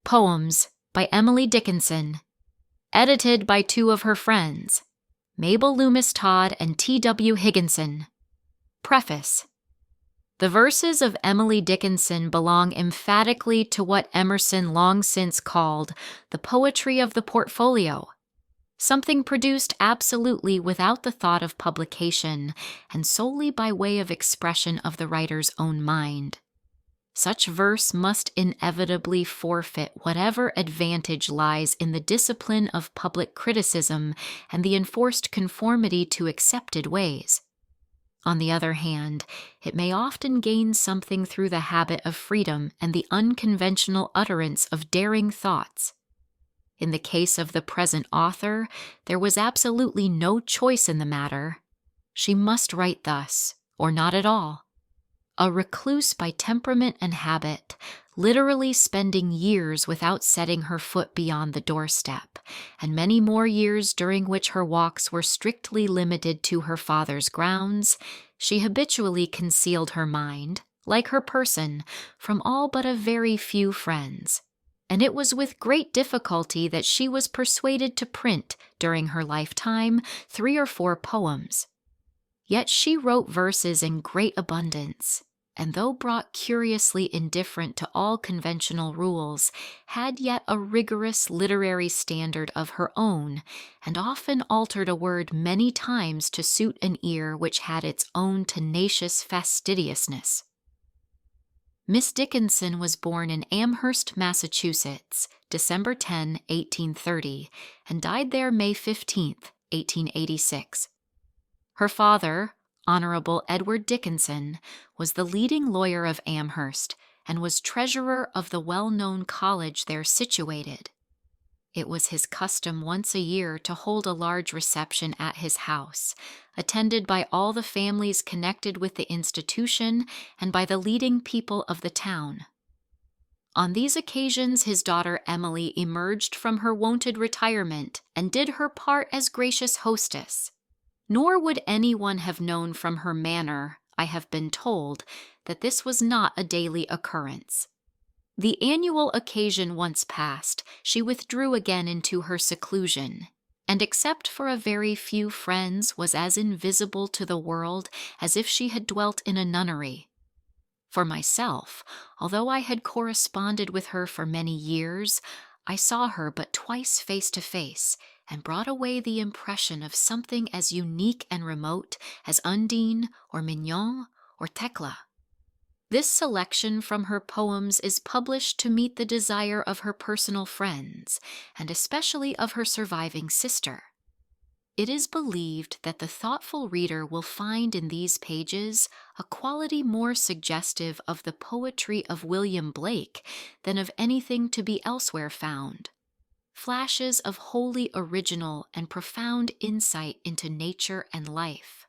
Poems by Emily Dickinson. Edited by two of her friends, Mabel Loomis Todd and T.W. Higginson. Preface. The verses of Emily Dickinson belong emphatically to what Emerson long since called the poetry of the portfolio, something produced absolutely without the thought of publication and solely by way of expression of the writer's own mind. Such verse must inevitably forfeit whatever advantage lies in the discipline of public criticism and the enforced conformity to accepted ways. On the other hand, it may often gain something through the habit of freedom and the unconventional utterance of daring thoughts. In the case of the present author, there was absolutely no choice in the matter. She must write thus, or not at all. A recluse by temperament and habit, literally spending years without setting her foot beyond the doorstep, and many more years during which her walks were strictly limited to her father's grounds, she habitually concealed her mind, like her person, from all but a very few friends. And it was with great difficulty that she was persuaded to print, during her lifetime, 3 or 4 poems. Yet she wrote verses in great abundance, and though brought curiously indifferent to all conventional rules, had yet a rigorous literary standard of her own, and often altered a word many times to suit an ear which had its own tenacious fastidiousness. Miss Dickinson was born in Amherst, Massachusetts, December 10, 1830, and died there May 15, 1886. Her father, Honorable Edward Dickinson, was the leading lawyer of Amherst and was treasurer of the well-known college there situated. It was his custom once a year to hold a large reception at his house, attended by all the families connected with the institution and by the leading people of the town. On these occasions his daughter Emily emerged from her wonted retirement and did her part as gracious hostess. Nor would anyone have known from her manner, I have been told, that this was not a daily occurrence. The annual occasion once passed, she withdrew again into her seclusion, and except for a very few friends was as invisible to the world as if she had dwelt in a nunnery. For myself, although I had corresponded with her for many years, I saw her but twice face to face, and brought away the impression of something as unique and remote as Undine or Mignon or Thecla. This selection from her poems is published to meet the desire of her personal friends, and especially of her surviving sister. It is believed that the thoughtful reader will find in these pages a quality more suggestive of the poetry of William Blake than of anything to be elsewhere found. Flashes of wholly original and profound insight into nature and life,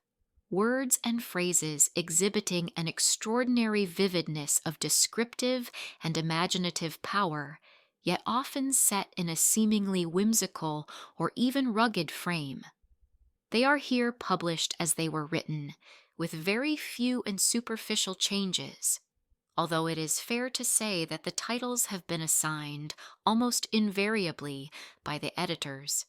words and phrases exhibiting an extraordinary vividness of descriptive and imaginative power, yet often set in a seemingly whimsical or even rugged frame. They are here published as they were written, with very few and superficial changes, although it is fair to say that the titles have been assigned, almost invariably, by the editors.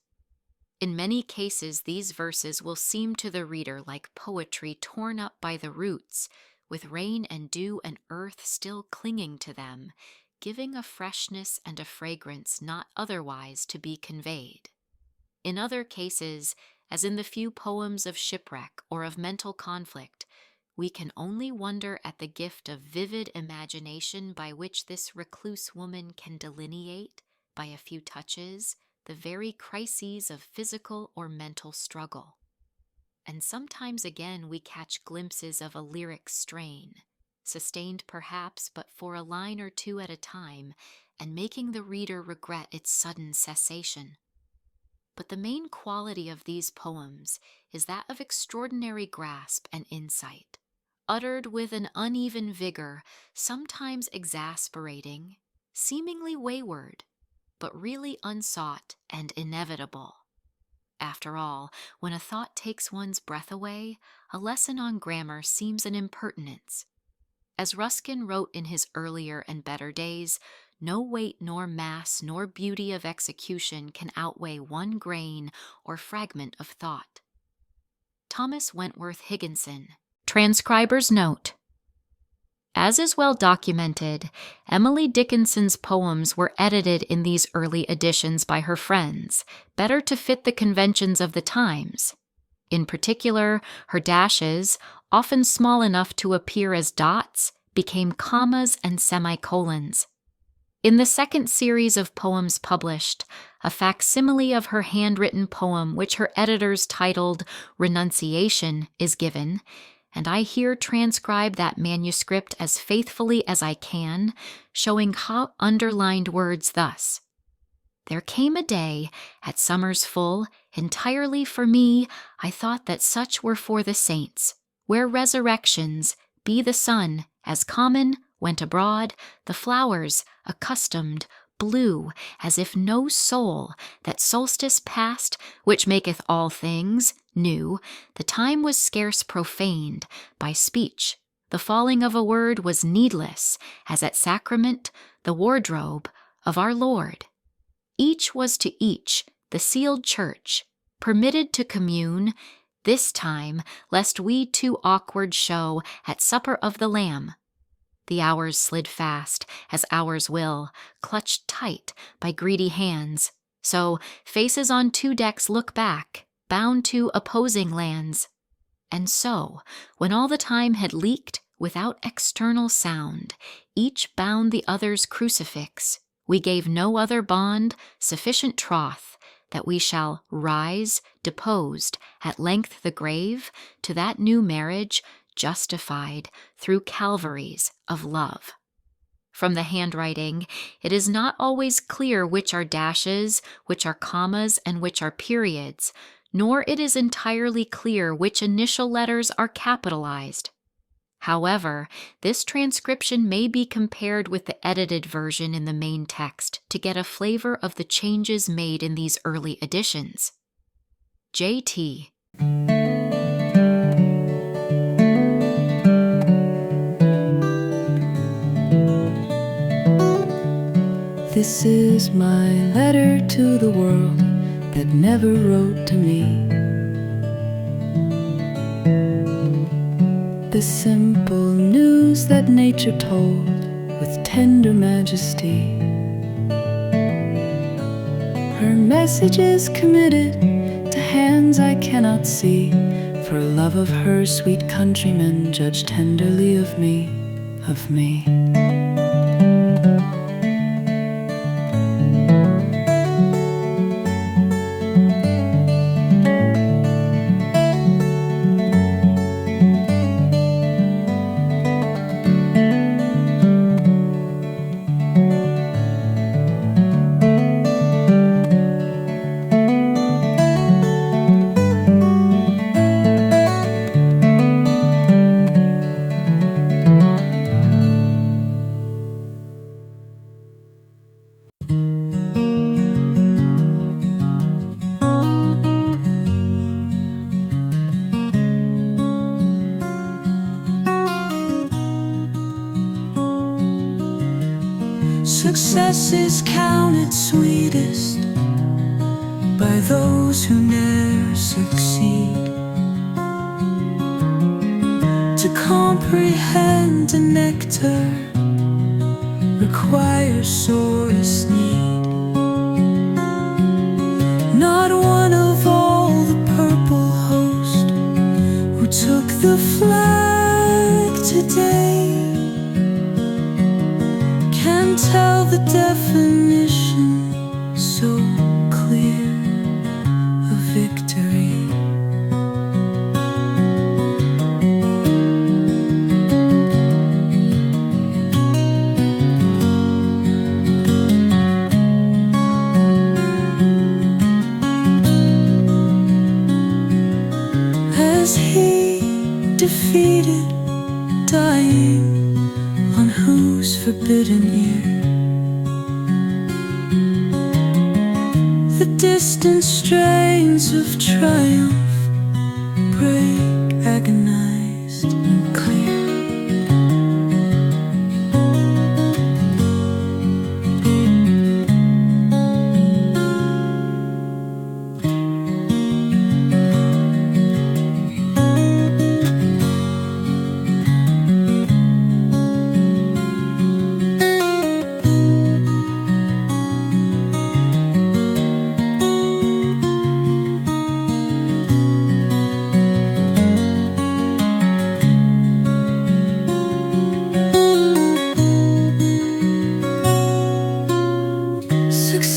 In many cases these verses will seem to the reader like poetry torn up by the roots, with rain and dew and earth still clinging to them, giving a freshness and a fragrance not otherwise to be conveyed. In other cases, as in the few poems of shipwreck or of mental conflict, we can only wonder at the gift of vivid imagination by which this recluse woman can delineate, by a few touches, the very crises of physical or mental struggle. And sometimes again we catch glimpses of a lyric strain, sustained perhaps but for a line or two at a time, and making the reader regret its sudden cessation. But the main quality of these poems is that of extraordinary grasp and insight, uttered with an uneven vigor, sometimes exasperating, seemingly wayward, but really unsought and inevitable. After all, when a thought takes one's breath away, a lesson on grammar seems an impertinence. As Ruskin wrote in his earlier and better days, No weight nor mass nor beauty of execution can outweigh one grain or fragment of thought. Thomas Wentworth Higginson. Transcriber's note. As is well documented, Emily Dickinson's poems were edited in these early editions by her friends, better to fit the conventions of the times. In particular, her dashes, often small enough to appear as dots, became commas and semicolons. In the second series of poems published, a facsimile of her handwritten poem which her editors titled Renunciation is given, and I here transcribe that manuscript as faithfully as I can, showing how underlined words thus. There came a day, at summer's full, entirely for me, I thought that such were for the saints, where resurrections, be the sun, as common, went abroad, the flowers, accustomed, blew, as if no soul, that solstice past, which maketh all things, knew, the time was scarce profaned by speech. The falling of a word was needless, as at sacrament, the wardrobe of our Lord. Each was to each, the sealed church, permitted to commune, this time, lest we too awkward show at supper of the Lamb. The hours slid fast, as hours will, clutched tight by greedy hands. So faces on two decks look back, bound to opposing lands. And so, when all the time had leaked without external sound, each bound the other's crucifix, we gave no other bond sufficient troth, that we shall rise, deposed, at length the grave, to that new marriage, justified through Calvaries of love. From the handwriting, it is not always clear which are dashes, which are commas, and which are periods, nor it is entirely clear which initial letters are capitalized. However, this transcription may be compared with the edited version in the main text to get a flavor of the changes made in these early editions. J.T. This is my letter to the world that never wrote to me. The simple news that nature told with tender majesty. Her message is committed to hands I cannot see, for love of her sweet countrymen judge tenderly of me, of me. Success is counted sweetest by those who ne'er succeed. To comprehend the nectar requires sorest need. Not one of all the purple host who took the flag today can tell the definition so clear of victory. As he defeated, dying on whose forbidden ear the distant strains of triumph break agonized and clear.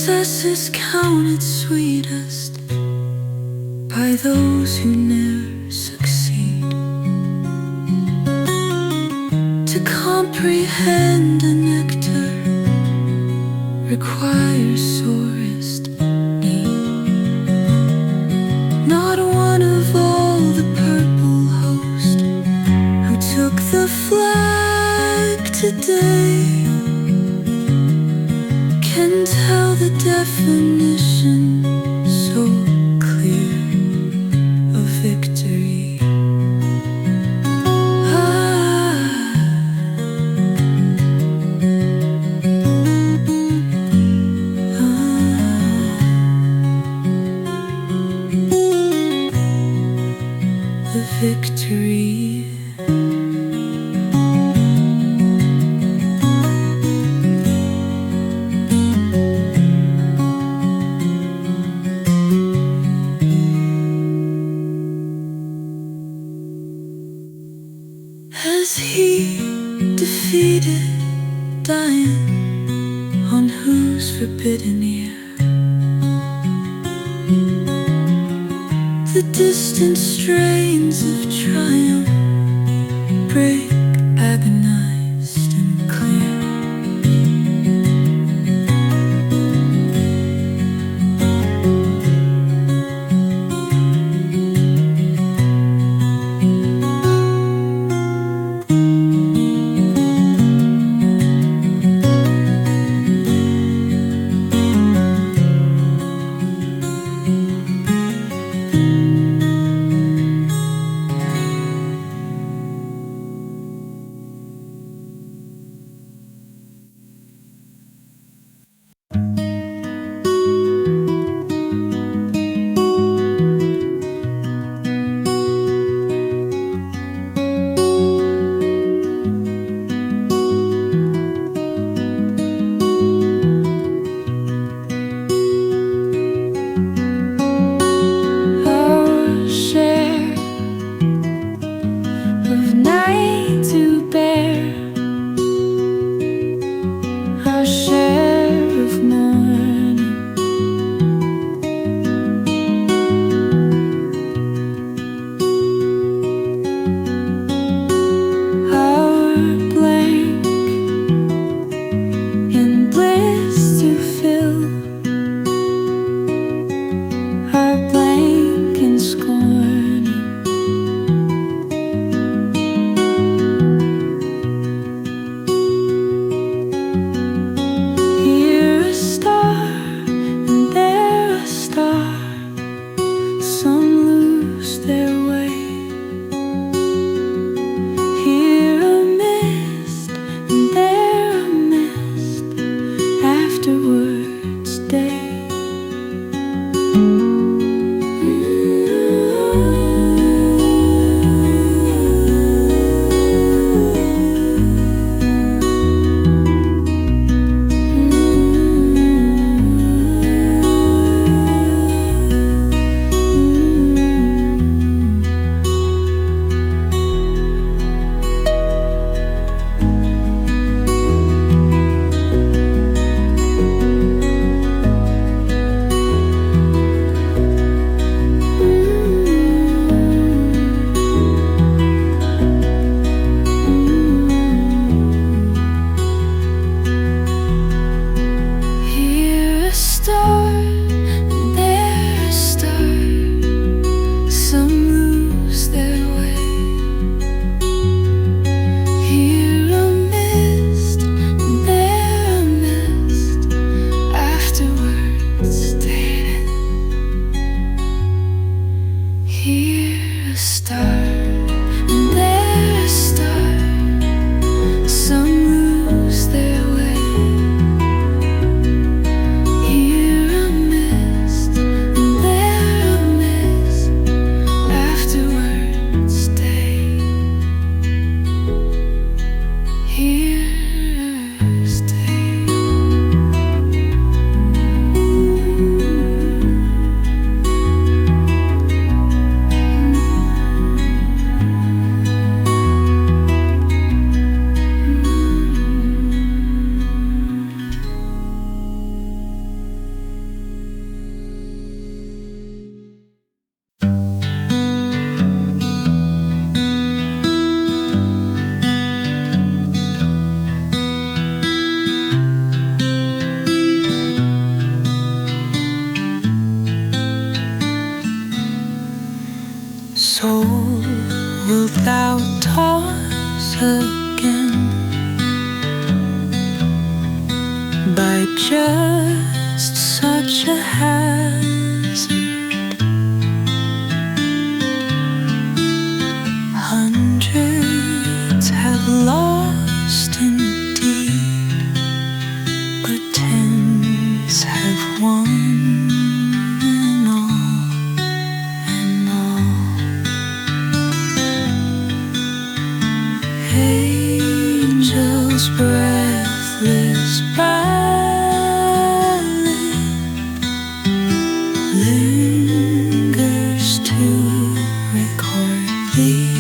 Success is counted sweetest by those who ne'er succeed. To comprehend a nectar requires sorest need. Not one of all the purple host who took the flag today can tell the definition so clear of victory. The victory. Has he defeated Diane on whose forbidden ear the distant strains of triumph break agonized and clear? just such a hazard. Hundreds have lost indeed, but tens have won. And all angels breathless ballad lingers to record thee.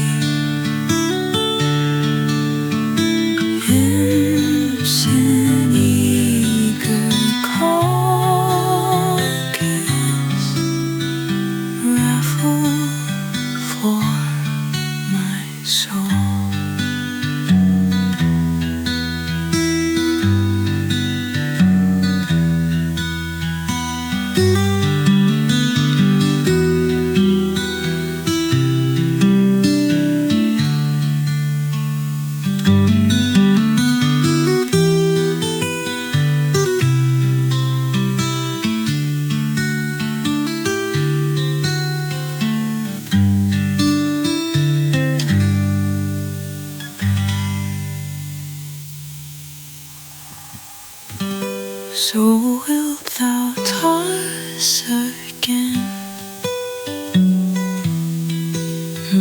Hips in eager caucus raffle for my soul. So wilt thou toss again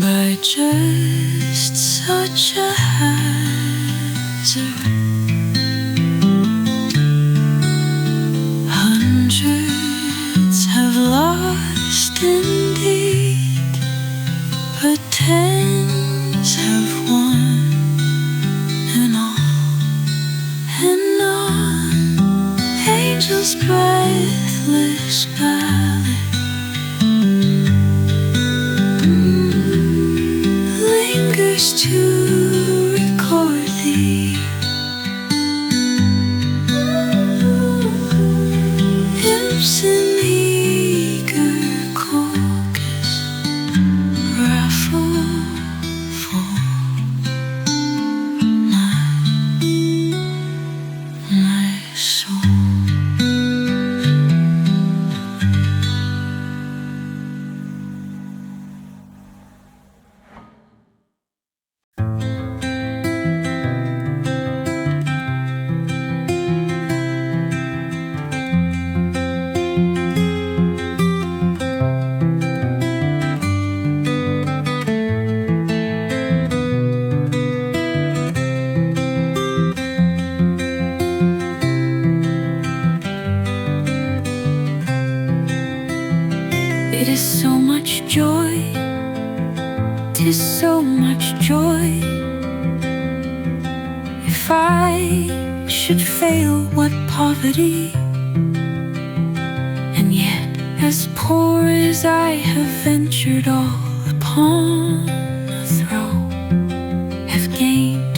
by just such a hazard. Hundreds have lost indeed, but tens have won. And on angels' breathless ballad lingers to record thee. Hips in eager caucus raffle for my soul. It is so much joy, 'tis so much joy. If I should fail, what poverty! And yet, as poor as I have ventured all upon a throw, have gained,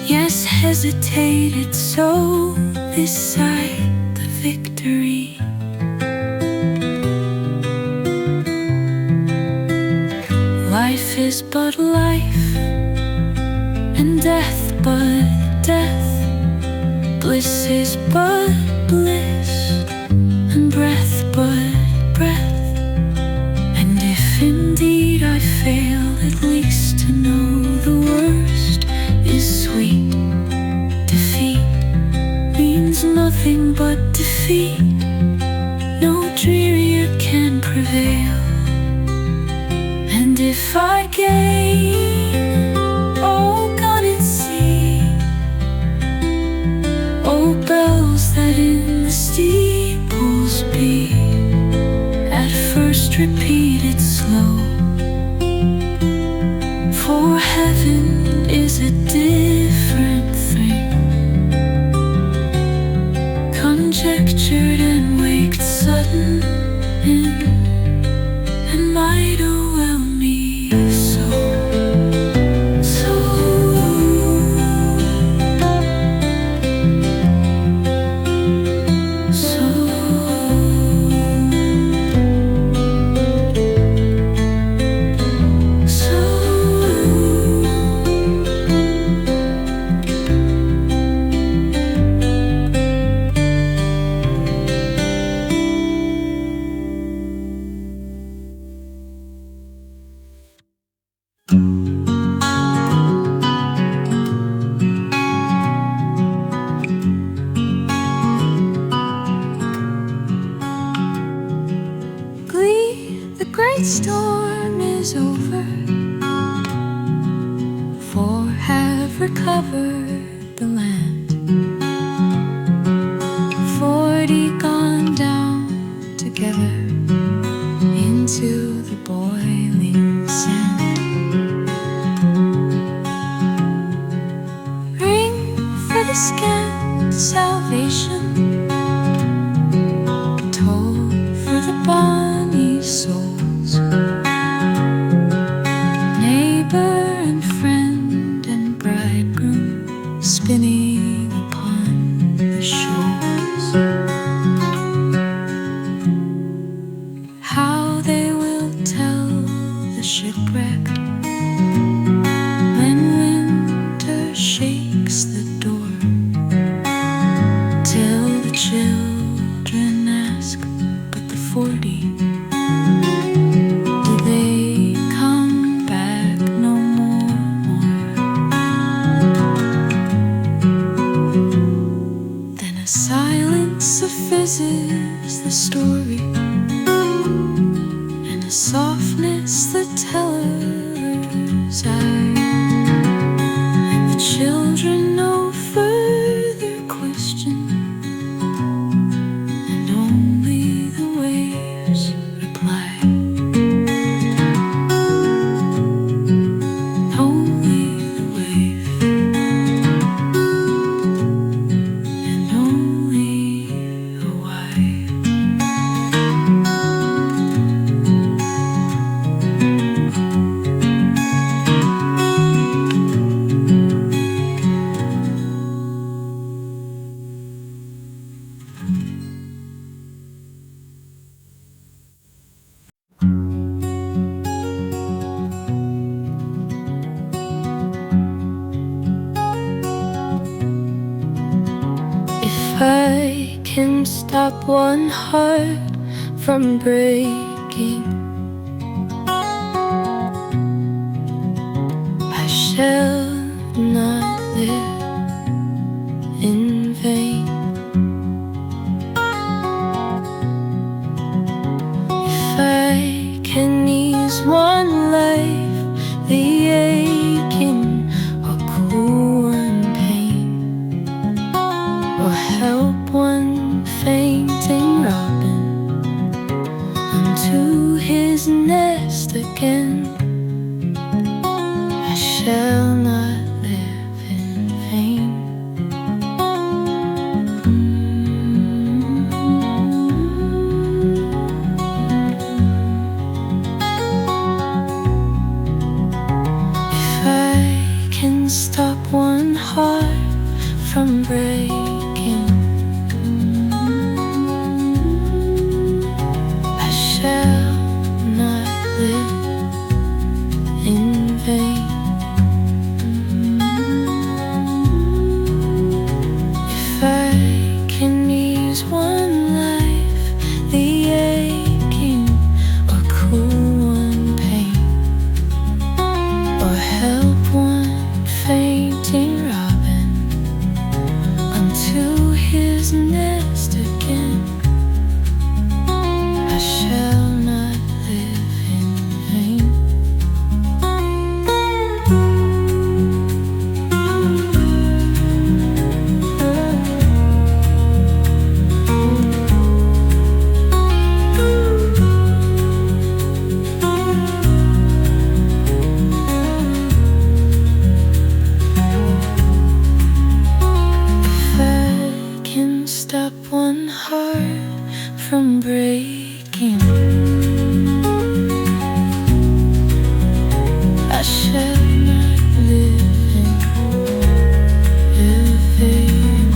yes, hesitated so beside the victory. Life is but life, and death but death. Bliss is but bliss, and breath but breath. And if indeed I fail, at least to know the worst is sweet. Defeat means nothing but defeat. No drearier can prevail. And if I gain, oh gun and sea, oh bells that in the steeples beat, at first repeated slow, for heaven is a different thing, conjectured and waked sudden in, and might overwhelm me so. storm is over, for have recovered the land. 40 gone down together into the boiling sand. Ring for the scant salvation, toll for the bonny souls, neighbor and friend and bridegroom spinning upon the shoals. How they will tell the shipwrecked when winter shakes the door, till the children ask, but the 40, do they come back no more? Then a silence suffices the story, and a softness the teller's eye, and the children no further question, and only the waves reply. Only the wave, and only a why. If I can stop one heart from breaking, I shall not live in vain. If I can ease one life, the aching, or cool one pain, or help one fainting robin unto his nest again, I shall not live in vain. If I can stop one heart from breaking, I shall not live in vain. If I can ease one life, the aching, or cool one pain, or help one fainting robin unto his nest again, I shall not live in vain. If I can stop one heart from breaking, I shall not live in vain.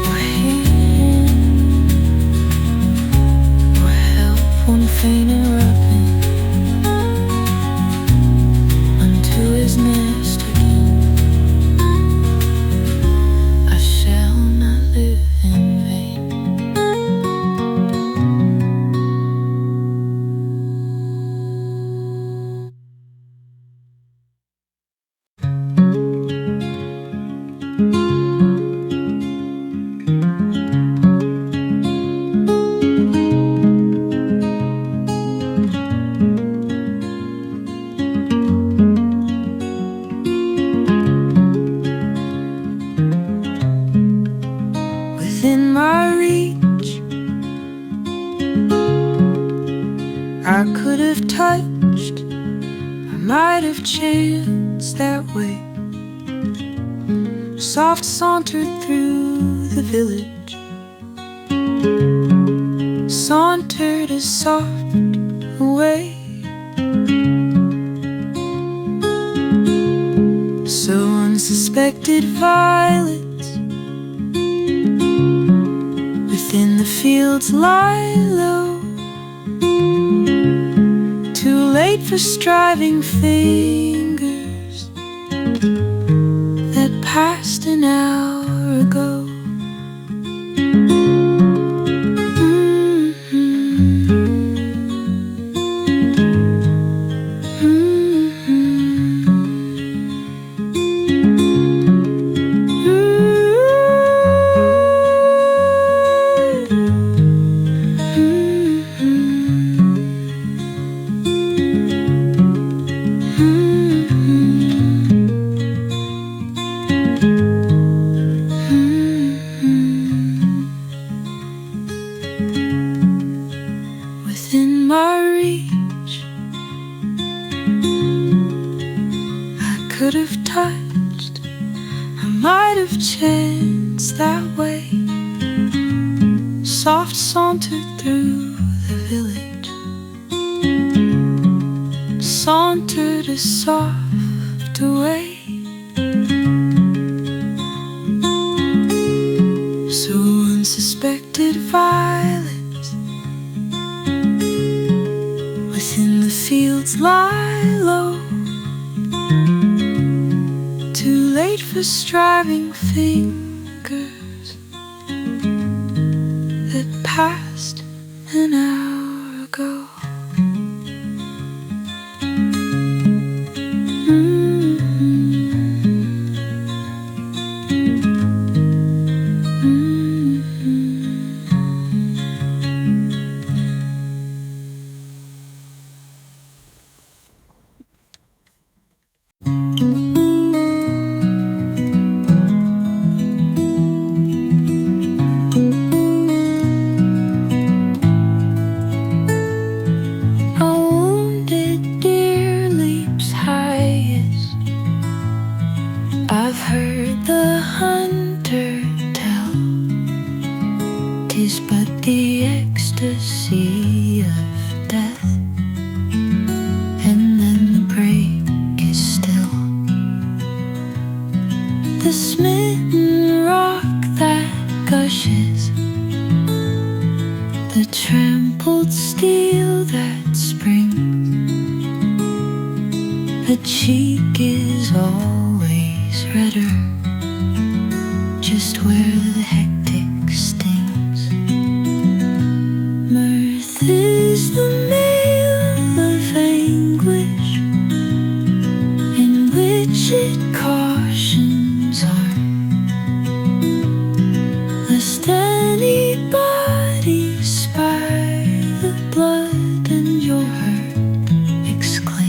Or healing, or help one fainting robin unto his nest again, I shall not live in vain. I could have touched, I might have chanced that way. Soft sauntered through the village, sauntered as soft away. So unsuspected violets within the fields lie low, too late for striving fingers that passed an hour ago. Within my reach, I could have touched, I might have chanced that way. Soft sauntered through the village, sauntered as soft away. So unsuspected violets within the fields lie low, too late for striving fingers that passed an hour ago. I've heard the hunter tell, 'tis but the ecstasy of death, and then the break is still. The smitten rock that gushes, the trampled steel that springs, the cheek is always redder, just where the hectic stings. Mirth is the mail of anguish, in which it cautions harm, lest anybody spy the blood and your hurt exclaim.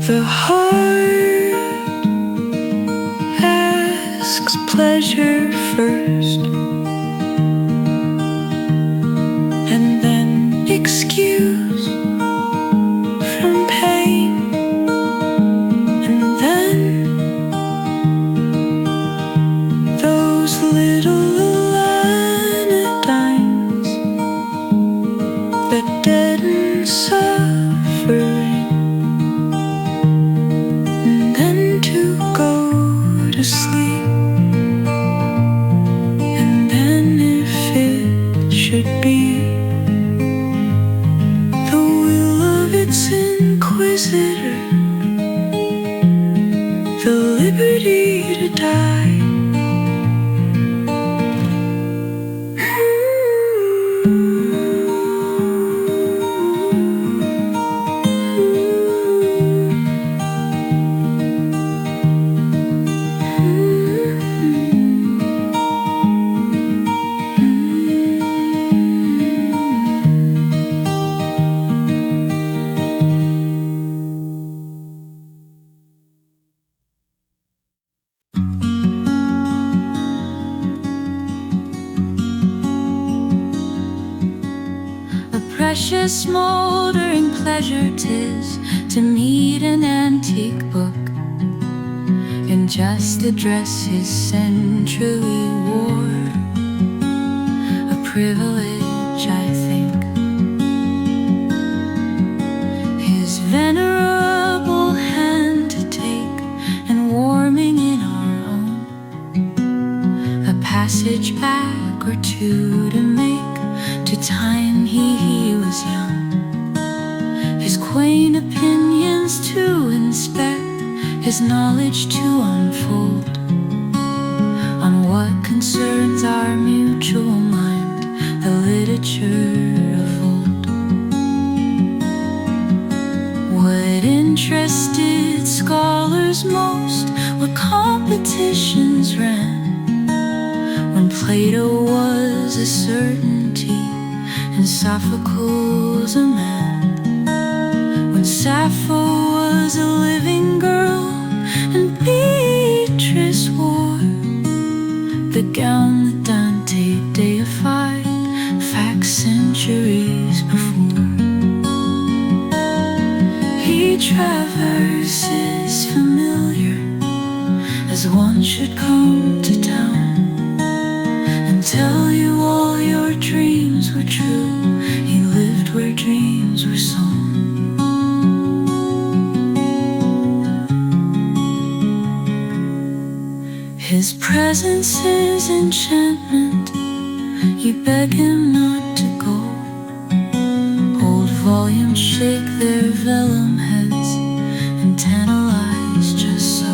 The heart asks pleasure first, and then excuse from pain, and then those little anodynes that deaden suffering. To sleep, and then liberty to die. Precious smoldering pleasure 'tis to meet an antique book and just address his century war. A privilege, I think. His venerable hand to take and warming in our own. A passage back or two to make to time he was young. His quaint opinions to inspect, his knowledge to unfold on what concerns our mutual mind, the literature of old. What interested scholars most, what competitions ran, when Plato was a certainty and Sophocles a man, when Sappho was a living girl and Beatrice wore the gown that Dante deified facts centuries before. He traverses familiar as one should come to town and tell you all your dreams were true. He lived where dreams were sown. His presence is enchantment. You beg him not to go. Old volumes shake their vellum heads and tantalize just so.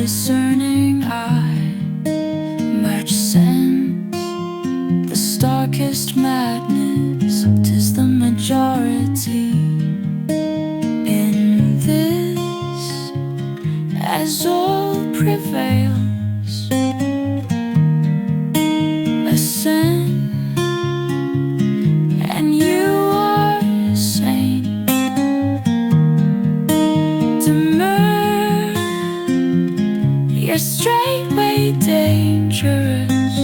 Discerning eye, much sense, the starkest madness, 'tis the majority in this, as all prevails, ascend, and you are sane. You're straightway dangerous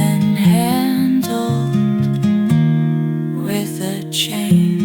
and handled with a chain.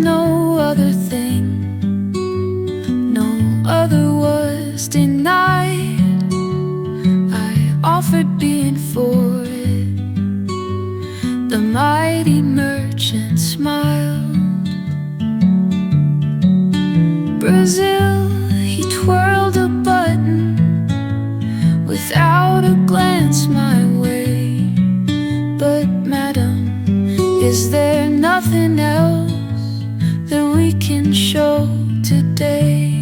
No other thing, no other was denied. I offered being for it. The mighty merchant smiled, Brazil, he twirled a button without a glance my way. But madam, is there nothing else that we can show today?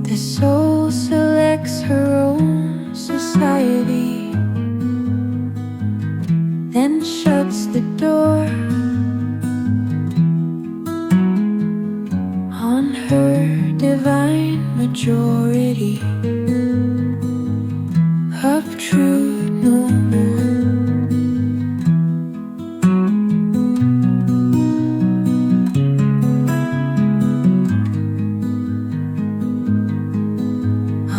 The soul selects her own society, then shuts the door on her divine majority. Obtrude no more.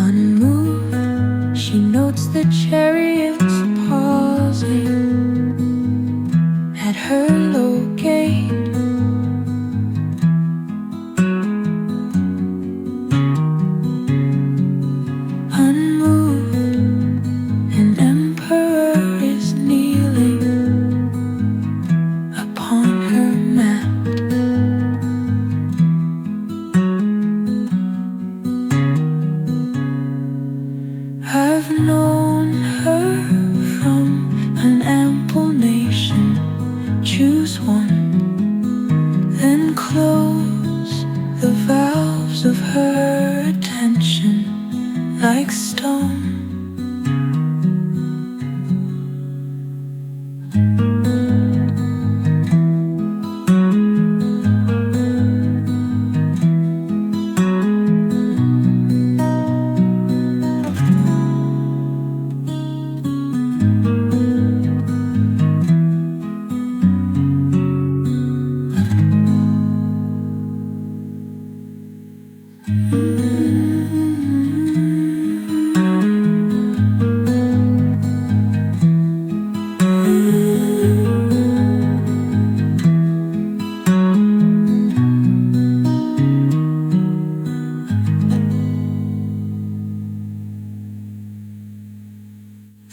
Unmoved, she notes the chariots pausing at her low gate. Unmoved, an emperor is kneeling upon her mat. I've known her from an ample nation. Choose one, then close the valves of her attention like stone.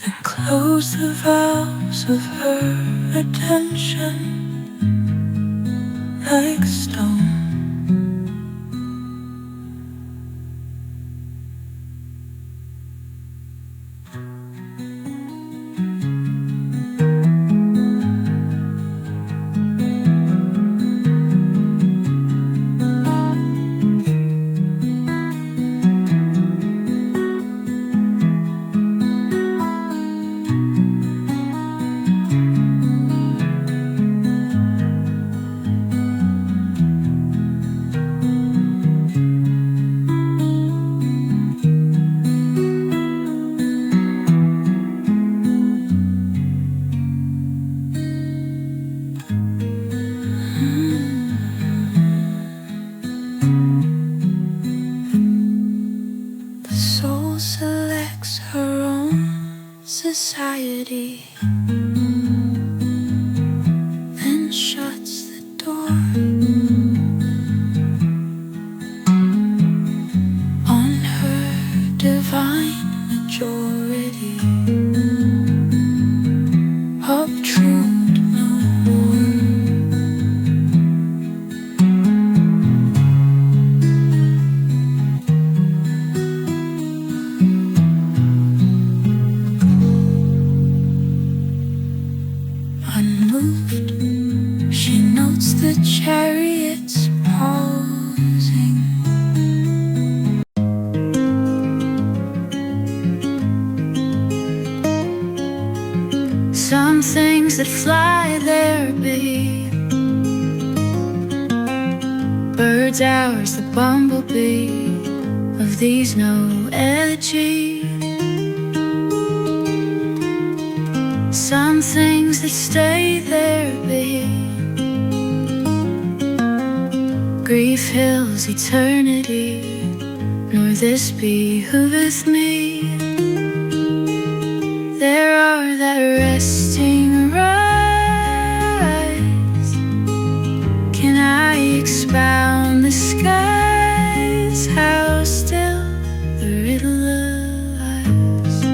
Then close the valves of her attention like stone. The soul selects her own society, then shuts the door on her divine majority. Obtrude no more. Unmoved, she notes the chariots pausing. Some things that fly there be birds, ours, the bumblebee. Of these no elegy. Some things that stay there be grief hills eternity, nor this behooveth me. There are that resting rise. Can I expound the skies? How still the riddle lies.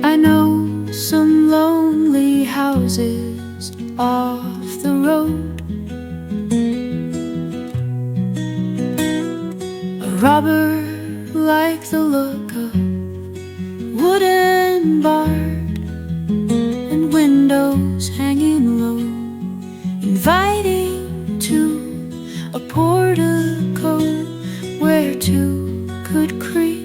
I know some lonely houses off the road, a robber like the look of wooden barred, and windows hanging low, inviting to a portico where two could creep.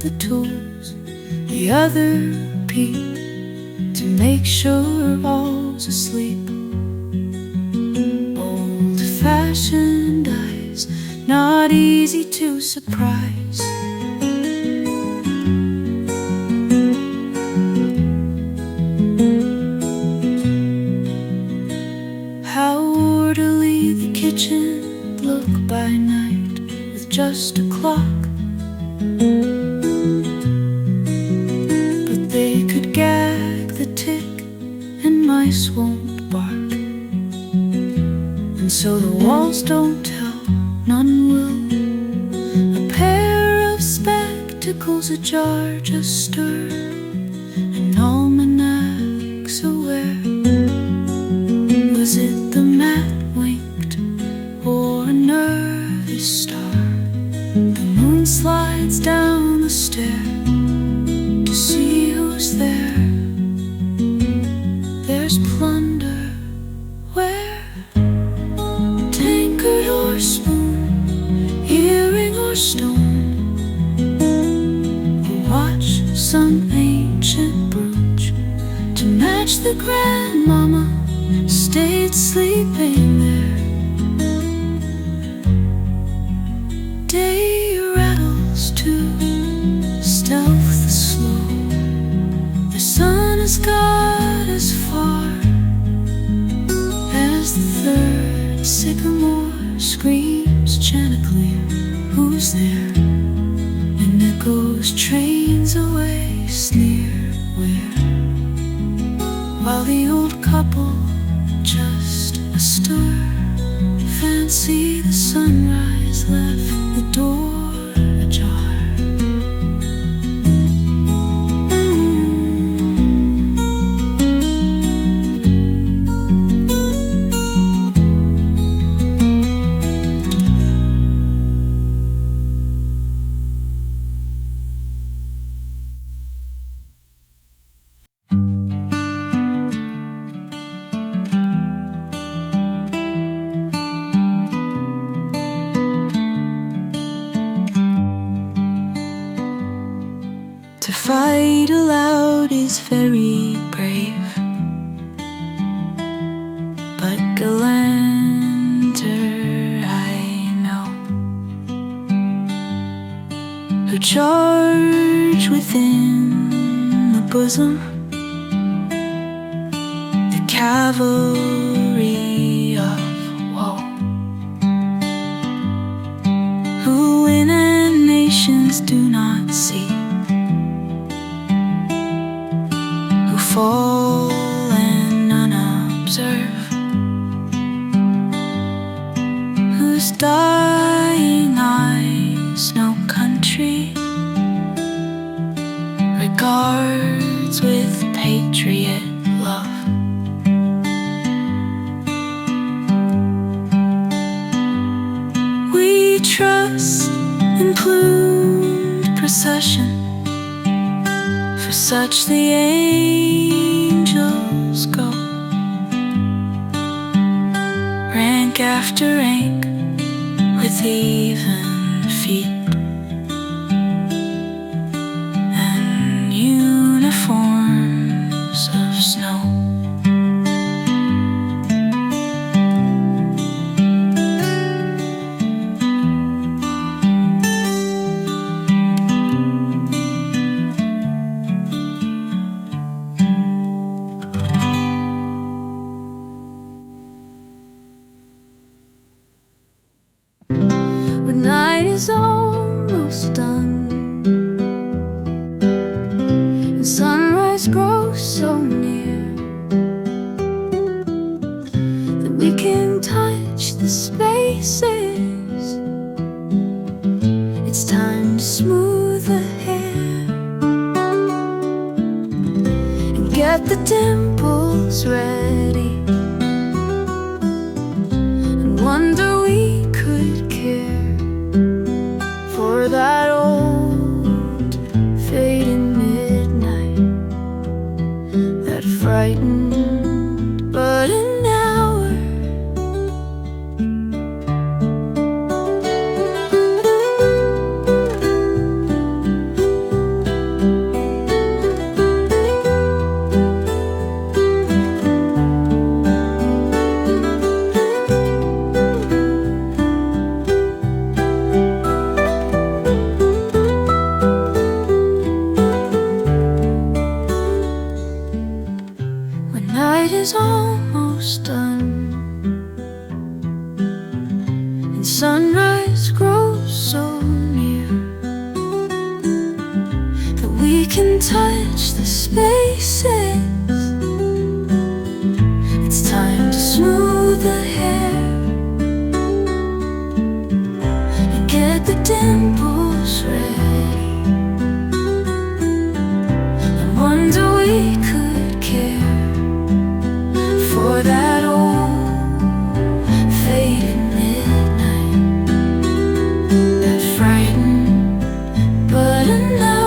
The tools, the other peep to make sure all's asleep. Old-fashioned eyes, not easy to surprise. How orderly the kitchen looked by night with just a clock. They could gag the tick and mice won't bark, and so the walls don't tell, none will. A pair of spectacles ajar just stir, an almanac's aware. Was it the mat winked or a nervous star? The moon slides down the stair to see who's there. There's plunder where? Tankard or spoon, earring or stone, or watch some ancient brooch to match the grandmama stayed sleeping there. Day rattles too, stealth the slow. The sun has got as far as the third sycamore screams chanticleer, who's there? And echoes trains away, sneer where? While the old couple just astir fancy the sunrise left the door ajar. To fight aloud is very brave, but galanter I know, who charge within the bosom the cavalry of woe. nations do not see, who fall and unobserved, whose dying eyes no country regards with patriot love. We trust in plumed procession, for such the angels go, rank after rank with even feet and uniforms of snow. When night is almost done and sunrise grows so near that we can touch the spaces, it's time to smooth the hair and get the dimples ready, and wonder we could care for that old fading midnight that frightened but an hour. Night is almost done and sunrise grows so near that we can touch the spaces, it's time to smooth the hair and get the dimples ready, and wonder we could care for that old faded midnight that frightened but an hour.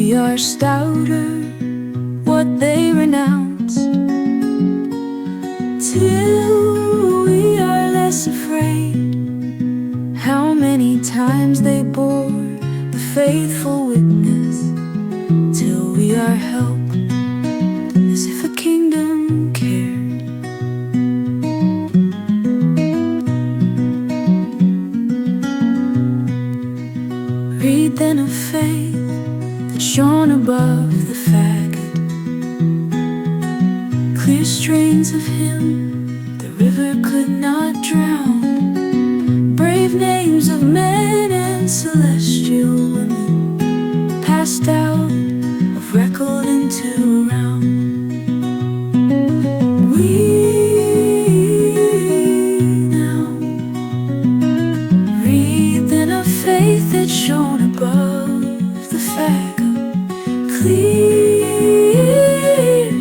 we are stouter, what they renounced, till we are less afraid. How many times they bore the faithful witness, till we are helped as if a kingdom cared. Read then of faith that shone above the faggot, clear strains of hymn the river could not drown, brave names of men and celestial women, passed out of record into round. We now read then of faith that shone above the faggot, clear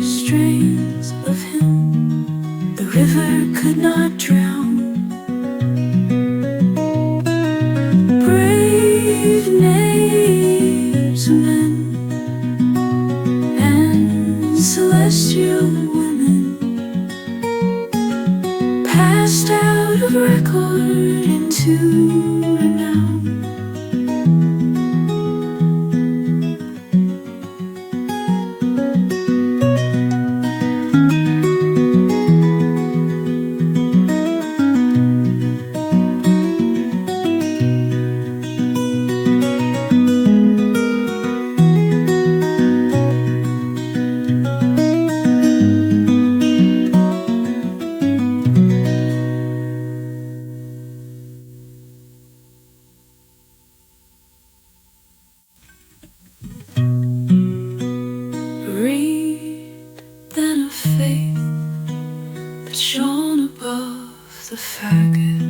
strains of hymn the river could not drown, brave names of men and celestial women, passed out of record into renown. Read then of faith that shone above the faggot,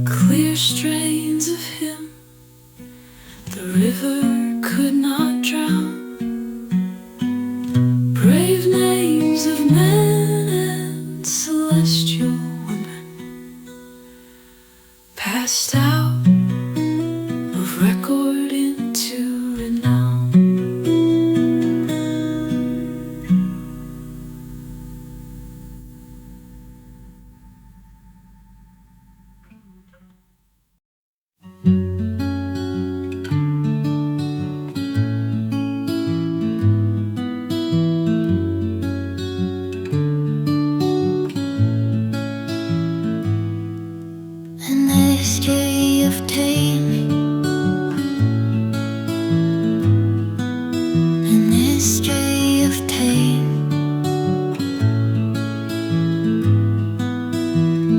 clear strains of hymn the river could not drown, brave names of men and celestial women, passed out of record into renown. An history of taming, an history of tame.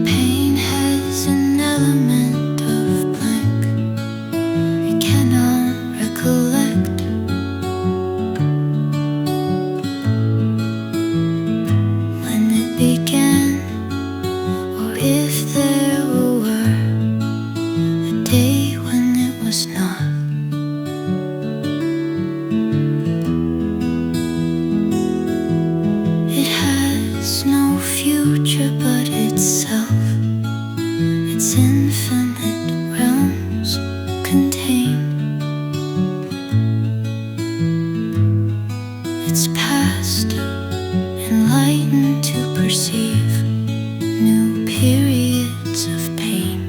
Pain has an element of blank. It cannot recollect when it began, or if there were a day when it was not. It has no future but itself, its infinite realms contain. Its past enlightened to perceive new periods of pain.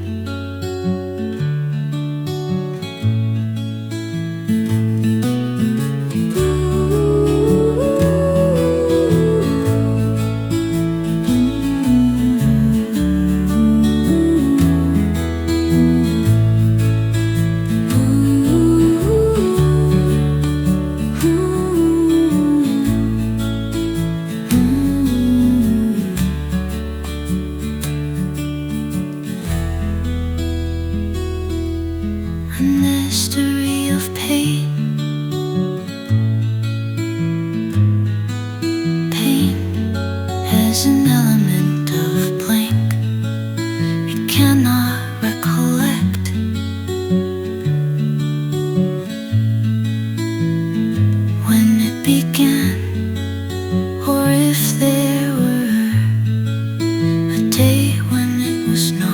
A mystery of pain. Pain has an element of blank. It cannot recollect when it began, or if there were a day when it was not.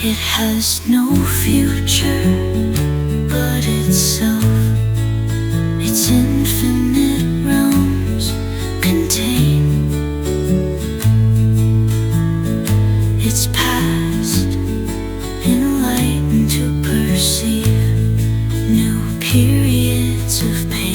It has no future but itself. Its infinite realms contain its past, enlightened to perceive new periods of pain.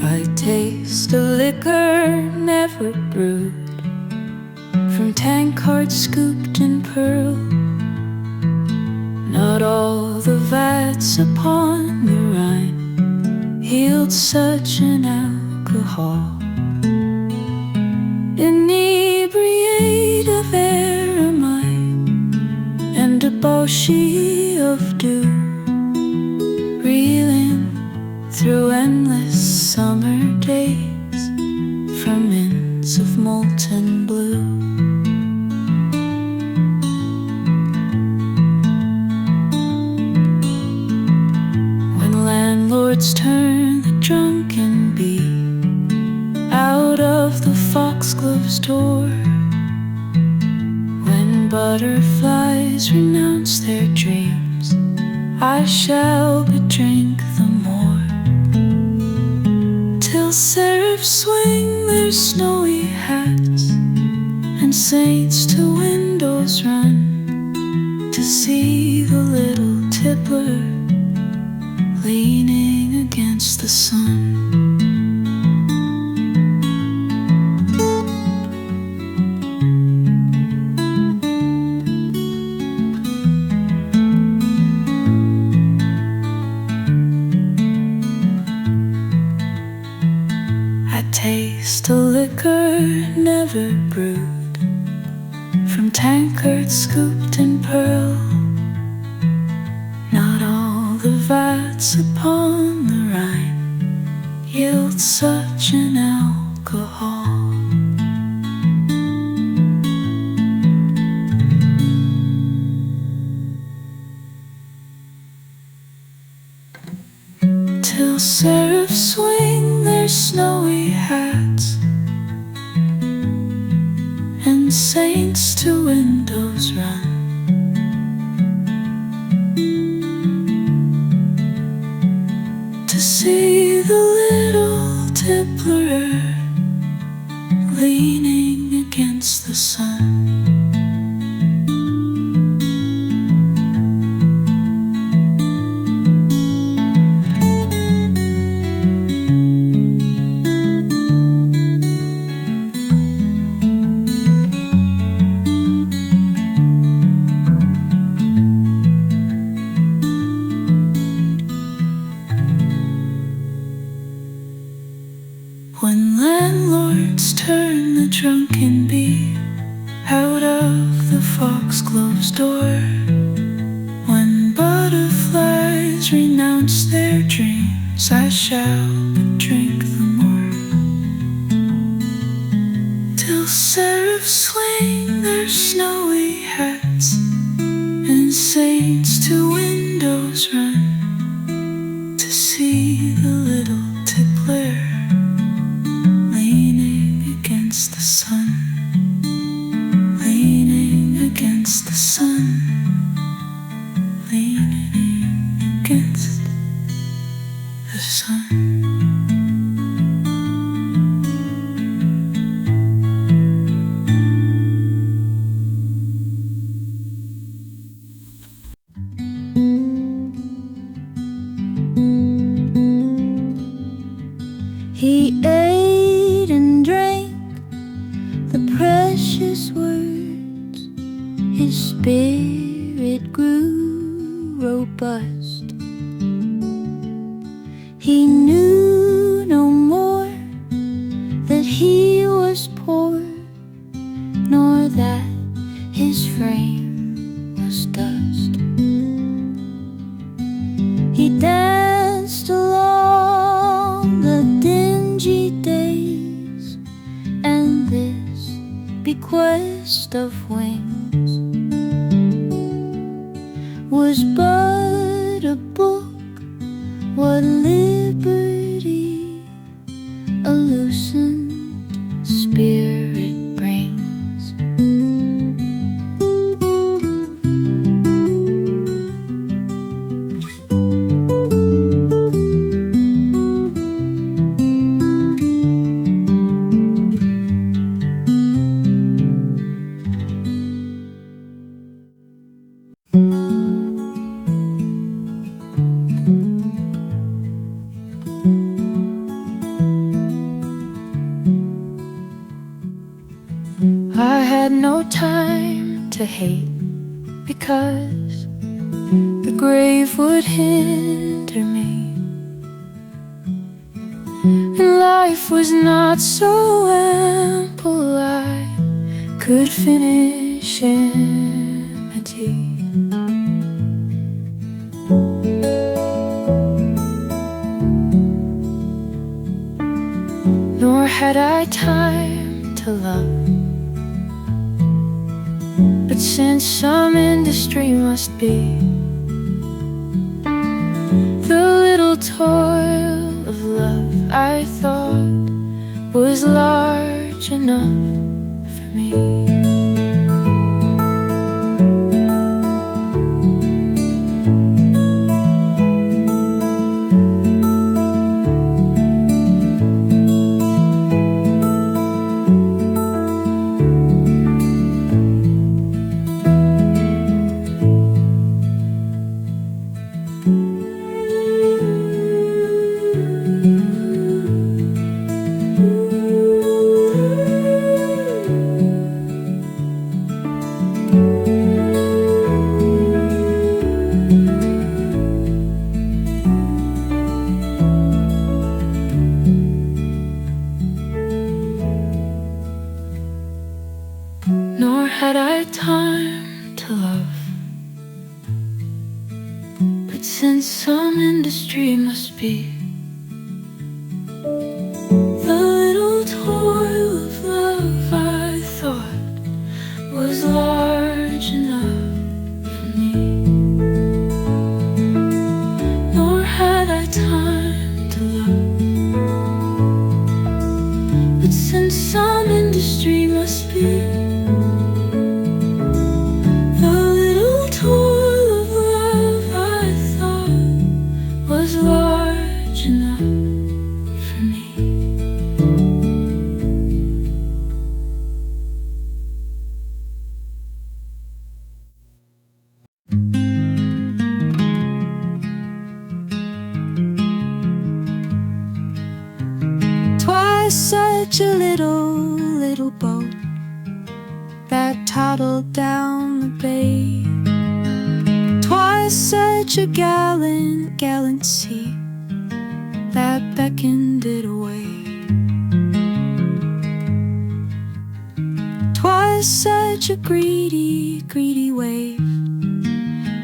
I taste a liquor never brewed, from tankards scooped in pearl. Not all the vats upon the Rhine yield such an alcohol. Inebriate of air am I, and debauchee of dew, reeling through endless summer days from inns of molten blue. When landlords turn the drunken bee out of the foxglove's door, when butterflies renounce their dreams, I shall bedrink the more, till seraphs swing their snowy hats and saints to windows run to see the little tippler leaning against the sun. Taste a liquor never brewed, from tankards scooped in pearl. Not all the vats upon the Rhine yield such an alcohol. Till seraphs swing their snowy hats and saints to windows run to see the little tippler leaning against the sun. When landlords turn the drunken bee out of the foxglove's door, when butterflies renounce their dreams, I shall drink the more, till seraphs swing their snowy hats and saints to windows run to see the little tippler against the sun, leaning against the sun, spirit grew robust. He knew no more that he was poor, nor that his frame was dust. He danced along the dingy days, and this bequest of wings was but a book, what liberty a loosened spirit brings. I had no time to hate, because the grave would hinder me, and life was not so ample I could finish enmity. Nor had I time to love, but since some industry must be, the little toil of love I thought was large enough for me. Nor had I time to love, but since some industry must be, the little toil of love I thought was large enough for me. Nor had I time to love, but since some industry must be, large enough for me. Twas such a little boat that toddled down the bay. Twas such a gallant sea that beckoned it away. 'Twas such a greedy wave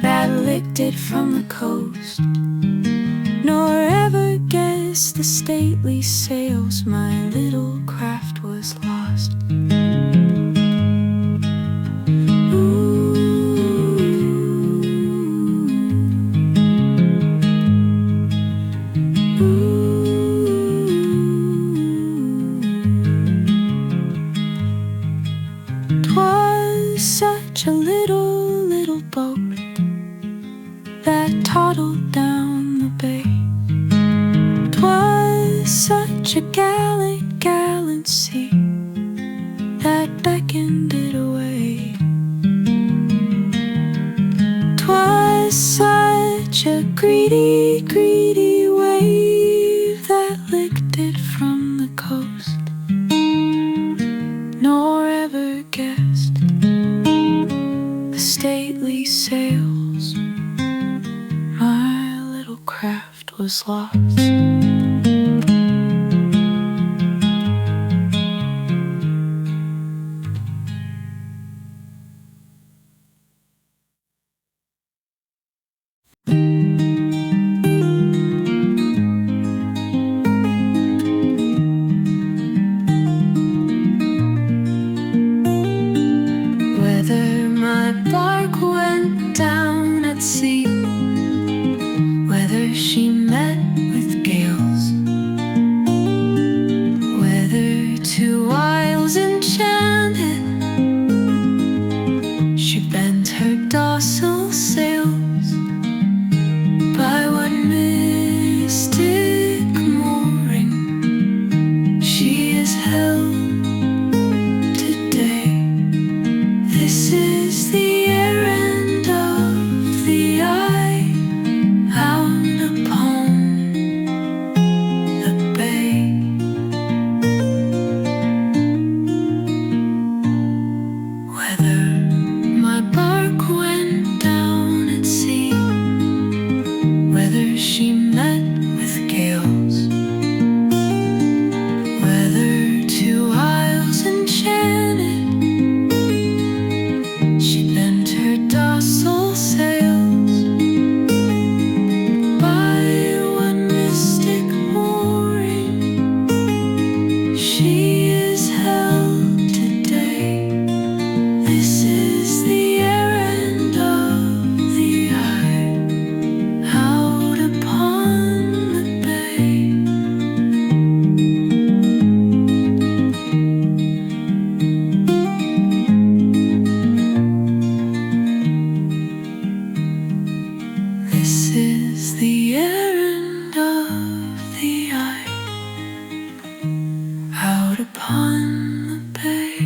that licked it from the coast, nor ever guessed the stately sails my little craft was lost. Such a little boat that toddled down the bay. 'Twas such a gallant sea that beckoned it away. 'Twas such a greedy wave that licked it from the coast, nor ever guessed stately sails, my little craft was lost. Whether my bark went down at sea, whether she met with gales, whether two isles enchanted she bent her docile sails, by what mystic mooring she is held today. This is the errand of the eye out upon the bay. Whether my bark went down at sea, whether she met with gales, whether two isles enchanted she bent her docile sails, by what mystic mooring she is held today. This is the errand of the eye out upon the bay. This is the errand of the eye out upon the bay.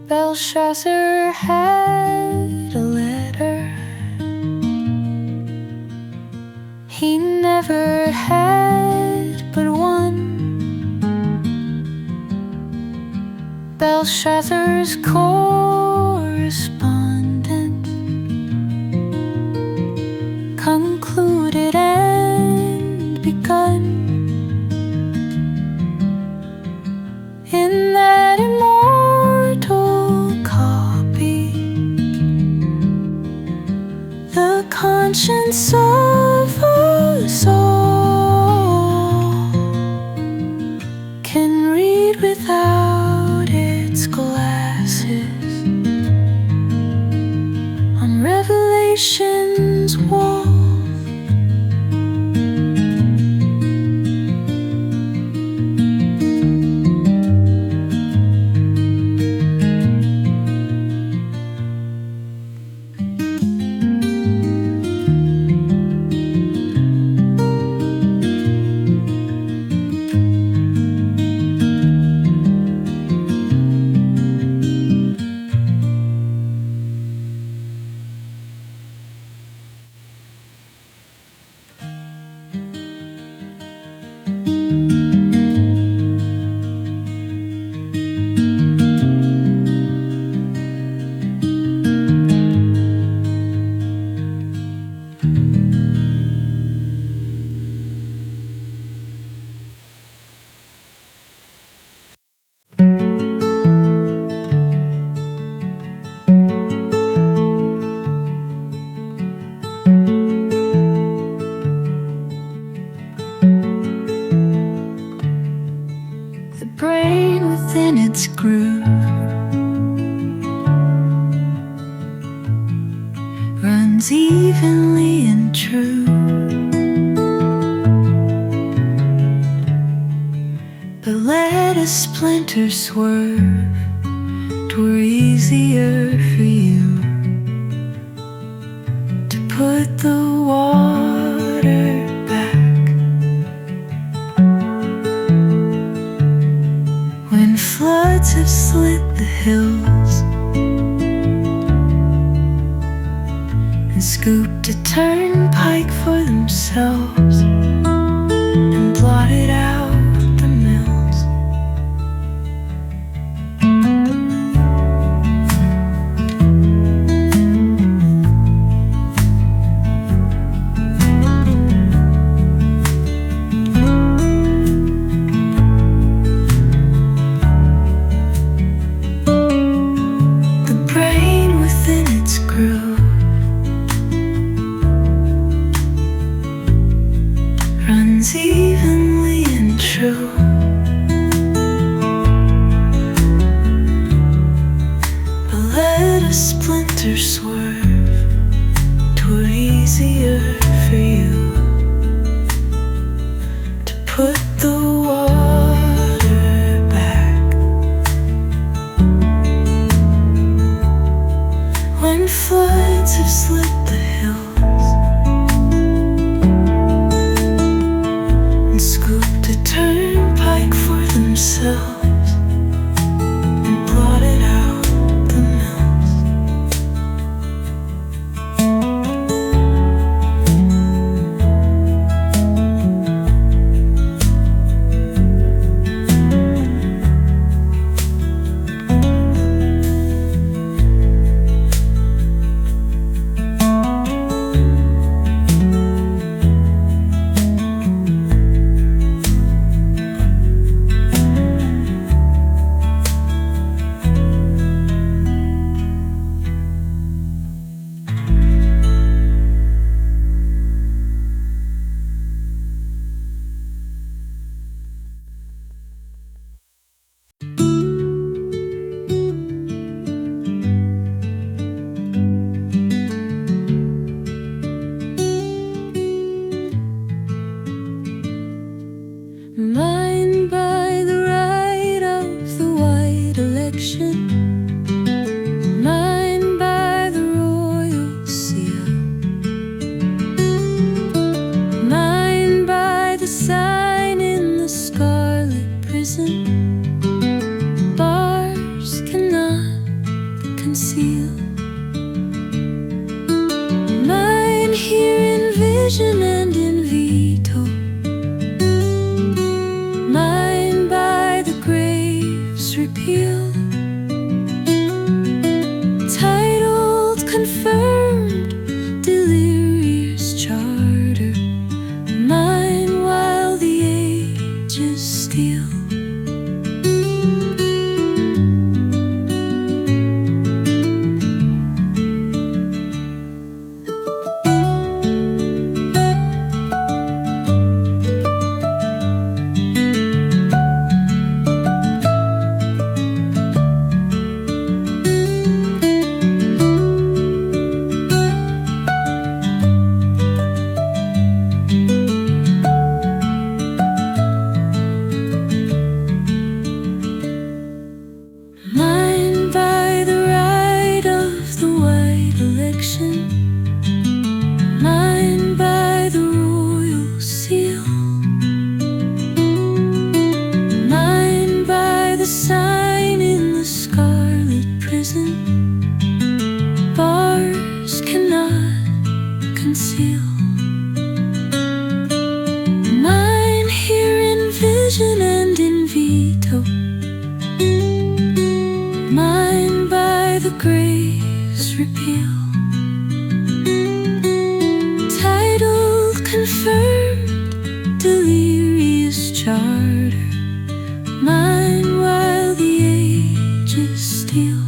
Belshazzar had a letter he never had but one. Belshazzar's correspondent concluded and begun in that immortal copy, the conscience of us all can read without its glasses on Revelation's wall. its groove runs evenly and true. But let a splinter swerve, 'twere easier for you to put the water back. When floods have slit the hills and scooped a turnpike for themselves and blotted out the mills. The brain within its groove runs evenly and true. But let a splinter swerve, 'twere easier for you to put the water back. When floods have slit the hills and scooped a turnpike for themselves and blotted out the mills. Mine by the right of the white election, mine by the royal seal, mine by the sign in the scarlet prison, bars cannot conceal. Mine here in vision and in veto, mine by the grave's repeal, titled, confirmed, delirious charter, mine while the ages steal. Mine by the right of the white election, mine by the royal seal, mine by the sign in the scarlet prison, bars cannot conceal. Mine here in vision and in veto, mine by the grave's repeal, titled, confirmed, delirious charter, mine while the ages steal,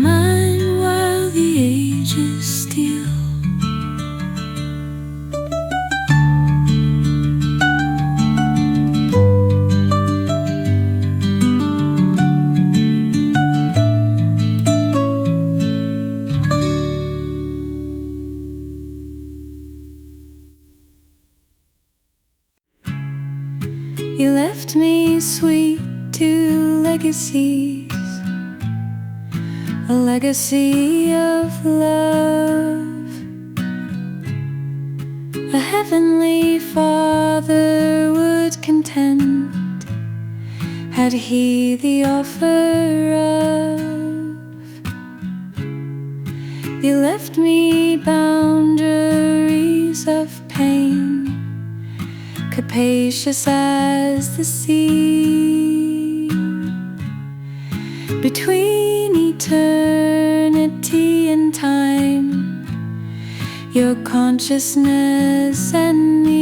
mine while the ages steal. You left me sweet two legacies, a legacy of love. A heavenly Father would contend, had he the offer of. You left me boundaries of pain, capacious as the sea. Between eternity and time, your consciousness and me.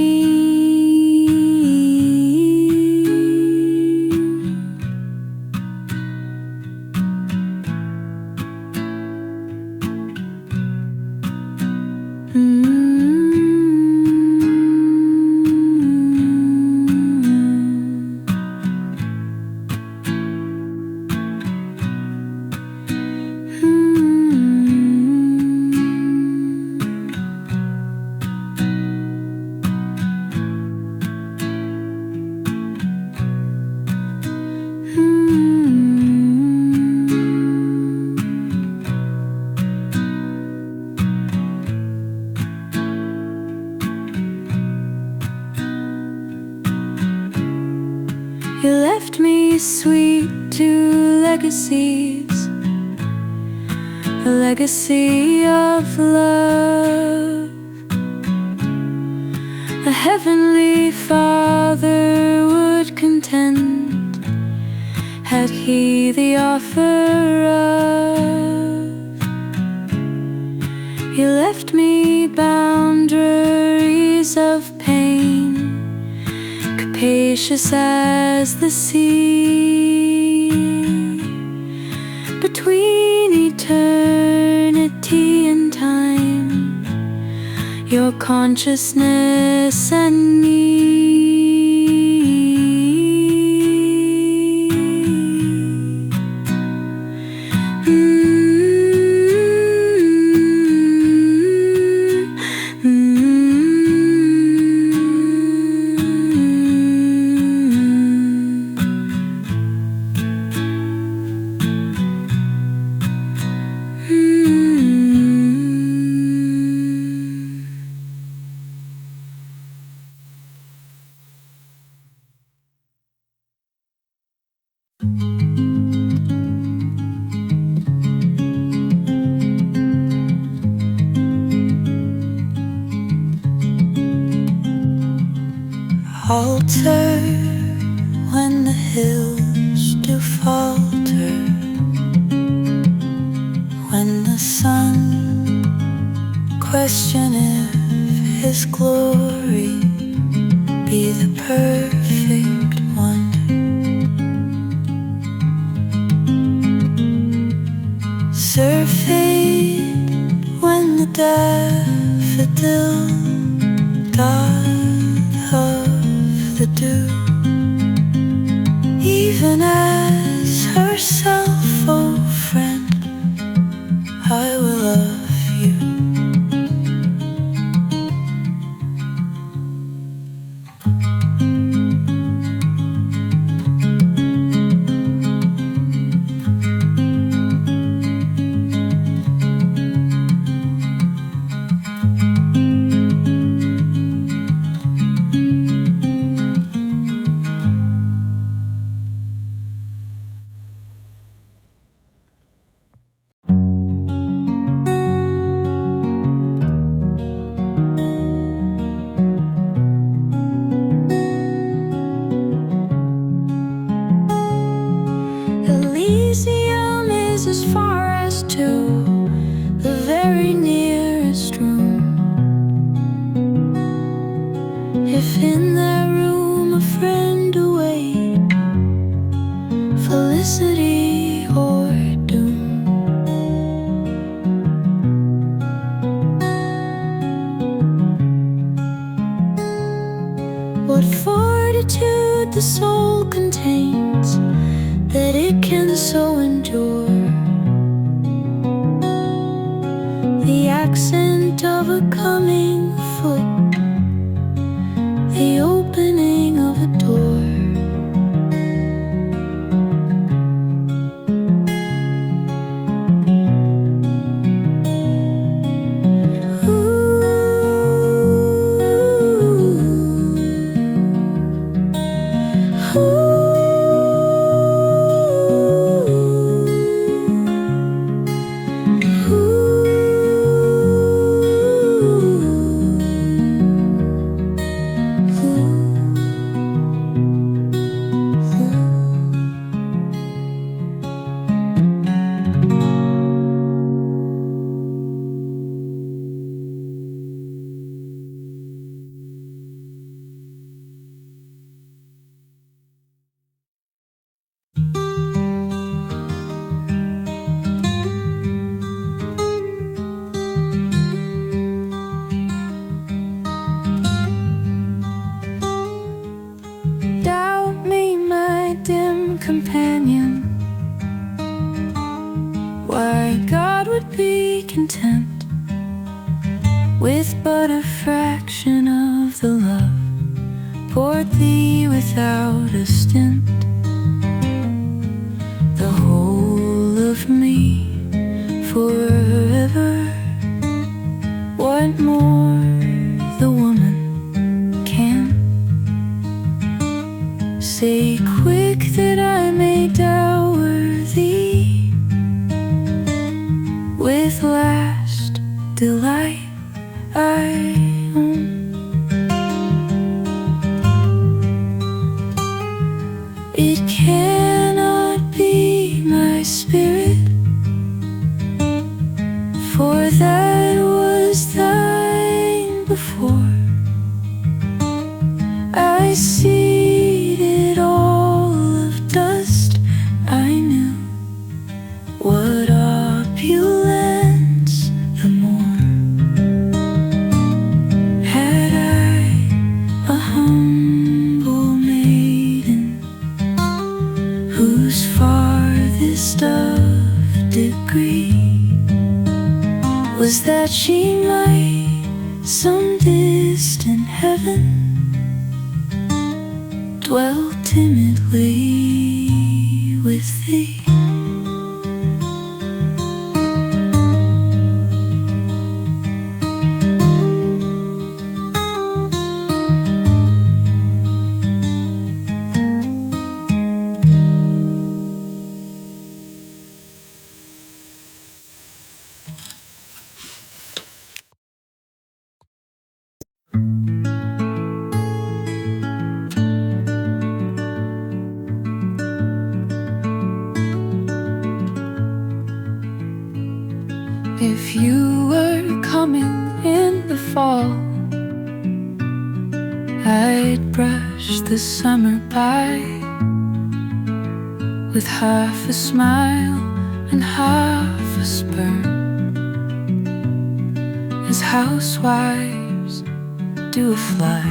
You left me sweet two legacies, a legacy of love. A heavenly Father would contend, had he the offer of. You left me boundaries of pain, capacious as the sea. Between eternity and time, your consciousness and me. Alter when the hills do falter, when the sun question if his glory be the perfect wonder. Surfeit when the daffodil doth of the dew, even as herself, oh friend, I will love you. Elysium is as far as to the very nearest room. If in that room a friend await felicity or doom, what fortitude the soul contains, that it can so endure the accent of a coming foot, the opening of a door. companion. Why God would be content with but a fraction of the love poured thee without a stint. The whole of me forever. What more the woman can say quick that I may dower thee with last delight I own. It cannot be my spirit, for that was thine before. I seeded all of dust. I knew what opulence the more. Had I a humble maiden whose farthest of degree was that she might some distant heaven dwell timidly with thee. If you were coming in the fall, I'd brush the summer by with half a smile and half a spurn, as housewives do a fly.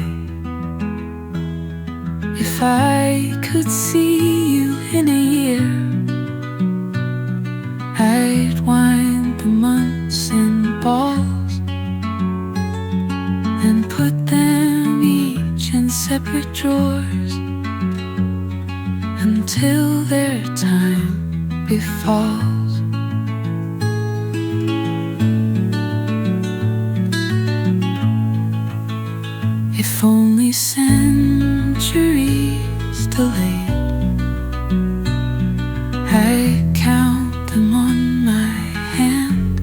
If I could see you in a year, I'd wind the months in balls and put them each in separate drawers until their time befalls. If only centuries delayed, I count them on my hand,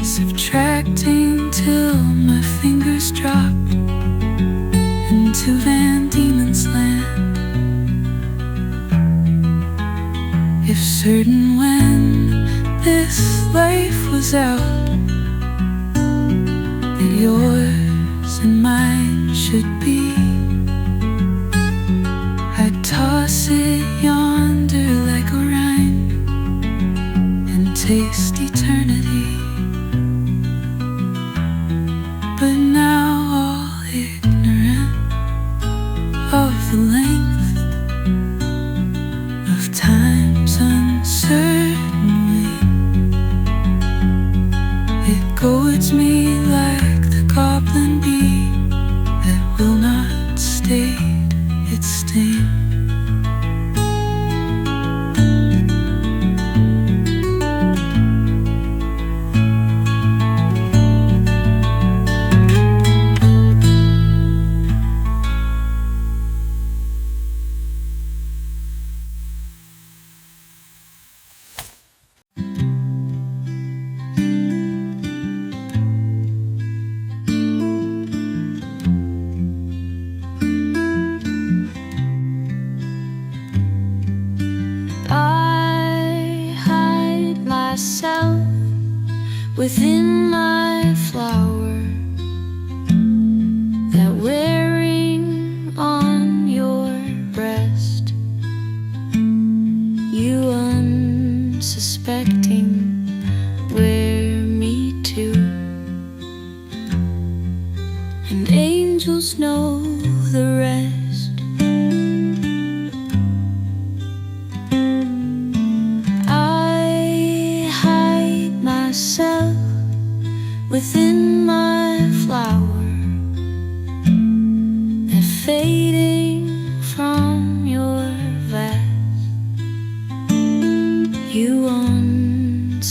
subtracting till my fingers dropped into Van Diemen's land. If certain when this life was out, that yours and mine should be, I'd toss it yonder like a rhyme and taste eternity. But now all ignorant of the length of time's uncertain wing, it goads me like the goblin bee that will not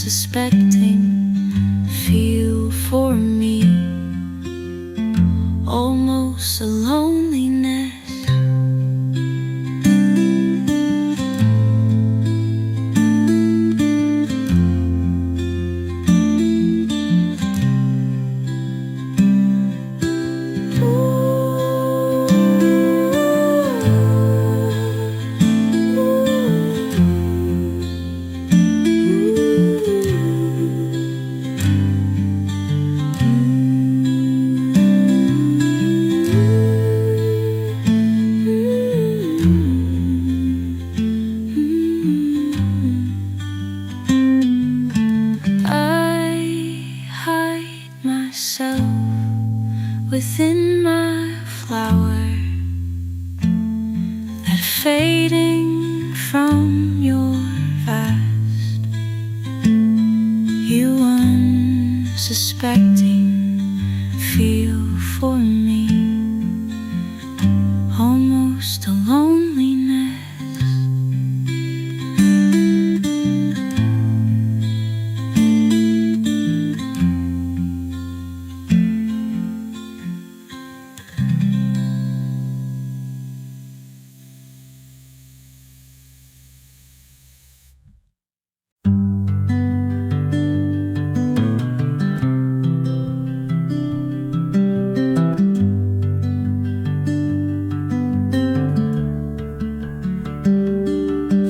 unsuspecting feel for me, almost a loneliness. Within my flower, that fading from your vast, you unsuspecting feel for me, almost a loneliness.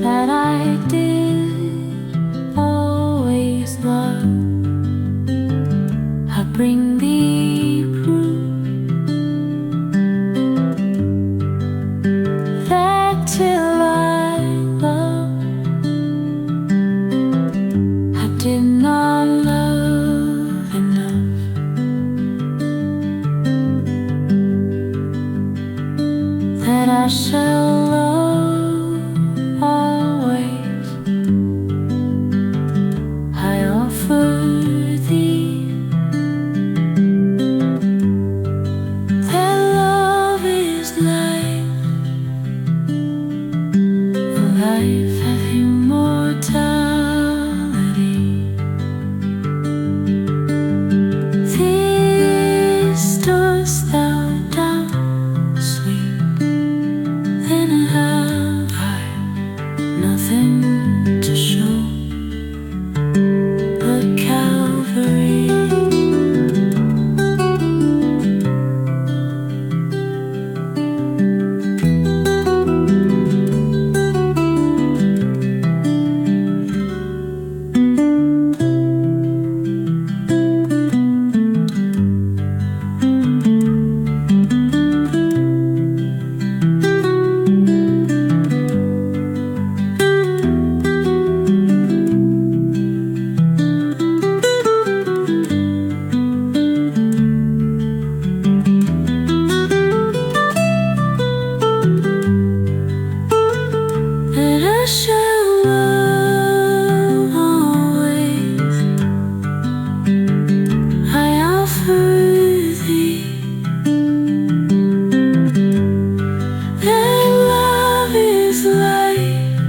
That I did always love, I bring thee proof that till I love, I did not love enough. That I shall love always, I offer thee. That love is life, a life of immortality. This dost thou down, sweet, then have I nothing to show but Calvary. That I shall love always, I offer thee. That love is life,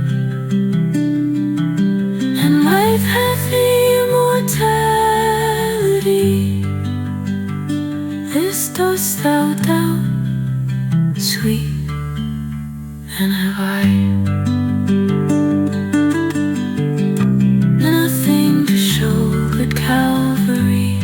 and life hath immortality. This dost thou doubt, sweet, and have I nothing to show but Calvary.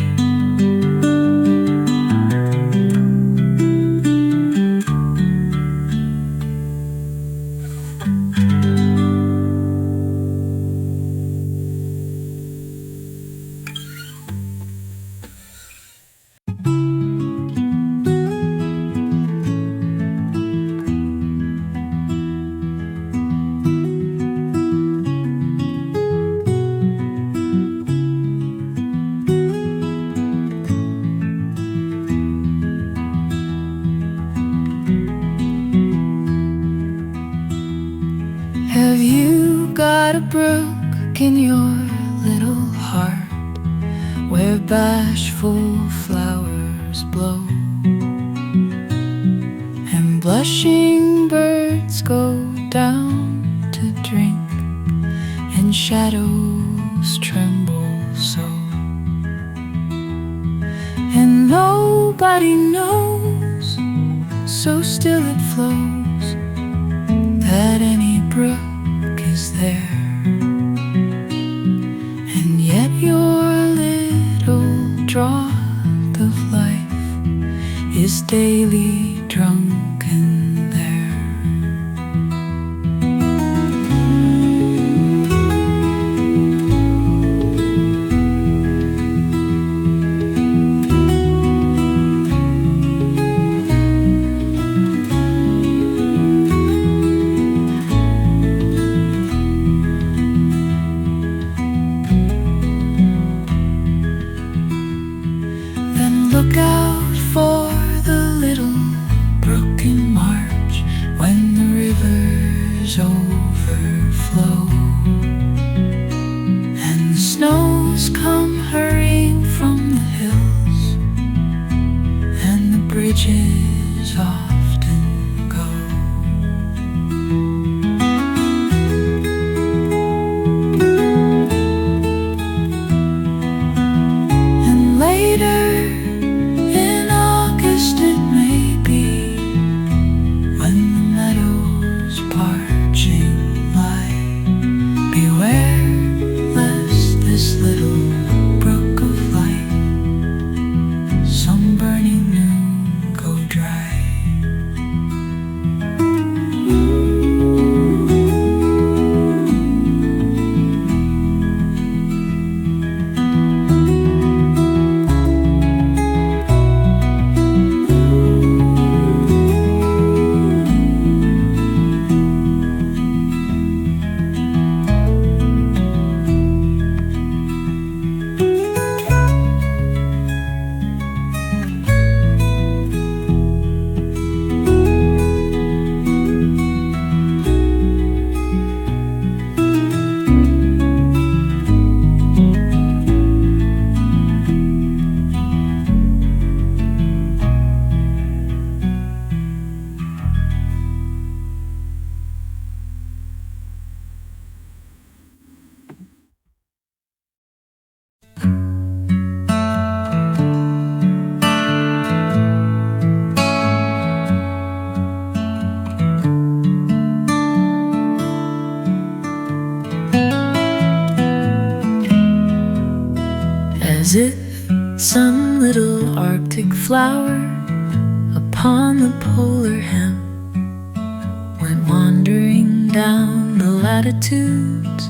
Have you got a brook in your little heart where bashful flowers blow and blushing birds go down to drink and shadows tremble? nobody knows, so still it flows, that any brook is there. And yet your little draught of life is daily drunken there. Look out for the little brook in March, when the rivers overflow and the snows come hurrying from the hills, and the bridges often go. And later as if some little Arctic flower upon the polar hem went wandering down the latitudes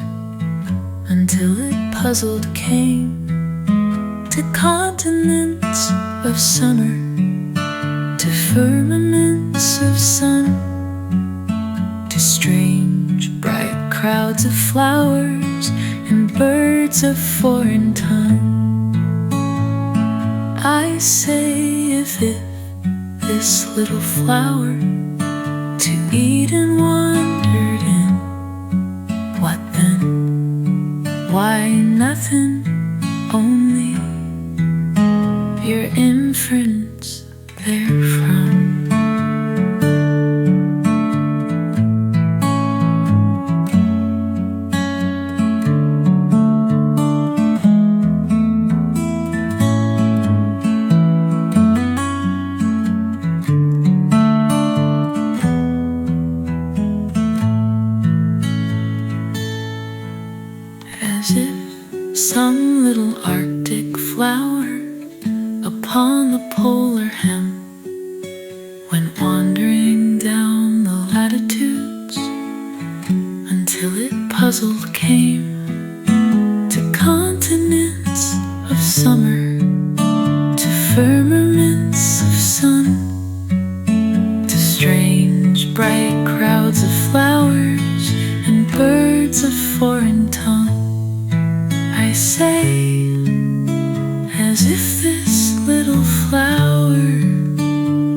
until it puzzled came to continents of summer, to firmaments of sun, to strange bright crowds of flowers and birds of foreign tongue. I say, if this little flower to Eden wandered in, what then? Why, nothing, only your inference therefrom. As if some little Arctic flower upon the polar hem went wandering down the latitudes until it puzzled came to continents of summer, to firmaments of sun, to strange bright crowds of flowers and birds of foreign tongue. I say, as if this little flower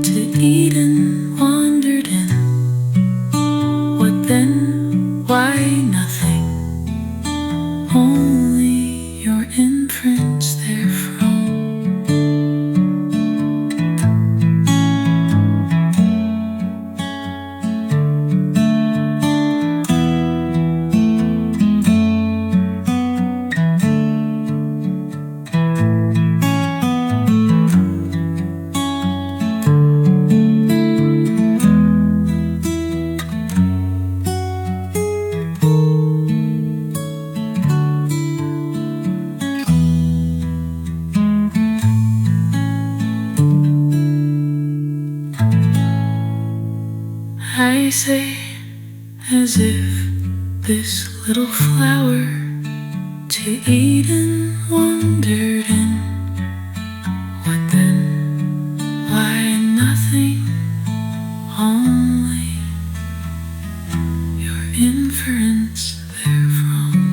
to Eden wandered in, what then? Why, nothing, they say, as if this little flower to Eden wandered in. What then? Why nothing, only your inference therefrom.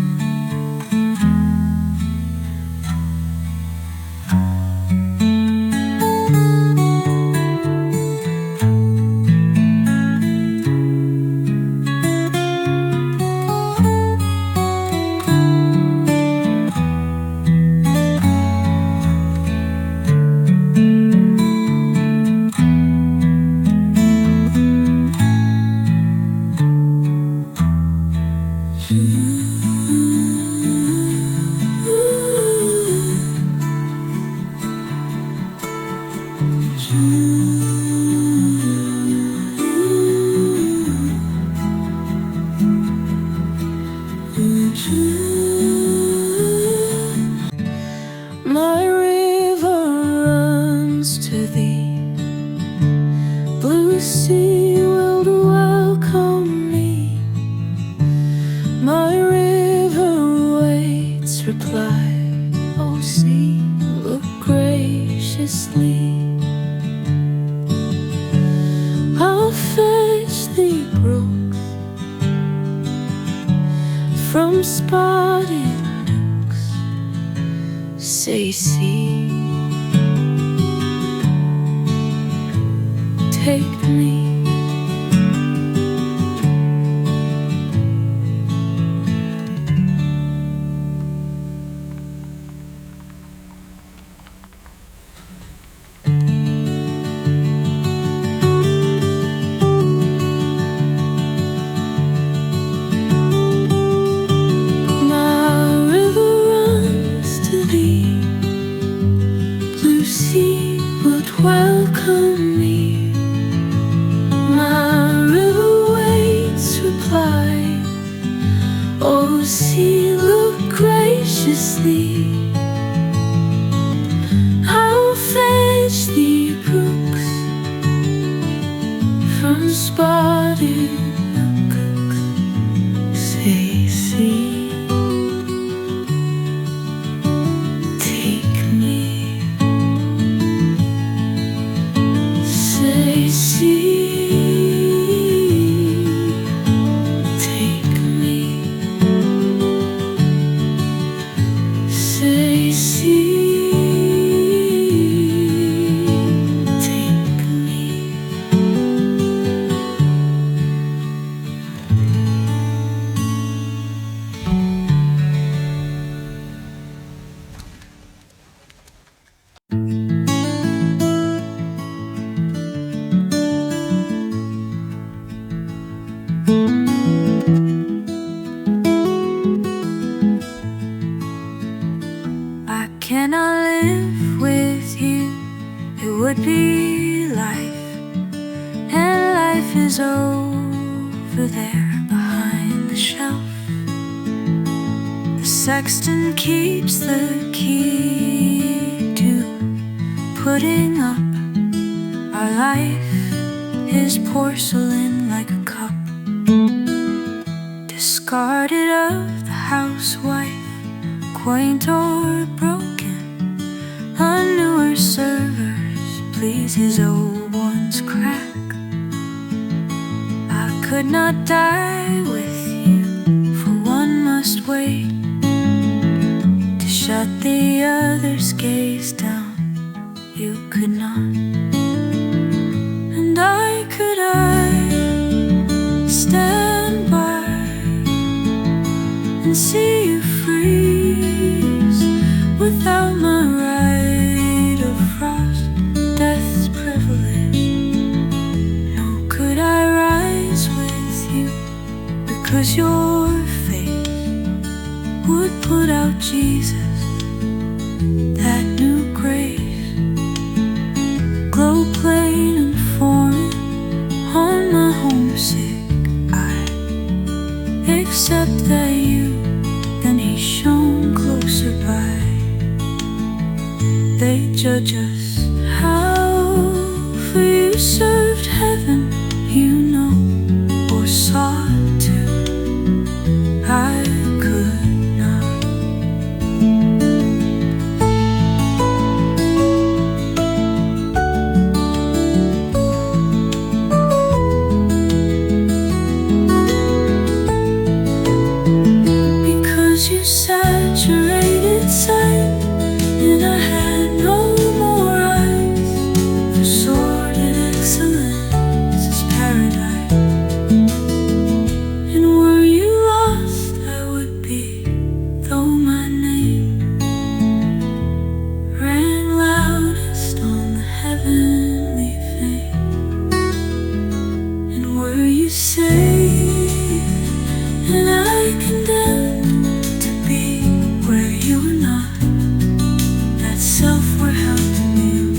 My river runs to thee, blue sea will welcome me. My river waits reply, oh sea, look graciously. I'll fetch thee brooks from spotted say, see, take me. Welcome me. My river waits reply, oh sea, look graciously. I'll fetch thee brooks from spotted nooks, say, see, take me. Say, see, take me. Say, see, take me. I cannot live with you, it would be life, and life is over there behind the shelf. The sexton keeps the key to putting up our life, his porcelain like a cup, discarded of the housewife, quaint or broken, on newer servers please his old ones crack. I could not die with you, for one must wait to shut the other's gaze down. You could not, and could I stand by and see you freeze without my right of frost, death's privilege? No, could I rise with you, because your face would put out Jesus, that new grace, glow plain and foreign on my homesick eye, except that you, then he shone closer by. They judge us how, for you served heaven, you know. safe, and I condemned to be where you were not. That self-worth helped you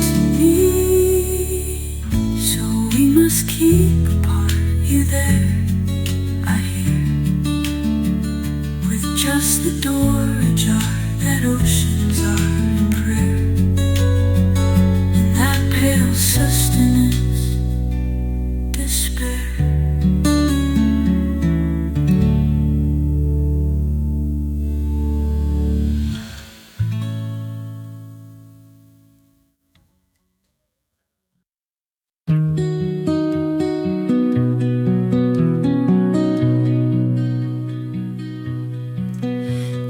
to me. So we must keep apart. You there, I hear, with just the door ajar. That oceans are in prayer, and that pale sustenance, despair.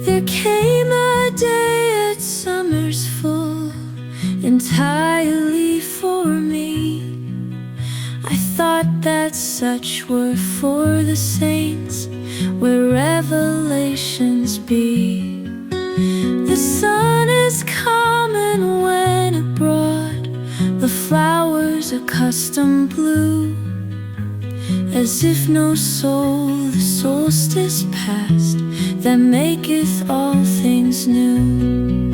There came a day at summer's full, entirely for me. I thought that such were for the saints, where revelations be. The sun is common when abroad, the flowers a custom blue, as if no soul the solstice past, that maketh all things new.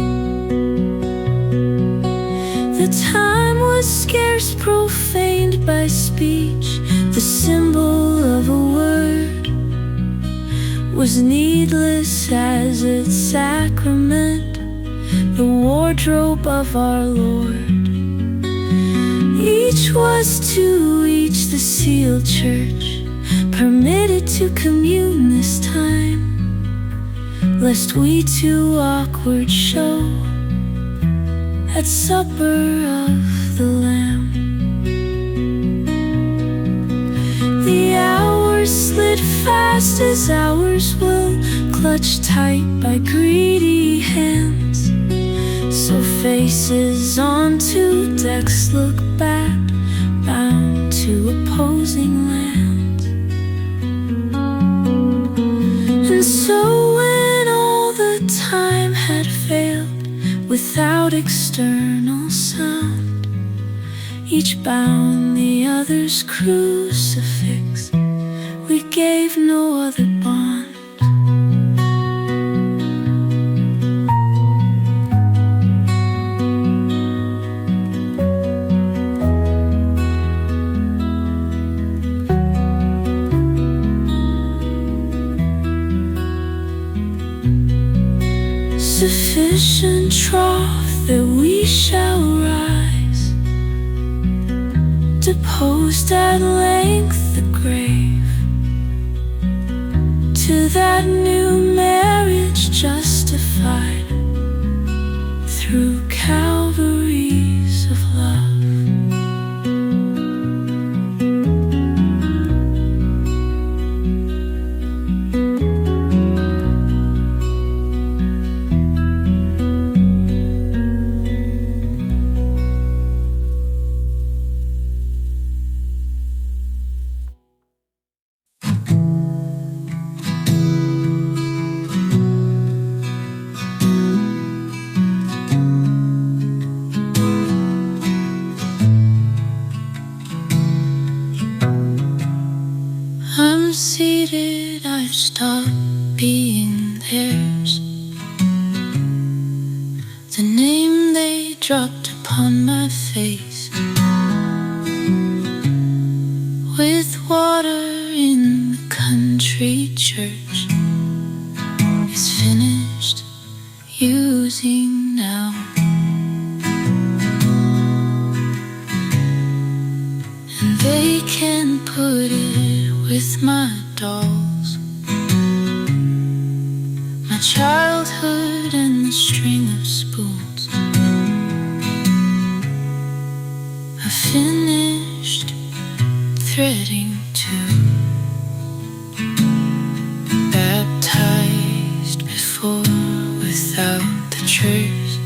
The time was scarce profaned by speech, the symbol of a word was needless as its sacrament, the wardrobe of our Lord. Each was to each the sealed church, permitted to commune this time, lest we too awkward show at supper of the Lamb. The hours slid fast as hours will, clutched tight by greedy hands. So faces on two decks look back, bound to opposing lands. And so when all the time had failed, without external sound, each bound the other's crucifix, we gave no other bond. Sufficient trough that we shall rise, deposed at length the grave, to that new marriage justified through Calvaries of love. I'm seated, I've stopped being theirs. The name they dropped upon my face, with water in the country church, is finished using now. And they can put it with my dolls, my childhood and the string of spoons. I finished threading too, baptized before without the church,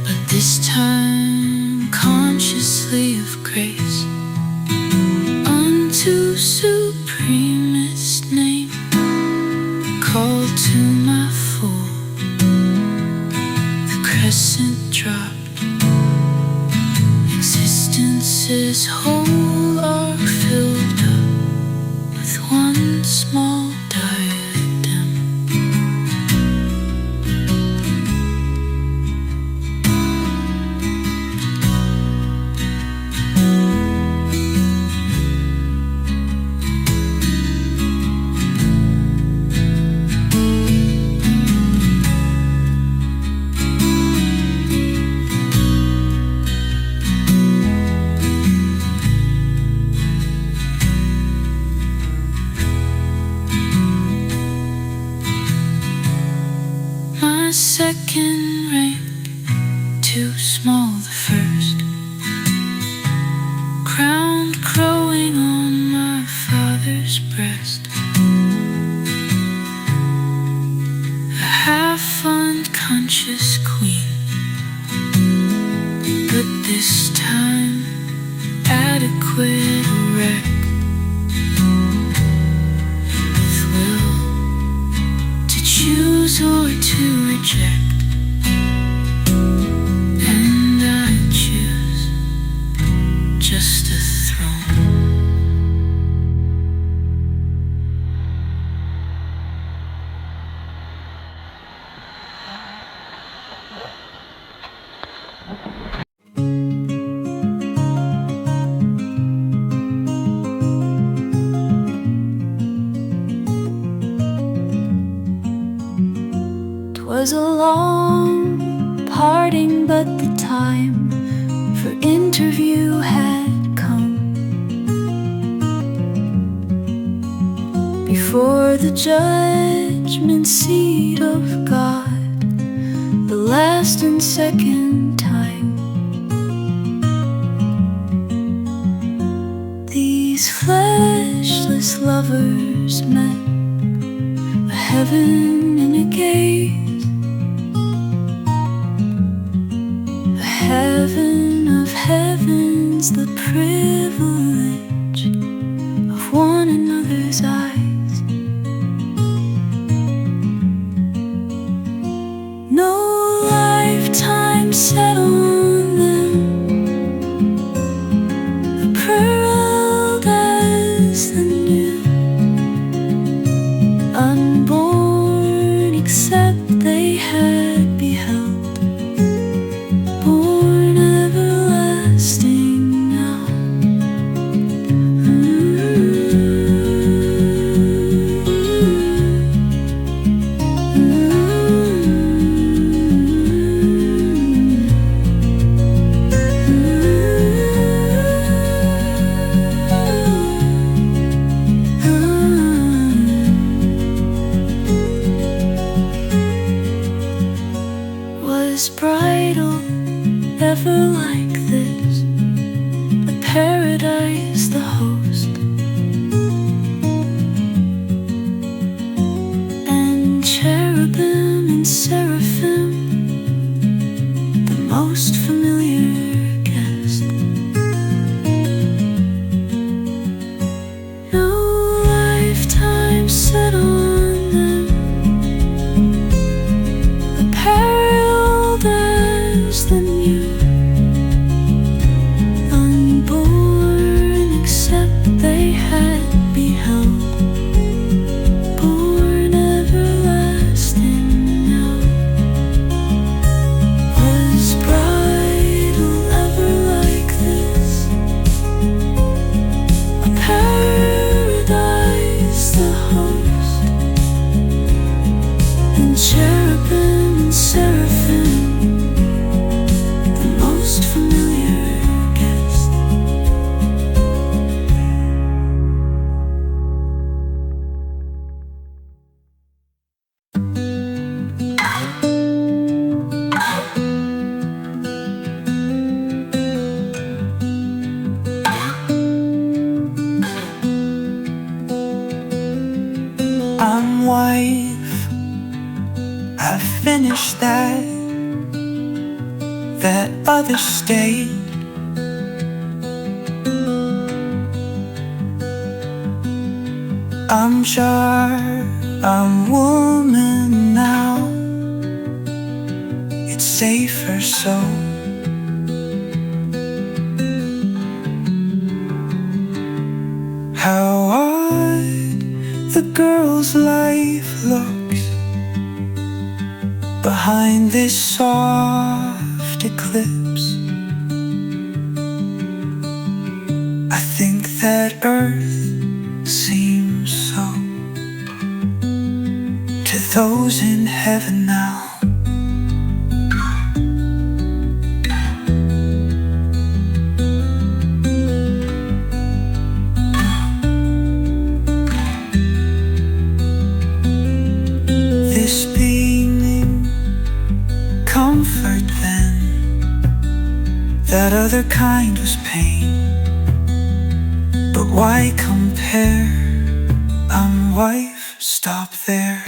but this time consciously of grace, unto supremest name, called to my full, the crescent dropped, existence glasses whole are filled up with one small diadem. My second ring, too small the first, crowned crowing on my father's breast. A half unconscious queen, but this time adequate erect, with will to choose or to reject. And I choose just a throne. Was a long parting, but the time for interview had come. Before the judgment seat of God, the last and second time, these fleshless lovers met, a heaven in a gaze, heaven of heavens, the privilege of one another's eyes. No lifetime set on them, apparelled as the new, unborn except they had beheld. Was bridal ever like this? A paradise the host, and cherubim and seraphim the most familiar guest. No lifetime set on them, apparelled as the new, unborn except they had beheld, born everlasting now. Was bridal ever like this? A paradise the host, and cherubim and seraphim the most familiar guest. I'm wife, I finished that other state. I'm jar, I'm woman now. It's safer so. girl's life looks behind this soft eclipse. I think that Earth seems so to those in heaven now. This being comfort then, that other kind was pain. But why compare? I'm wife, stop there.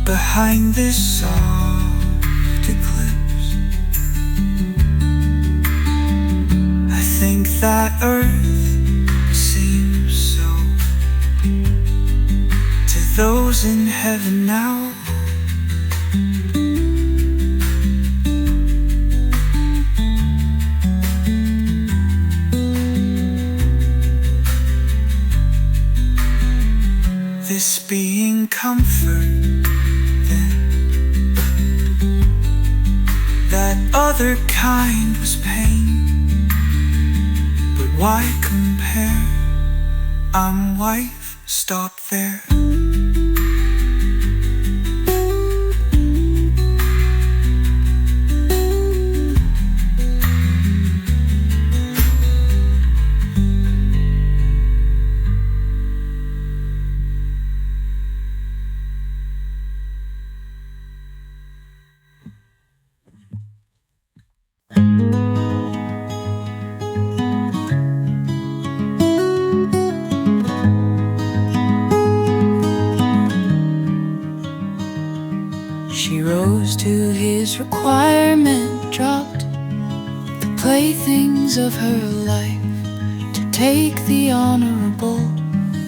Behind this soft eclipse, I think that Earth seems so to those in heaven now. This being comfort, that other kind was pain. But why compare? I'm wife, stop there. She rose to his requirement, dropped the playthings of her life to take the honorable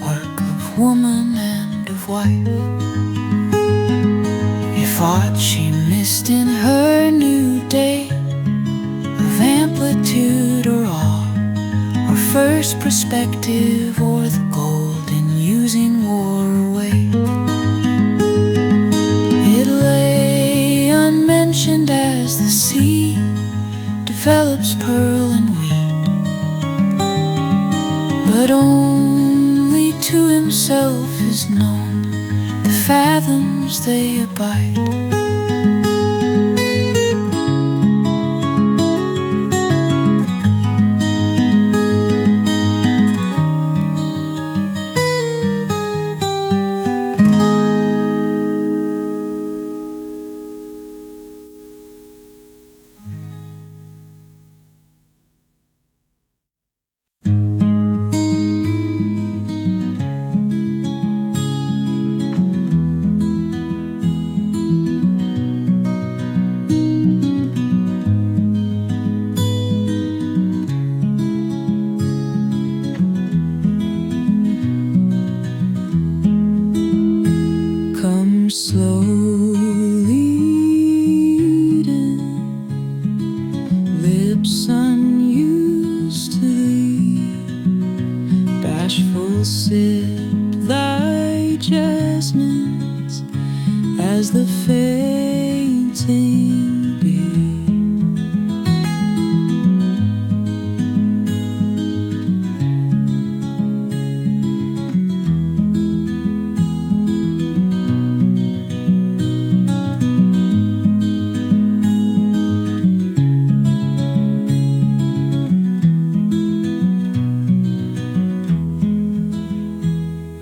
work of woman and of wife. If aught she missed in her new day of amplitude or awe, or first perspective, or the gold in using war away, it lay unmentioned as the sea develops pearl and wheat, but only to himself is known the fathoms they abide. Slowly eating, lips unused to thee, bashful sip thy jasmines as the fainting bee.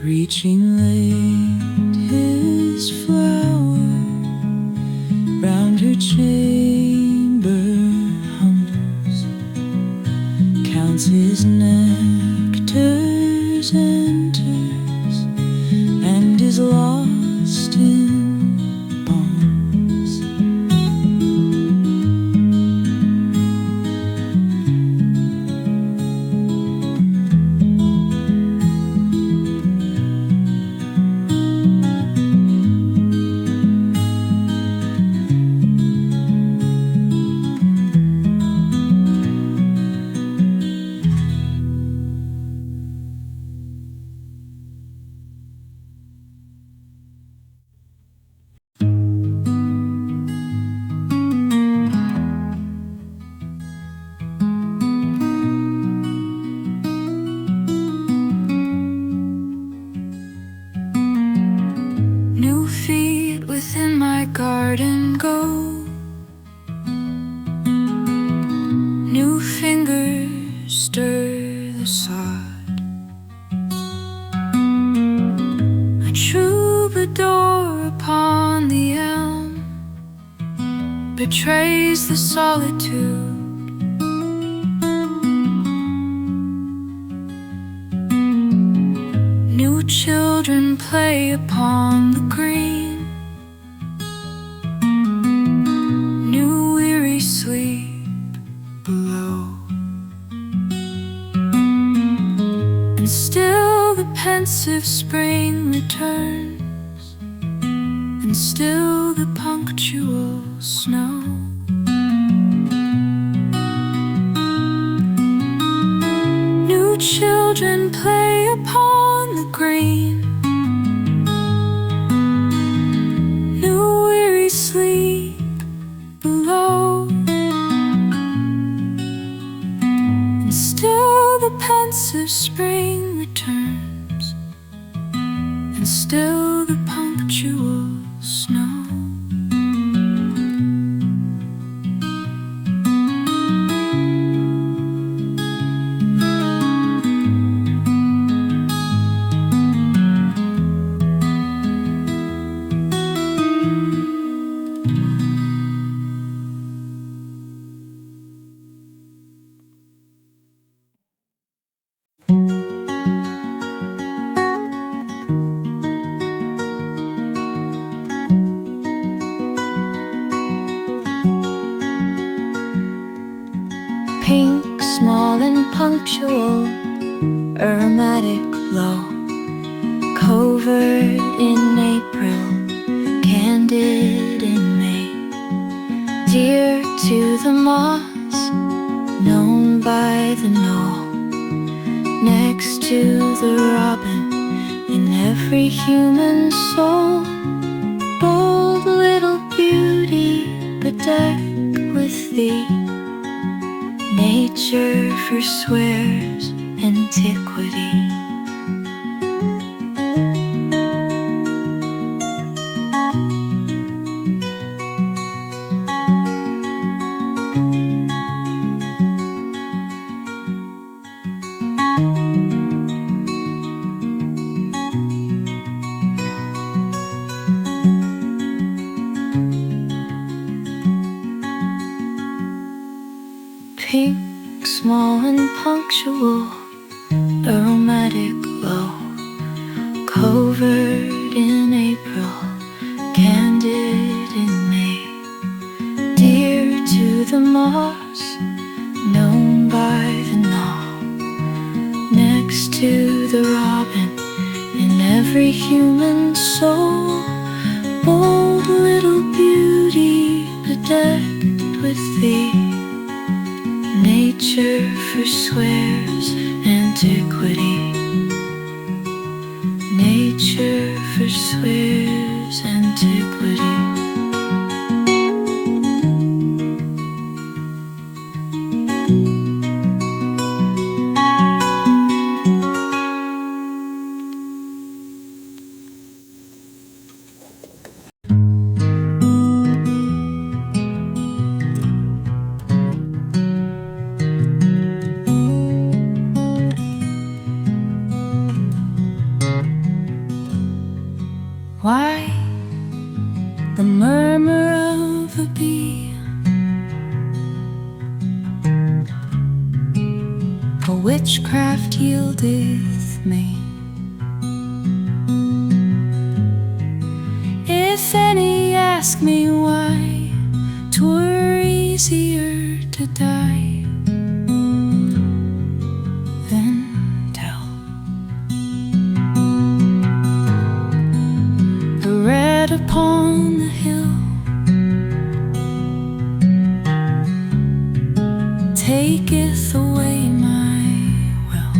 Reaching late, his flower round her chamber humbles, counts his nectars, enters betrays the solitude. New children play upon the green. New weary sleep below. And still the pensive spring returns, and still the punctual snow. New children play upon the green. New weary sleep below. And still the pensive spring returns, and still the punctual snow. Pink, small and punctual, aromatic glow, covert in April, candid in May, dear to the moss, known by the knoll, next to the robin in every human soul, bold little beauty bedecked with thee. Nature forswears antiquity. Pink, small and punctual, aromatic glow, covert in April, candid in May, dear to the moss, known by the knoll, next to the robin in every human soul, bold little beauty bedecked with thee. Nature forswears antiquity. Nature forswears antiquity. Why the murmur of a bee, a witchcraft yieldeth me? If any ask me why, 'twere easier to die than tell. The red upon the hill taketh away my will.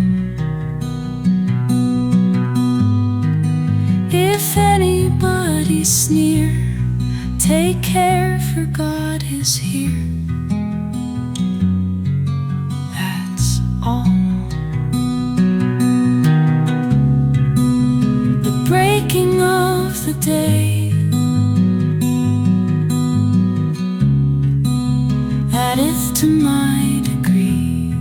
If anybody sneer, take care, for God is here. That's all. The breaking of the day addeth to my degree.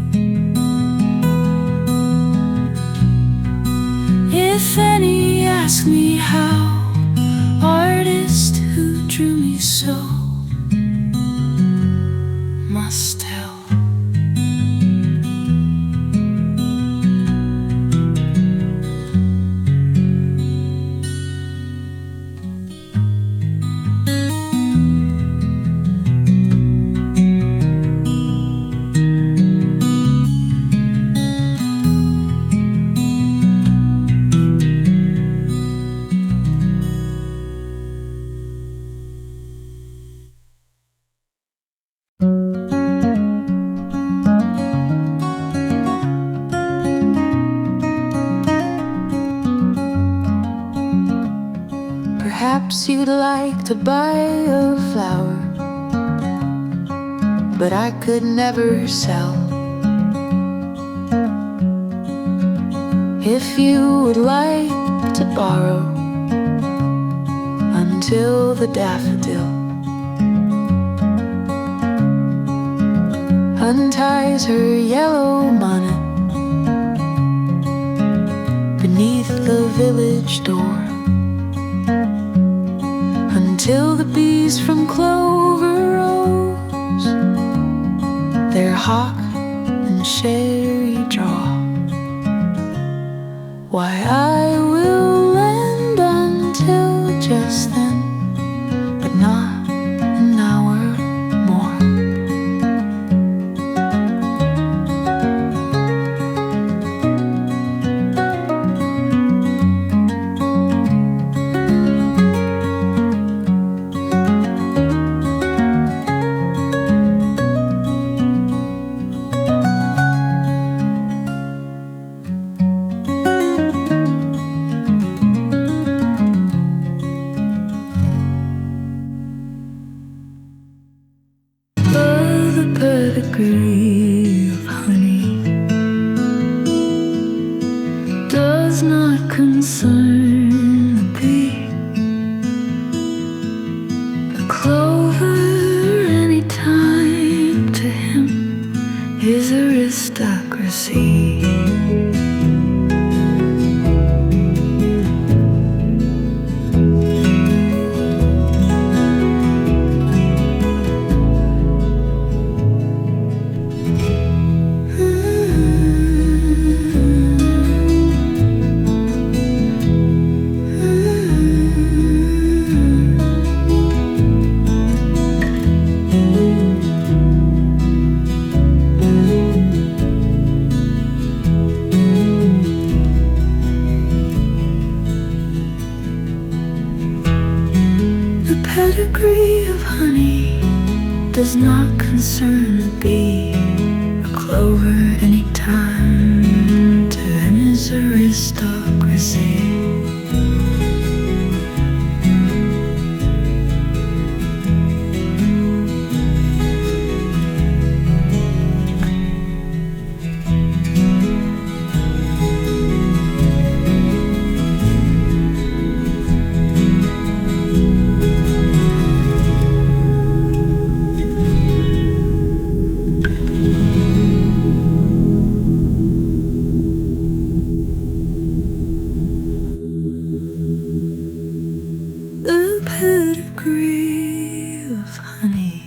If any ask me how, artist who drew me so, Perhaps you'd like to buy a flower, but I could never sell. If you would like to borrow until the daffodil unties her yellow bonnet beneath the village door, until the bees from Clover Rose their hawk and sherry draw. Why, I will lend until just then, but not an hour more. Pedigree of honey does not concern the bee. The clover any time to him is aristocracy. The pedigree of honey does not concern the bee. A clover any time to him is aristocracy. The pedigree of honey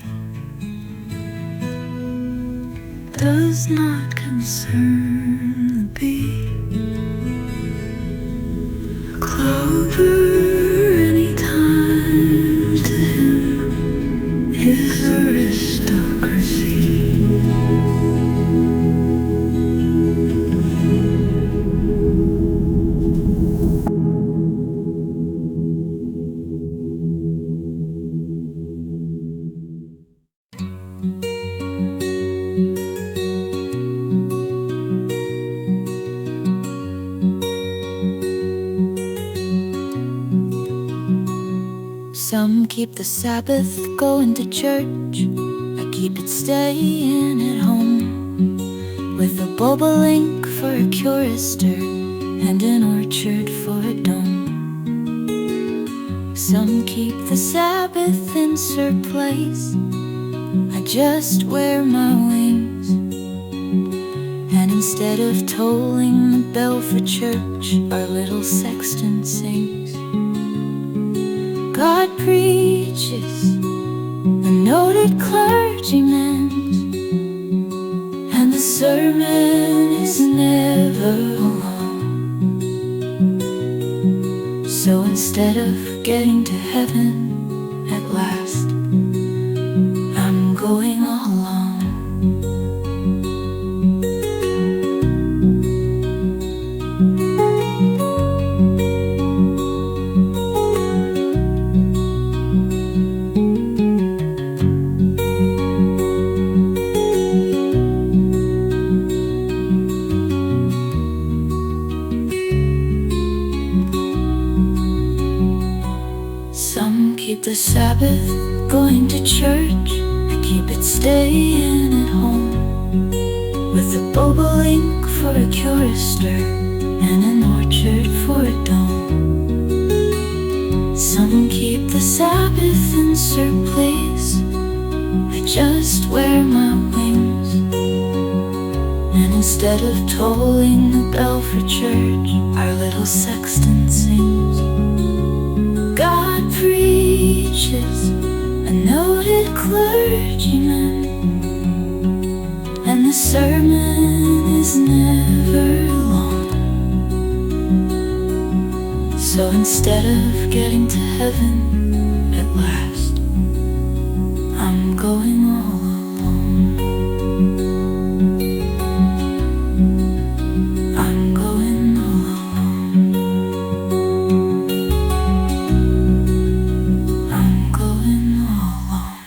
does not concern the bee. Clover any time to him is aristocracy. Some keep the Sabbath going to church. I keep it staying at home, with a bobolink for a chorister and an orchard for a dome. Some keep the Sabbath in surplice. I just wear my wings, and instead of tolling the bell for church, our little sexton sings. God preaches, a noted clergyman, and the sermon is never long. So instead of getting to heaven at last, I'm going all along. the Sabbath, going to church. I keep it staying at home, with a bobolink for a chorister and an orchard for a dome. Some keep the Sabbath in surplice. I just wear my wings, and instead of tolling the bell for church, our little sexton sings. God preaches, a noted clergyman, and the sermon is never long. So instead of getting to heaven at last, I'm going all alone. I'm going all alone. I'm going all alone.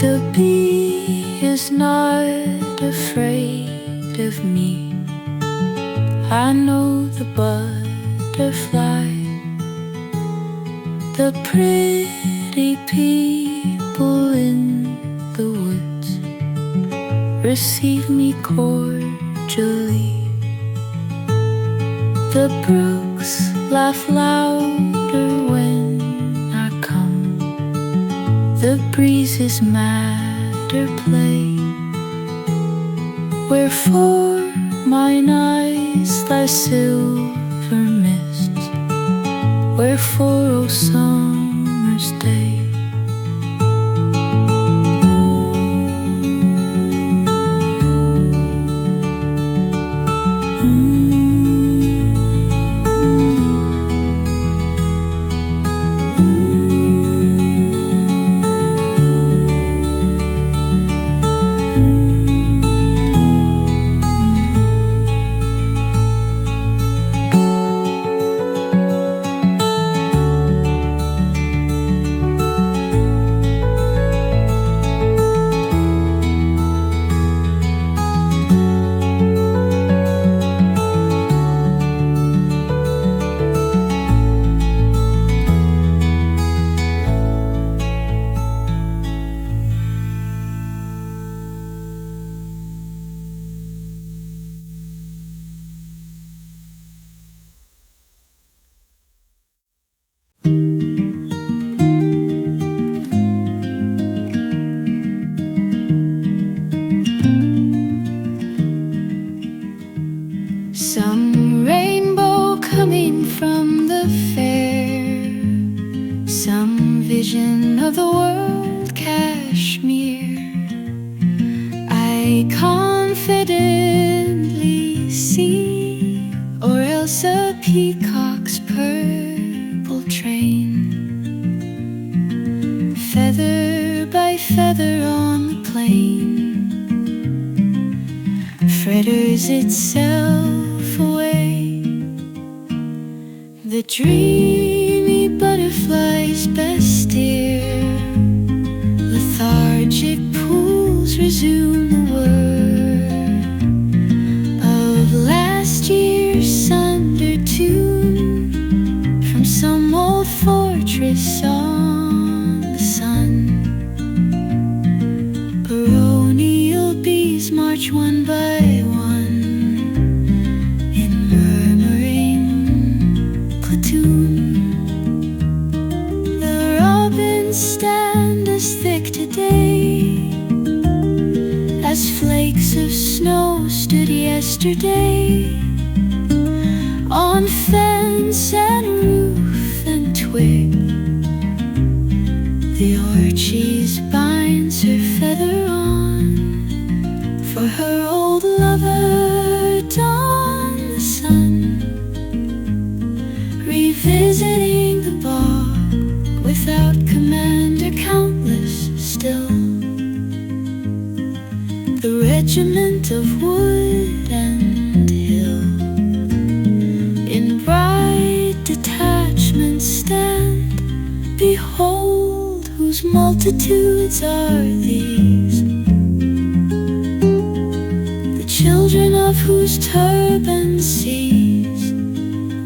The bee is not afraid of me. I know the butterfly. The pretty people in the woods receive me cordially. The brooks laugh louder when I come. The breezes madder play. Wherefore mine eyes lie silver mists? Wherefore, O summer's day? Some rainbow coming from the fair, some vision of the world Kashmir. I confidently see, or else a peacock's purple train, feather by feather on the plain, fritters itself away. The dreamy butterfly's best ear, lethargic pools resume the whir of last year's sunder tune from some old fortress on the sun. Baronial bees march one by one in murmuring platoon. The robins stand as thick today as flakes of snow stood yesterday on fence and roof and twig. The orchis binds her feather on for her old lover Don the sun, revisiting the bog without command or countless still. The regiment of wood and hill whose multitudes are these? The children of whose turban seas,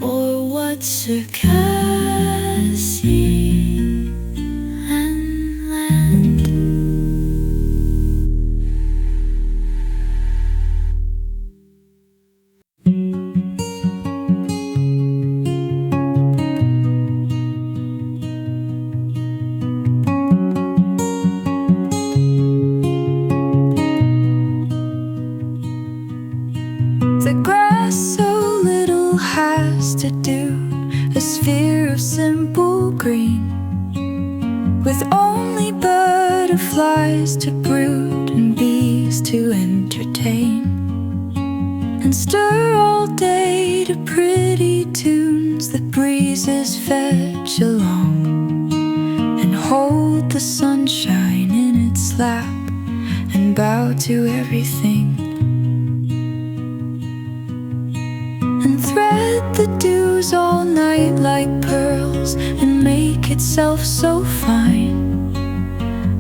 or what Circassian land? The grass so little has to do, a sphere of simple green, with only butterflies to brood and bees to entertain, and stir all day to pretty tunes that breezes fetch along, and hold the sunshine in its lap and bow to everything, and thread the dews all night like pearls and make itself so fine.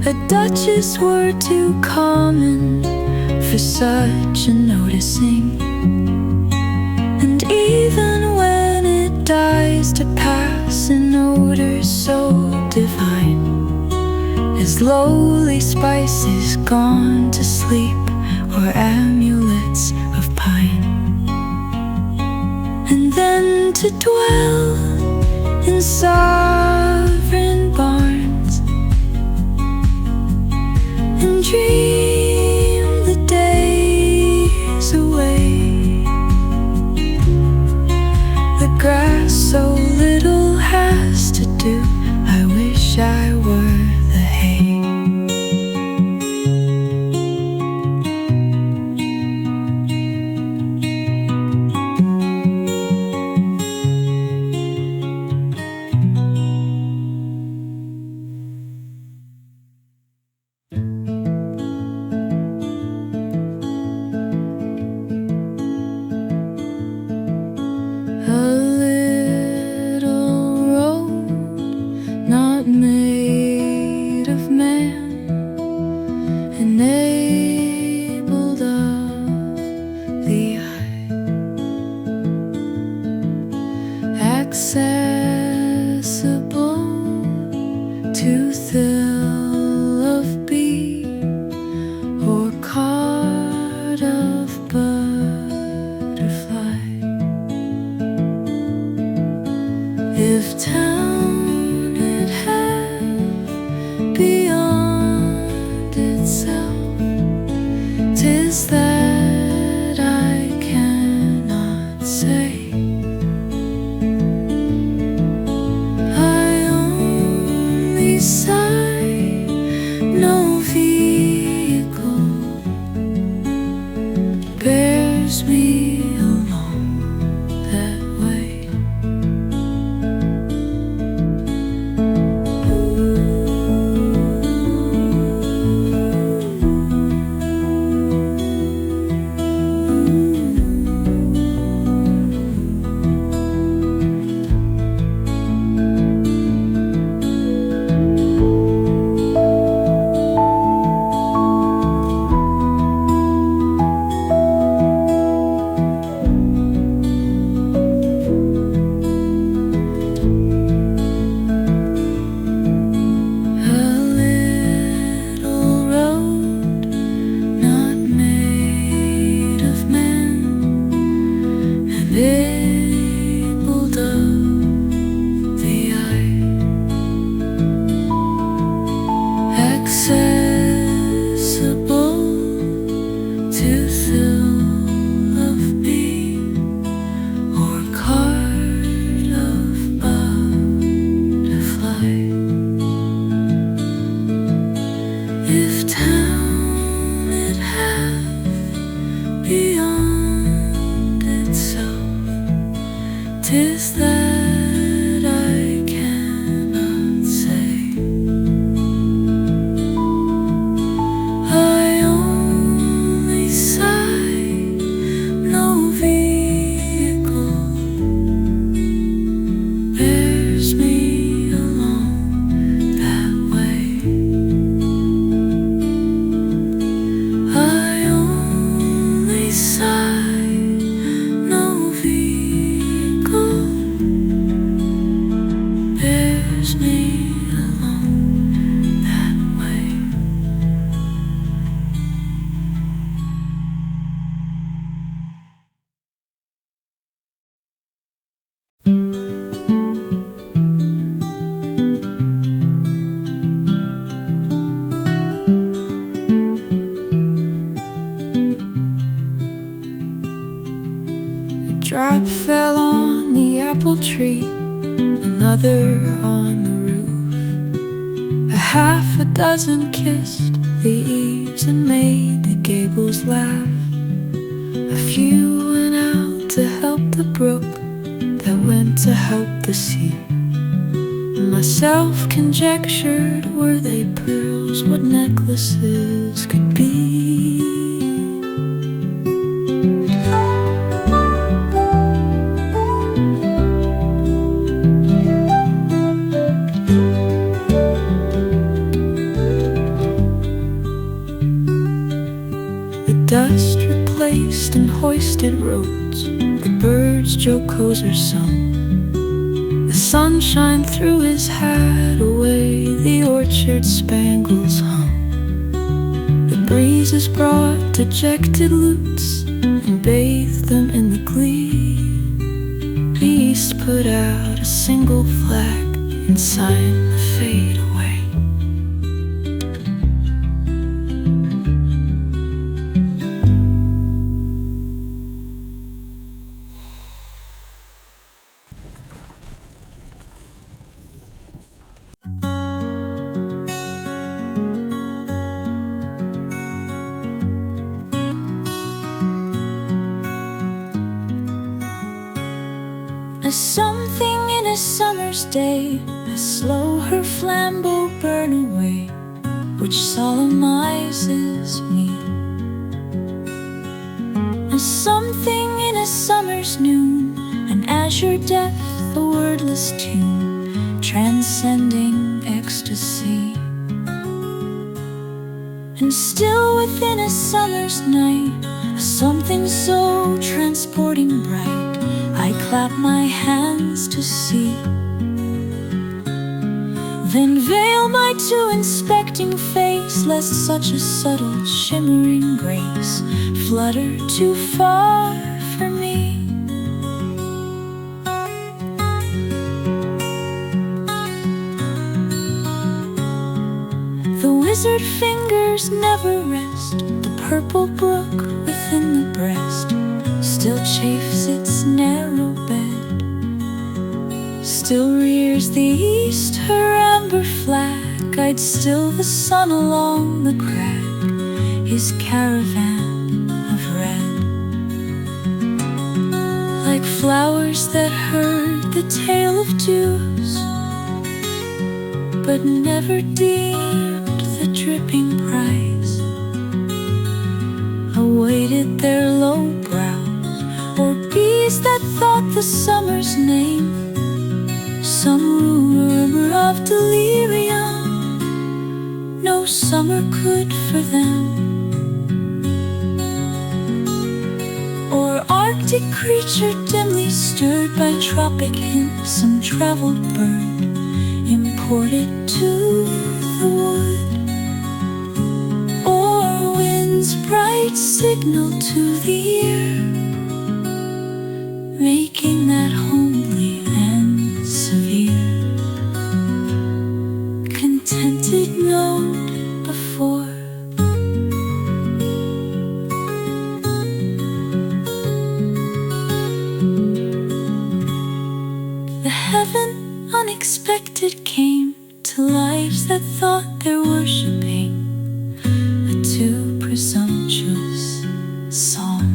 A duchess were too common for such a noticing, and even when it dies to pass in odors so divine, as lowly spices gone to sleep, or amulets of pine. And then to dwell in sovereign barns and dream the days away. The grass so little has to do, I wish I were the hay. A little road not made of man, enabled of the eye, accessible to thrill of bee or card of butterfly. If town it have beyond itself, 'tis that I cannot say. I only sigh, no vehicle bears me along that way. Ooh. another on the roof. A half a dozen kissed the eaves and made the gables laugh. A few went out to help the brook that went to help the sea. Myself conjectured, were they pearls, what necklaces could be. The dust replaced and hoisted roads, the birds jocoser sung. The sunshine threw his hat away, the orchard spangles hung. The breezes brought dejected lutes and bathed them in the glee. The east put out a single flag and signed the fade away. As something in a summer's day, as slow her flambeau burn away, which solemnizes me. As something in a summer's noon, an azure depth, a wordless tune, transcending ecstasy. And still within a summer's night, a something so transporting bright, I clap my hands to see, then veil my too inspecting face, lest such a subtle shimmering grace flutter too far for me. The wizard fingers never rest, the purple brook within the breast still chafes its narrow bed, still rears the east her amber flag, guides still the sun along the crag, his caravan of red. Like flowers that heard the tale of dews, but never deemed the dripping price, awaited their low brows, or bees that thought the summer's name some rumor of delirium no summer could for them. Or Arctic creature dimly stirred by tropic hint, some traveled bird imported to the wood, or wind's bright signal to the ear, making that homely and severe contented note before. The heaven unexpected came to lives that thought they're worshipping a too presumptuous song.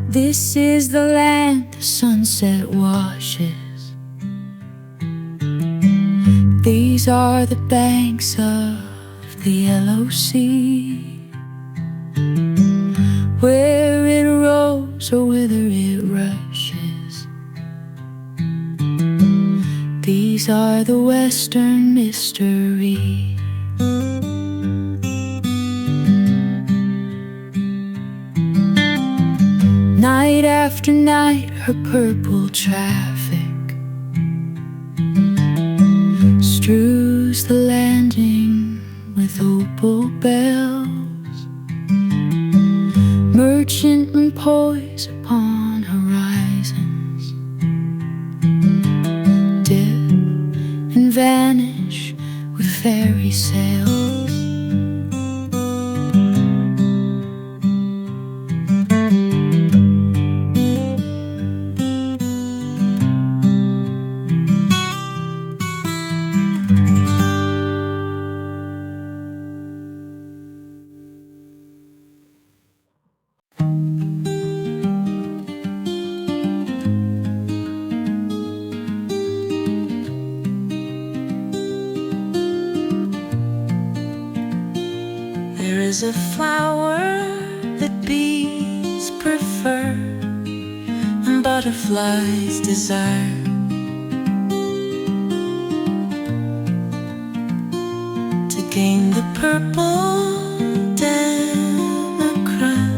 This is the land the sunset washes. These are the banks of the yellow sea, where it rolls or whither it rushes. These are the western mysteries. Night after night, her purple traffic the landing with opal bells. Merchantmen poise upon horizons, dip and vanish with fairy sails. There is a flower that bees prefer and butterflies desire, to gain the purple democrat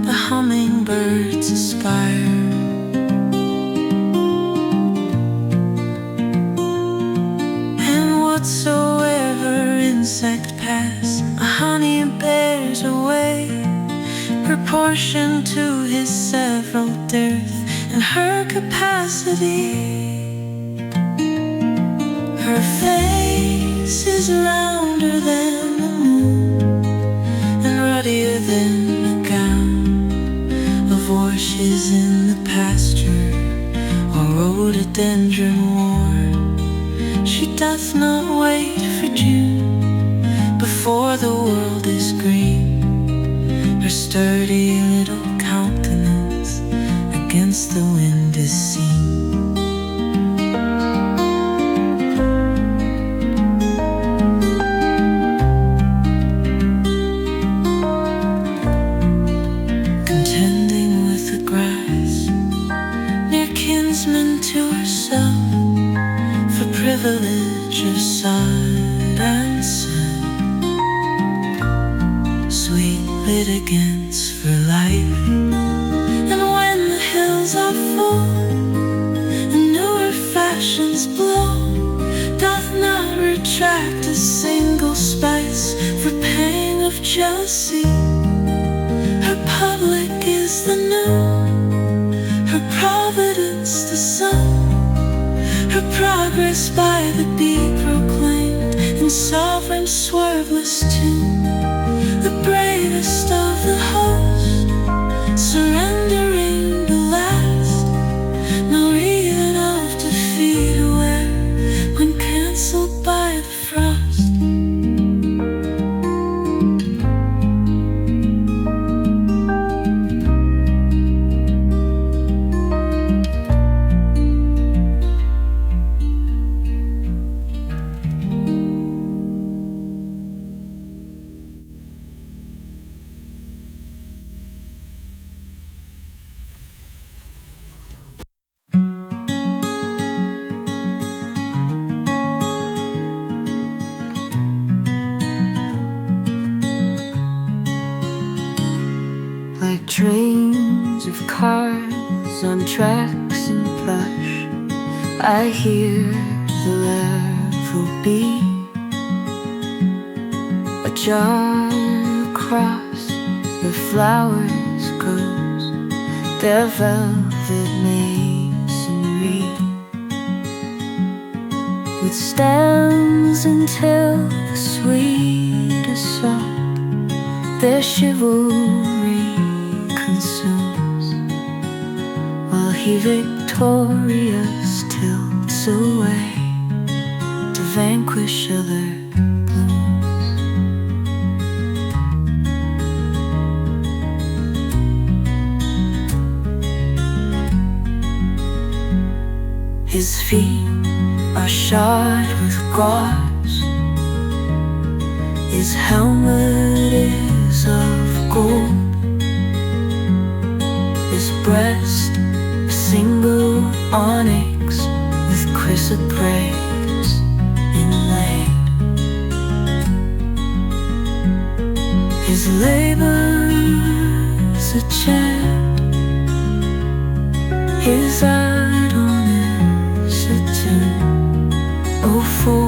the hummingbirds aspire. And whatsoever insect pass, a honey bears away, proportion to his several dearth and her capacity. Her face is rounder than the moon and ruddier than a gown of orches in the pasture or rhododendron worn. She doth not wait for June before the world is green. Her sturdy little countenance against the wind is seen. Contending with the grass, near kinsmen to herself, for privilege of sight and sight, sweet litigants for life. And when the hills are full and newer fashions blow, doth not retract a single spice for pang of jealousy. Her public is the noon, her providence the sun, her progress by the bee proclaimed in sovereign swerveless tune. The bravest of the host, surrendering the last, no reason of defeat aware when cancelled by the frost. Like trains of cars on tracks in plush, I hear the level beat. Ajar across the flowers grows, their velvet masonry, with stems until the sweetest salt their chivalry consumes, while he victorious tilts away to vanquish other blooms. His feet are shod with gauze, his helmet is of gold, his breast a single onyx with chrysoprase inlaid. His labor's a chant, his idleness a tune. Oh, for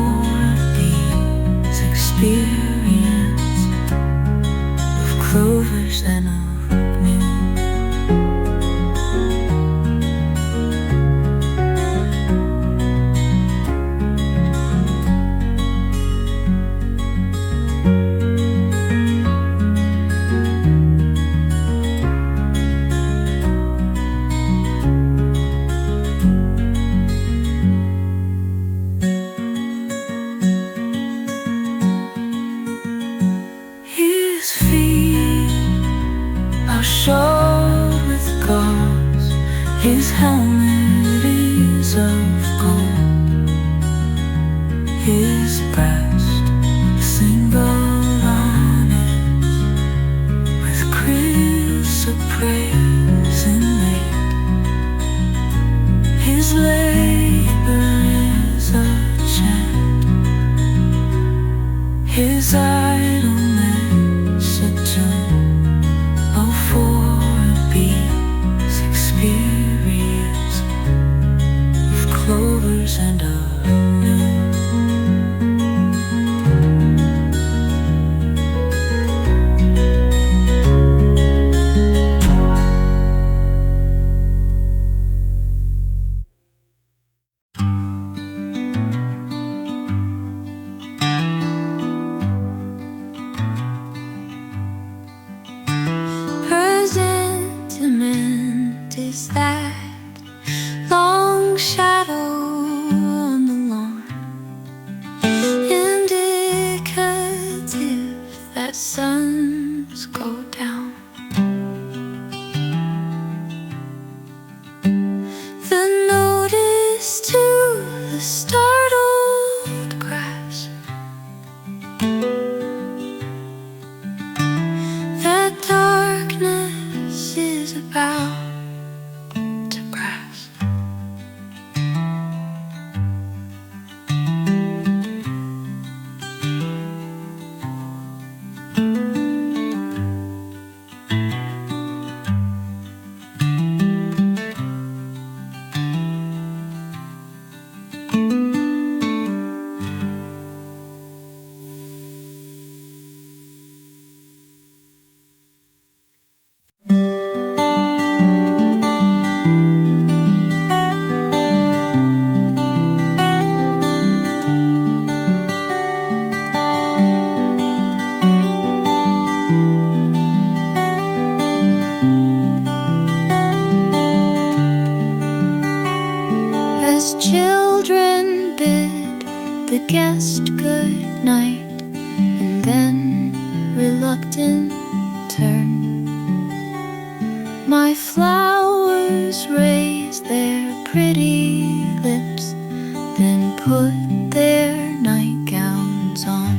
His helmet is of gold, his breast a single honest, with chrysoprase inlaid. His labor is a chant, his idleness a tune. Oh, for a bee's experience with clovers and a noon. Presentiment is that long shadow on the lawn, indicative that suns go down. The notice to the startled grass that darkness is about to brass. As children bid the guest good night, and then reluctant turn, my flowers raise their pretty lips, then put their nightgowns on.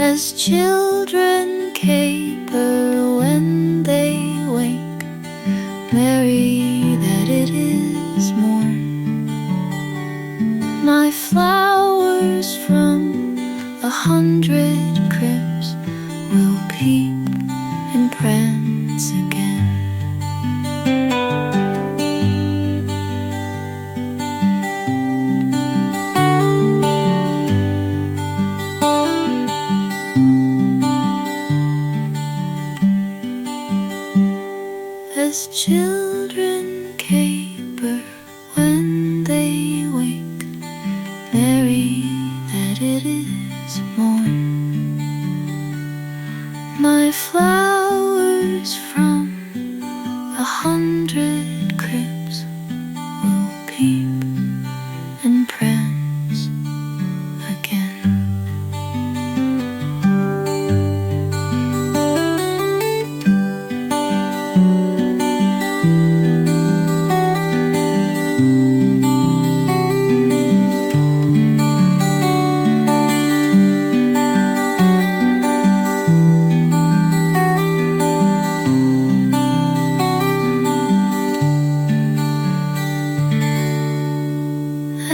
As children caper when they wake, merry that it is morn, my flowers from 100 cribs will peep and prance again. As children caper when they wake, merry that it is morn, my flowers from 100 cribs will peep and prance again.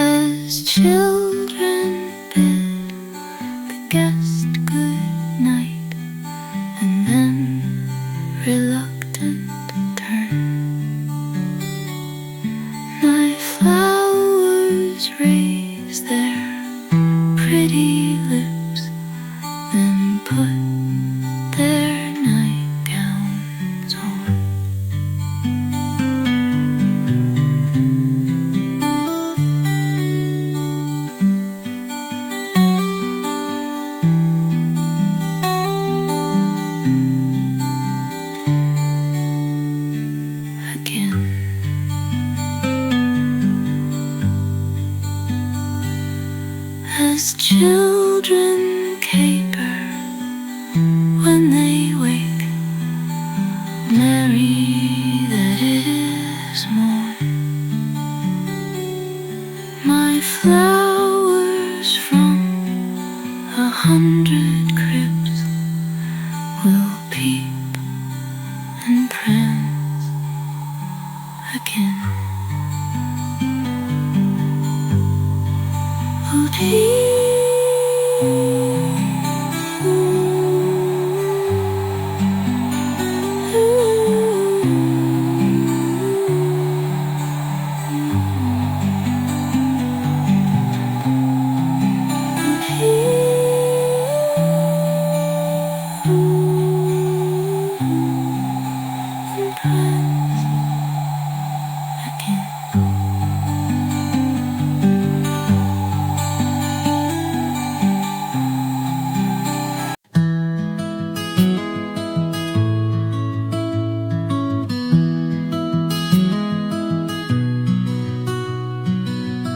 As children bid the guest good night, and then reluctant turn, my flowers raise their pretty lips, then put their nightgowns on. Again. As children caper when they wake, My flowers from 100 cribs will peep and prance again. Will peep.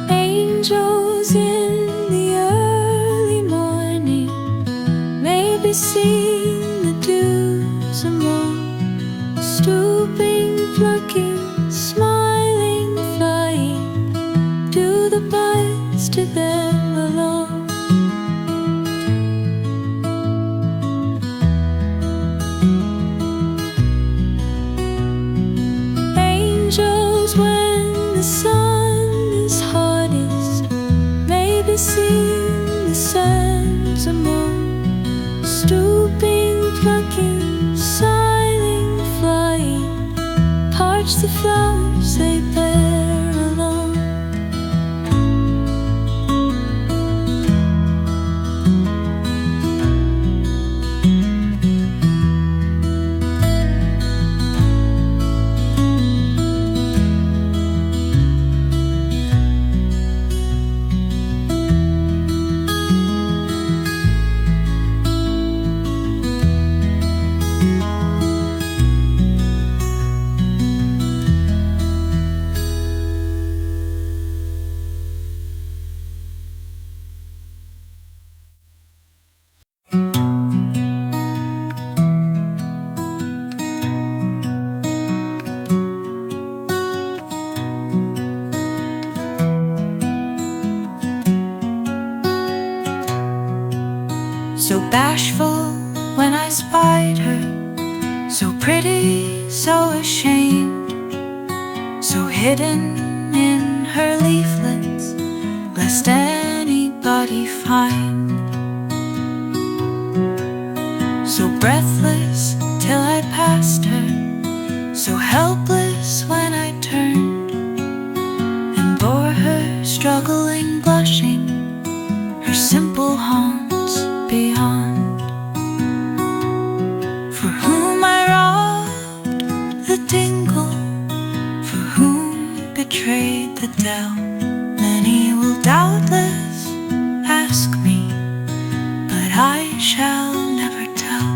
Angels in the early morning may be seen the dews among, stooping, plucking, smiling, flying to the buds to them alone. Angels when the sun is hottest may be seen the sands among, stooping, plucking, sighing, flying, parch the flowers they bear along. So bashful when I spied her, so pretty, so ashamed, so hidden in her leaflets, lest anybody find. So breathless till I passed her, so helpless when I turned and bore her struggling, blushing, her simple haunts beyond. For whom I robbed the dingle, for whom betrayed the dell, many will doubtless ask me, but I shall never tell.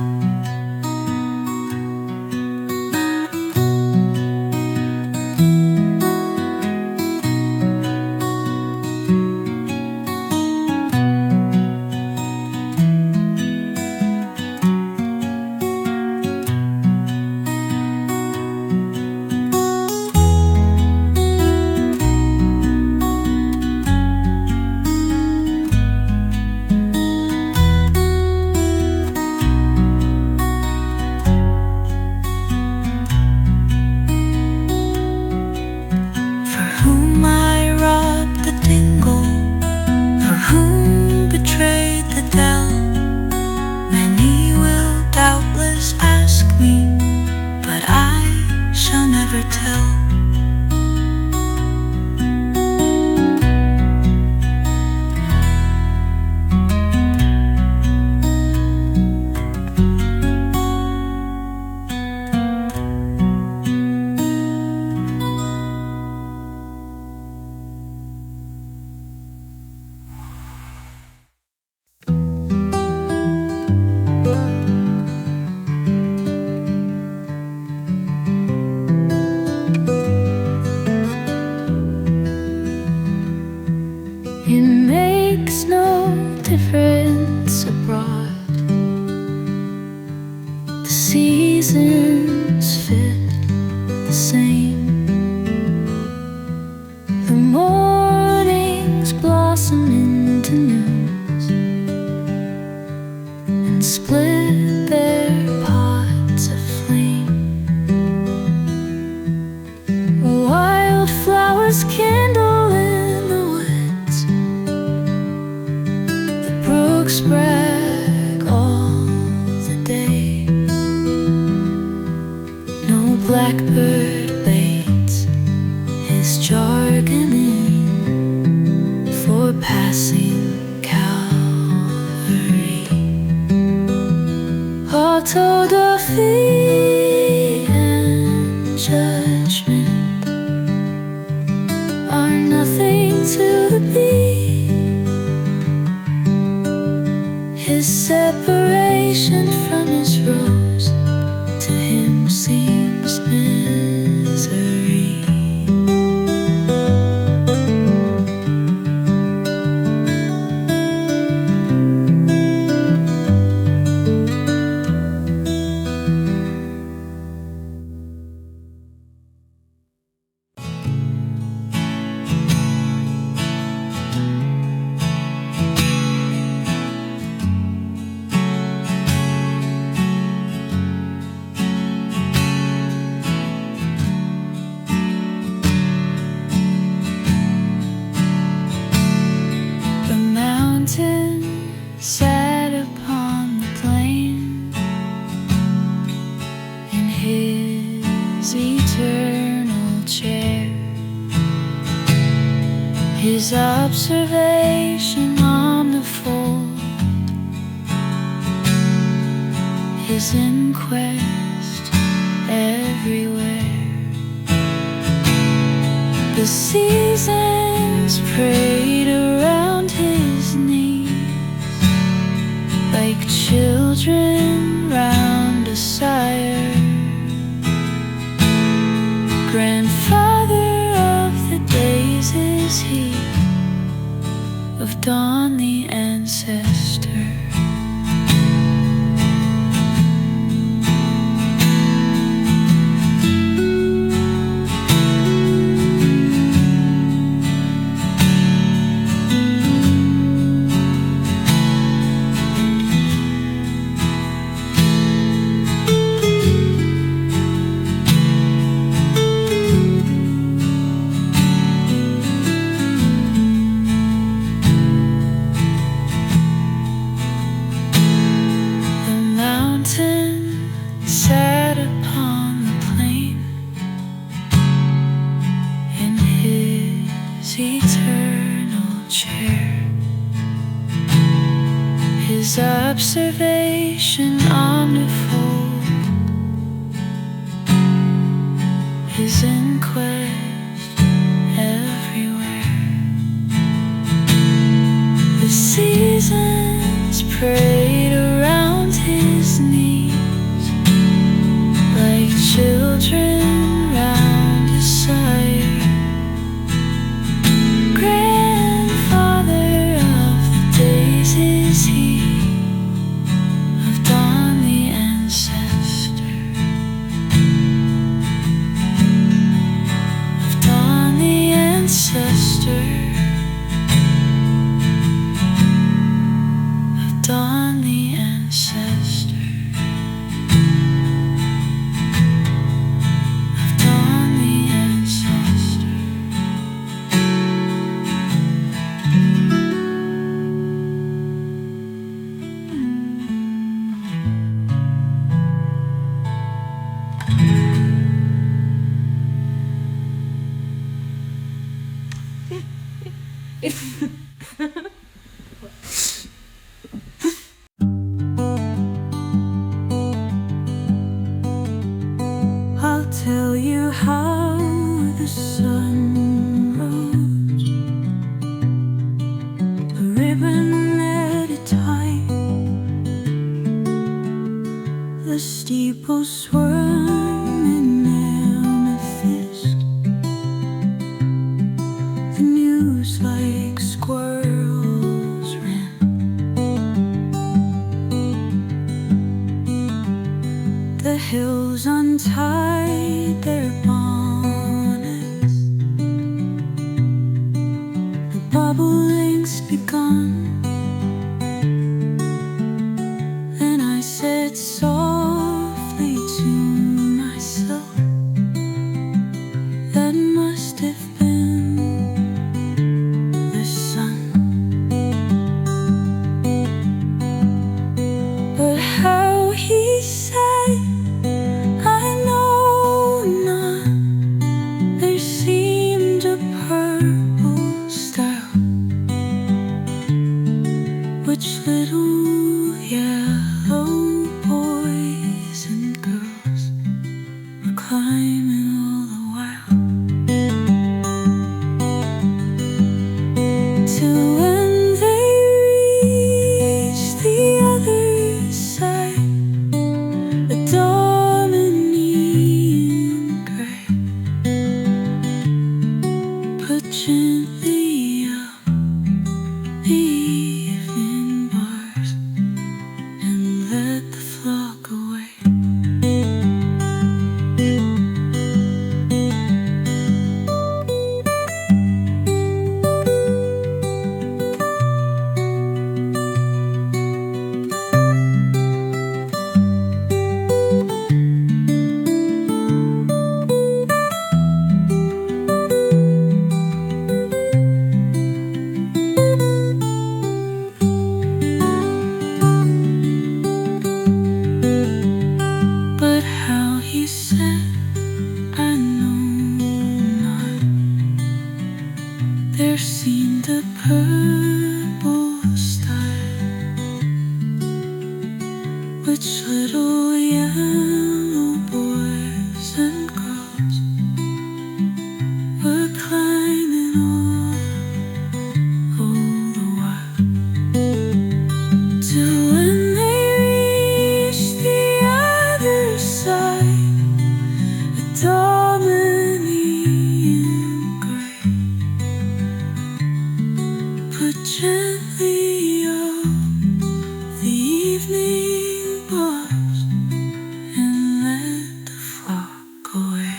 His observation on the fold, his inquest everywhere. The seasons prayed around his knees, like children round a sire. Grandfather of the days is he, of dawn the ancestor. Sat upon the plain in his eternal chair. His observation omnifold, his inquest everywhere. The seasons prayed around his knees, like children round a sire. Grandfather of the days is he, of dawn the ancestor. Of dawn the ancestor. Of dawn the ancestor. I'll tell you how the sun rose, a ribbon at a time, the steeple swirling amethyst, the news like squirrels ran. The hills untied their bonnets, the bubbling's begun. And I said softly to myself, that must have been the sun. But how he said, I know not. There seemed a purple star, which little yellow boys and girls were climbing all the while. Till when they reached the other side, a dominant gray put gently up the evening bars and led the flock away. seen the purple sky, which little yellow boys and girls were climbing all the while, till when they reached the other side, a dominating gray put gently up the evening bars and led the flock away.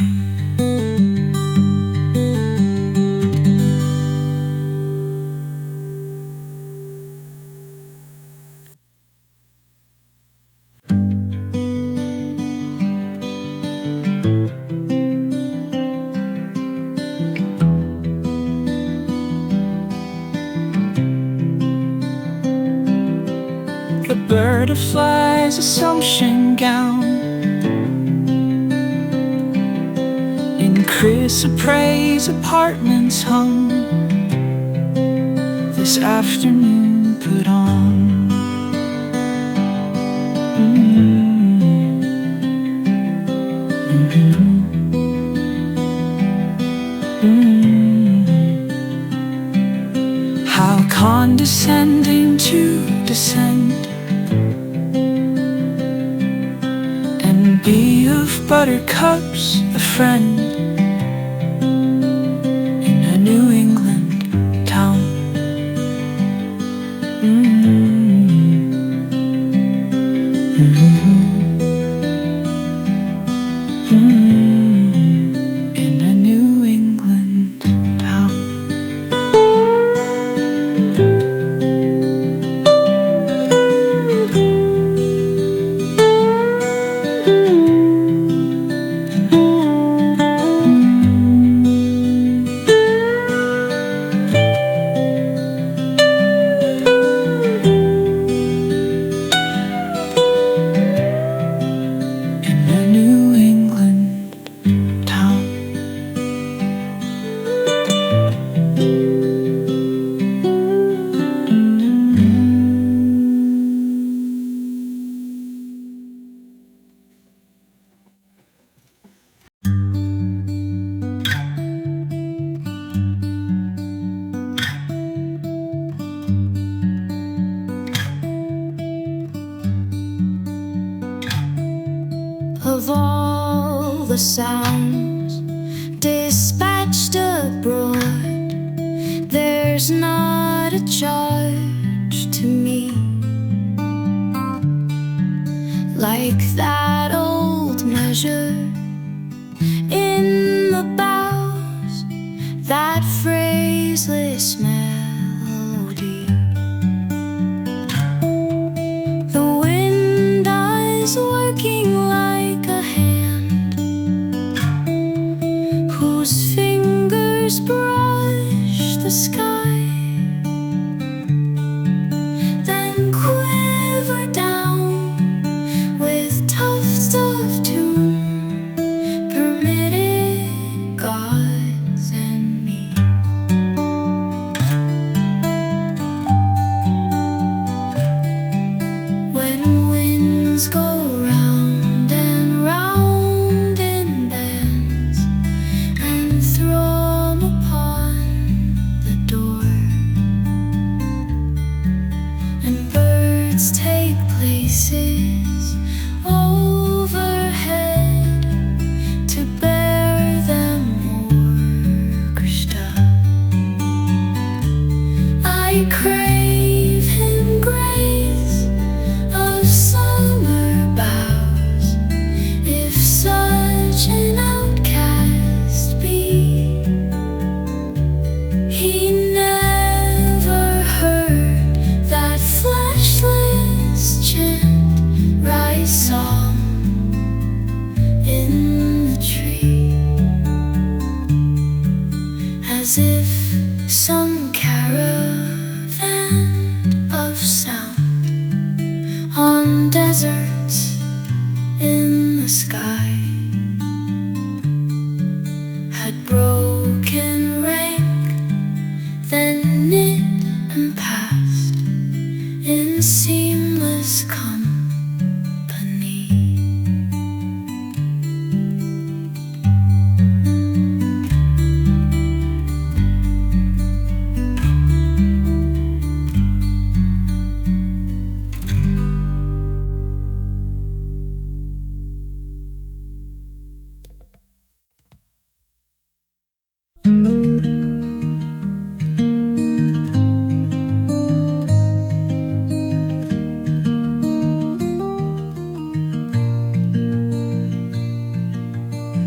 The bird of flies assumption gown in chrysoprase apartments hung this afternoon put on. How condescending to descend and be of buttercups a friend in a New England town. In a New England town. In a New England town. Of all the sounds dispatched abroad, there's not a charge to me like that old measure in the boughs, that phraseless melody. The wind is working like a hand whose fingers brush the sky, then quiver down with tufts of tune, permitted gods and me. When winds go round and round in bands and thrum upon the door, and birds take places overhead to bear them orchestra, I crave embrace of summer boughs, if such an outcast be. He never heard that fleshless chant rise song in the tree, as if some caravan of sound on deserts in the sky had broken rank, then and past in seamless company.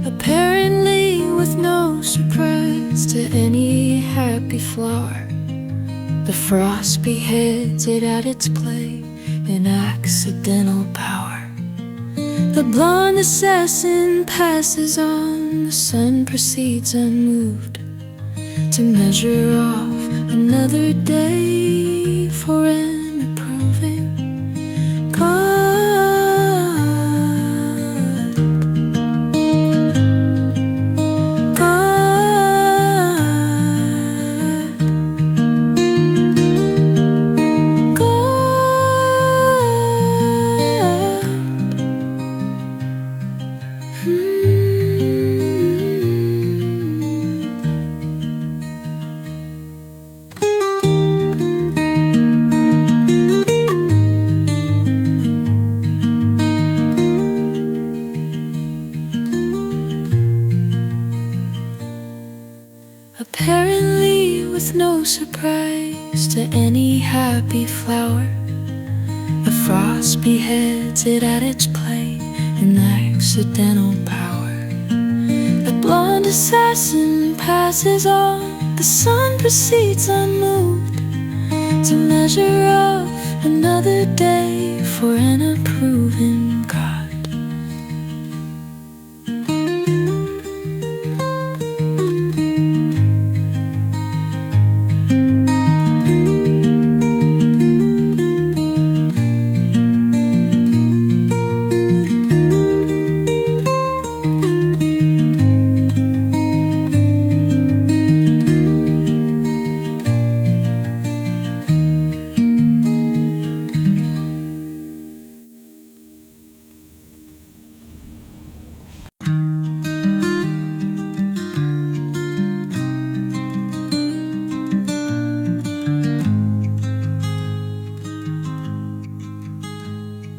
Apparently with no surprise to any happy flower, the frost beheads it at its play in accidental power. The blonde assassin passes on, the sun proceeds unmoved to measure off another day for an approving God. Apparently with no surprise to any happy flower, the frost beheads it at its play in accidental power. The blonde assassin passes on, the sun proceeds unmoved to measure off another day for an approving God.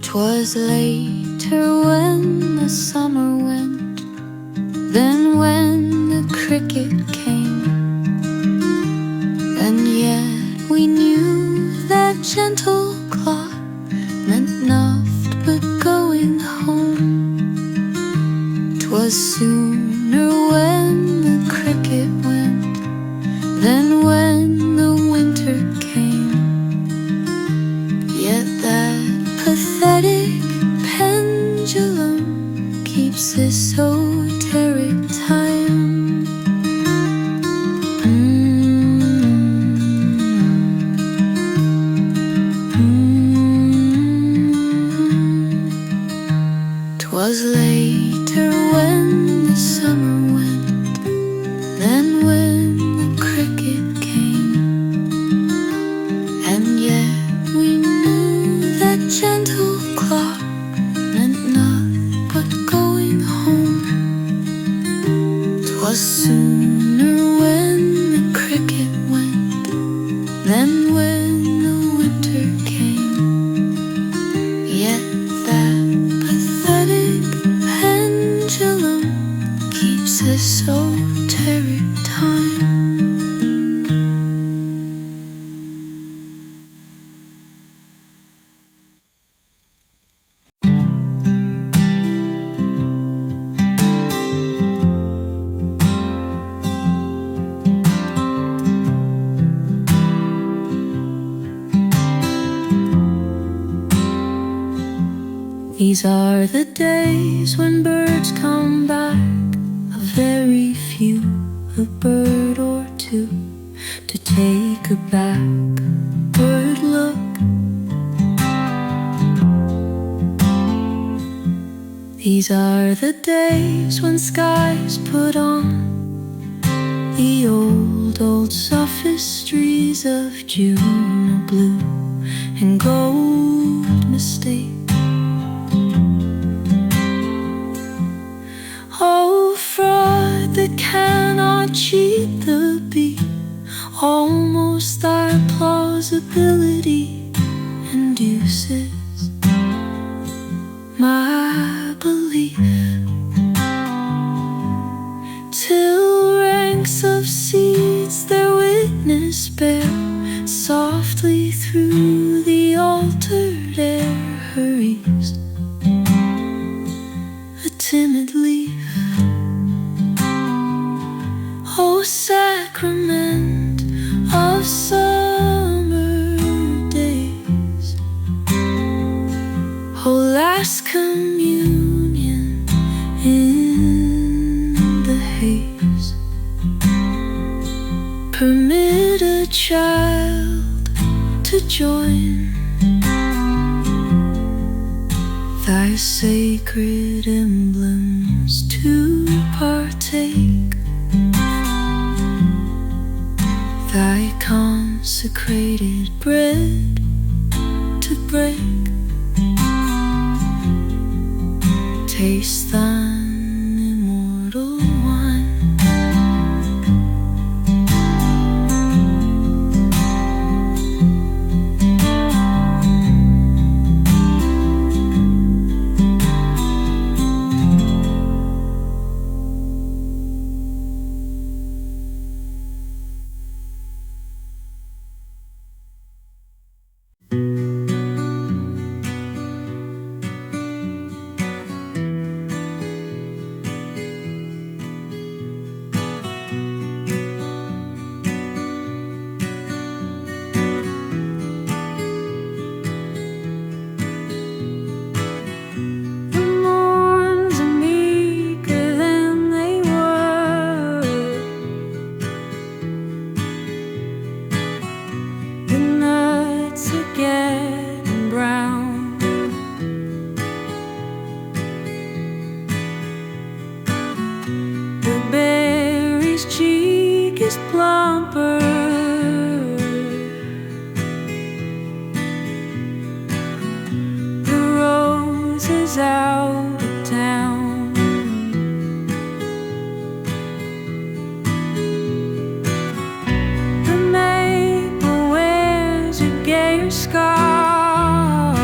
Twas later when the summer went than when the cricket came, and yet we knew that gentle clock meant naught but going home. 'Twas sooner when the cricket went than when the winter came, yet that pathetic pendulum keeps esoteric time. 'Twas later when the summer went than when the cricket came, and yet we knew that gentle clock meant naught but going home. 'Twas sooner when the cricket went than when the winter came, yet that pathetic pendulum keeps esoteric time. These are the days when birds come back, a very few, a bird or two, to take a backward look. These are the days when skies put on the old old sophistries of June are blue and gold mistake. Oh, fraud that cannot cheat the beat, almost thy plausibility induces my belief, till ranks of seeds their witness bear. Softly through the altered air hurries a timid leaf. O sacrament of summer days, O last communion in the haze, permit a child to join thy sacred emblems, to partake thy consecrated bread to break. Taste thine immortal wine. Plumper, the rose is out of town. The maple wears a gayer scarf.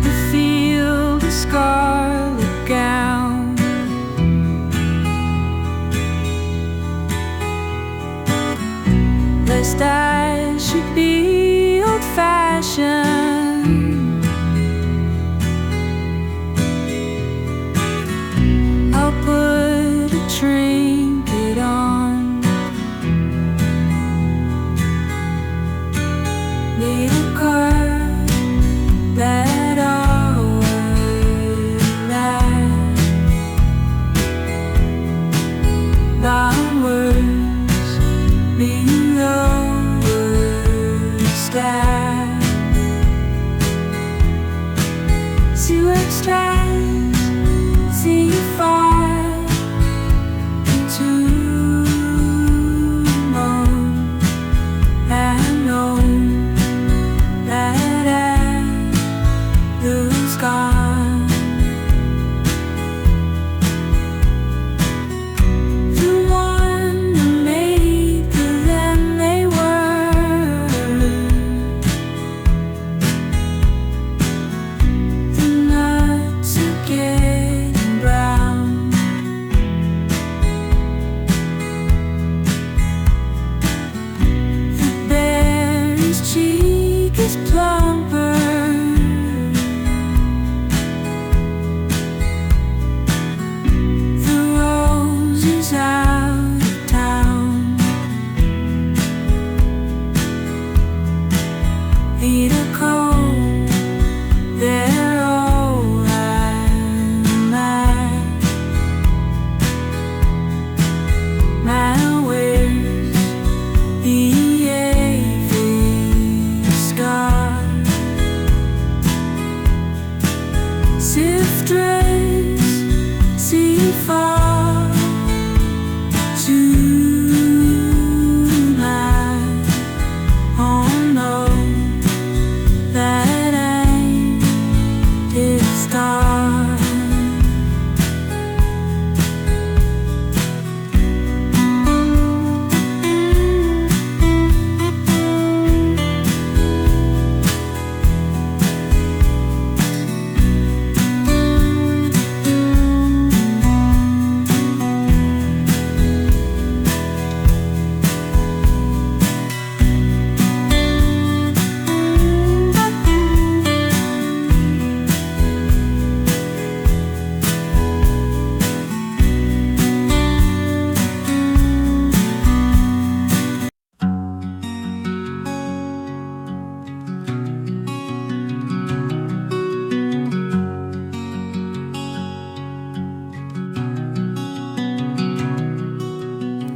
The field a scarlet gown. Lest I should be old-fashioned, I'll put a trinket on, made of cards that always last. Not words being lowered, staff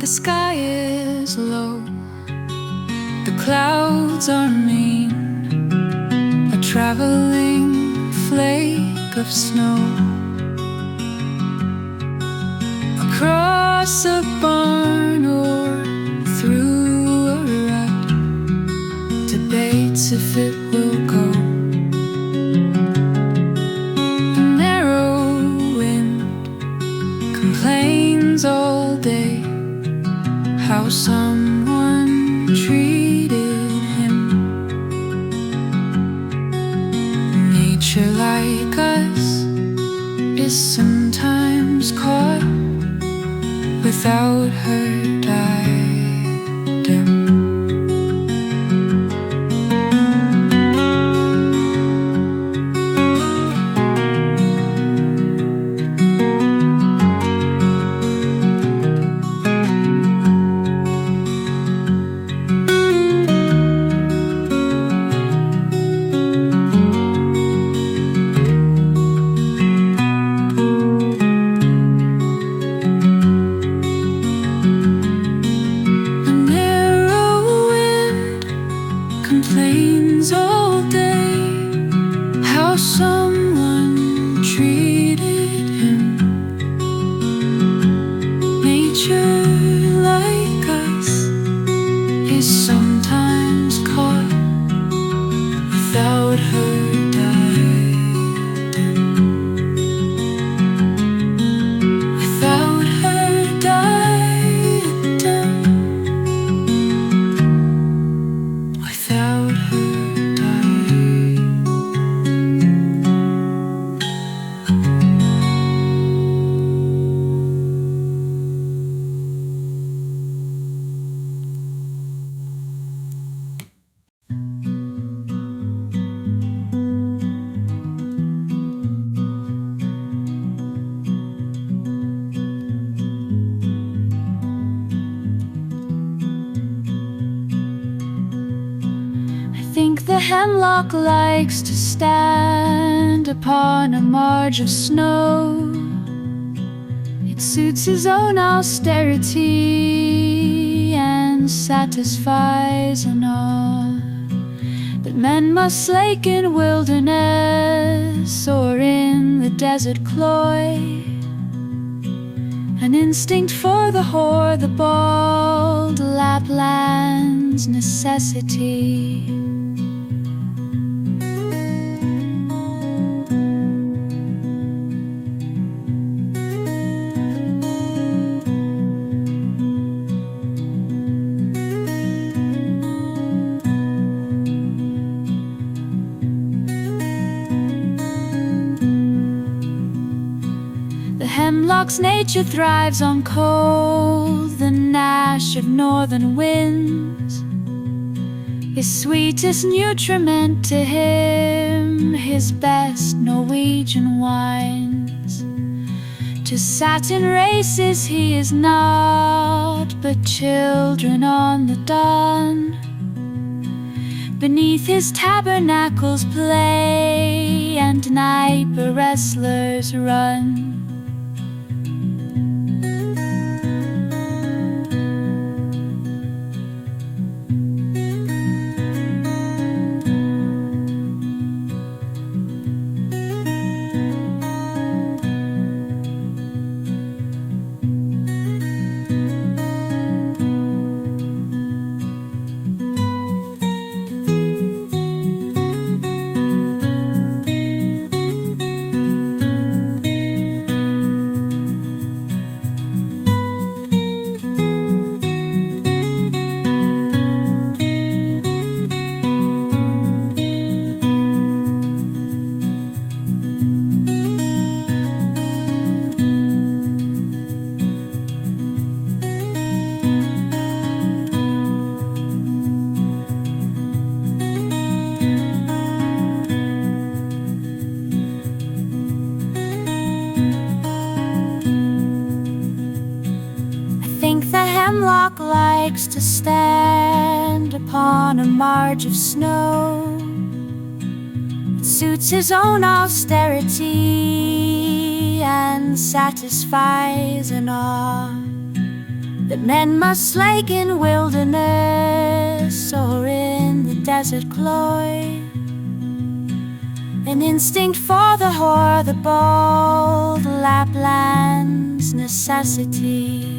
The sky is low, the clouds are mean, a traveling flake of snow. Across a barn or through a rut, debates if it will go. A narrow wind complains all day how someone treated him. Nature, like us, is sometimes caught without her diadem. Complains all day how someone treated him. Nature, like us, is sometimes caught without her diadem. Without her diadem. Without her I think the hemlock likes to stand upon a marge of snow. It suits his own austerity and satisfies an awe that men must slake in wilderness or in the desert cloy. An instinct for the hoar, the bald, Lapland's necessity. The hemlock's nature thrives on cold, the gnash of northern winds. His sweetest nutriment to him, his best Norwegian wines. To satin races he is not, but children on the dun. Beneath his tabernacles play, and niper wrestlers run. hemlock likes to stand upon a marge of snow. It suits his own austerity and satisfies an awe that men must slake in wilderness or in the desert cloy. An instinct for the whore, the bold, Lapland's necessity.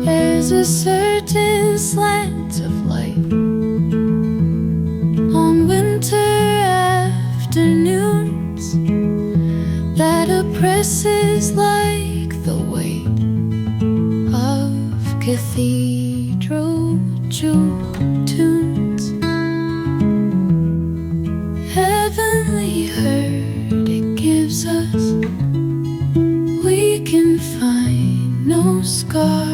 There's a certain slant of light on winter afternoons that oppresses like the weight of cathedral tunes. Heavenly hurt it gives us, we can find no scar,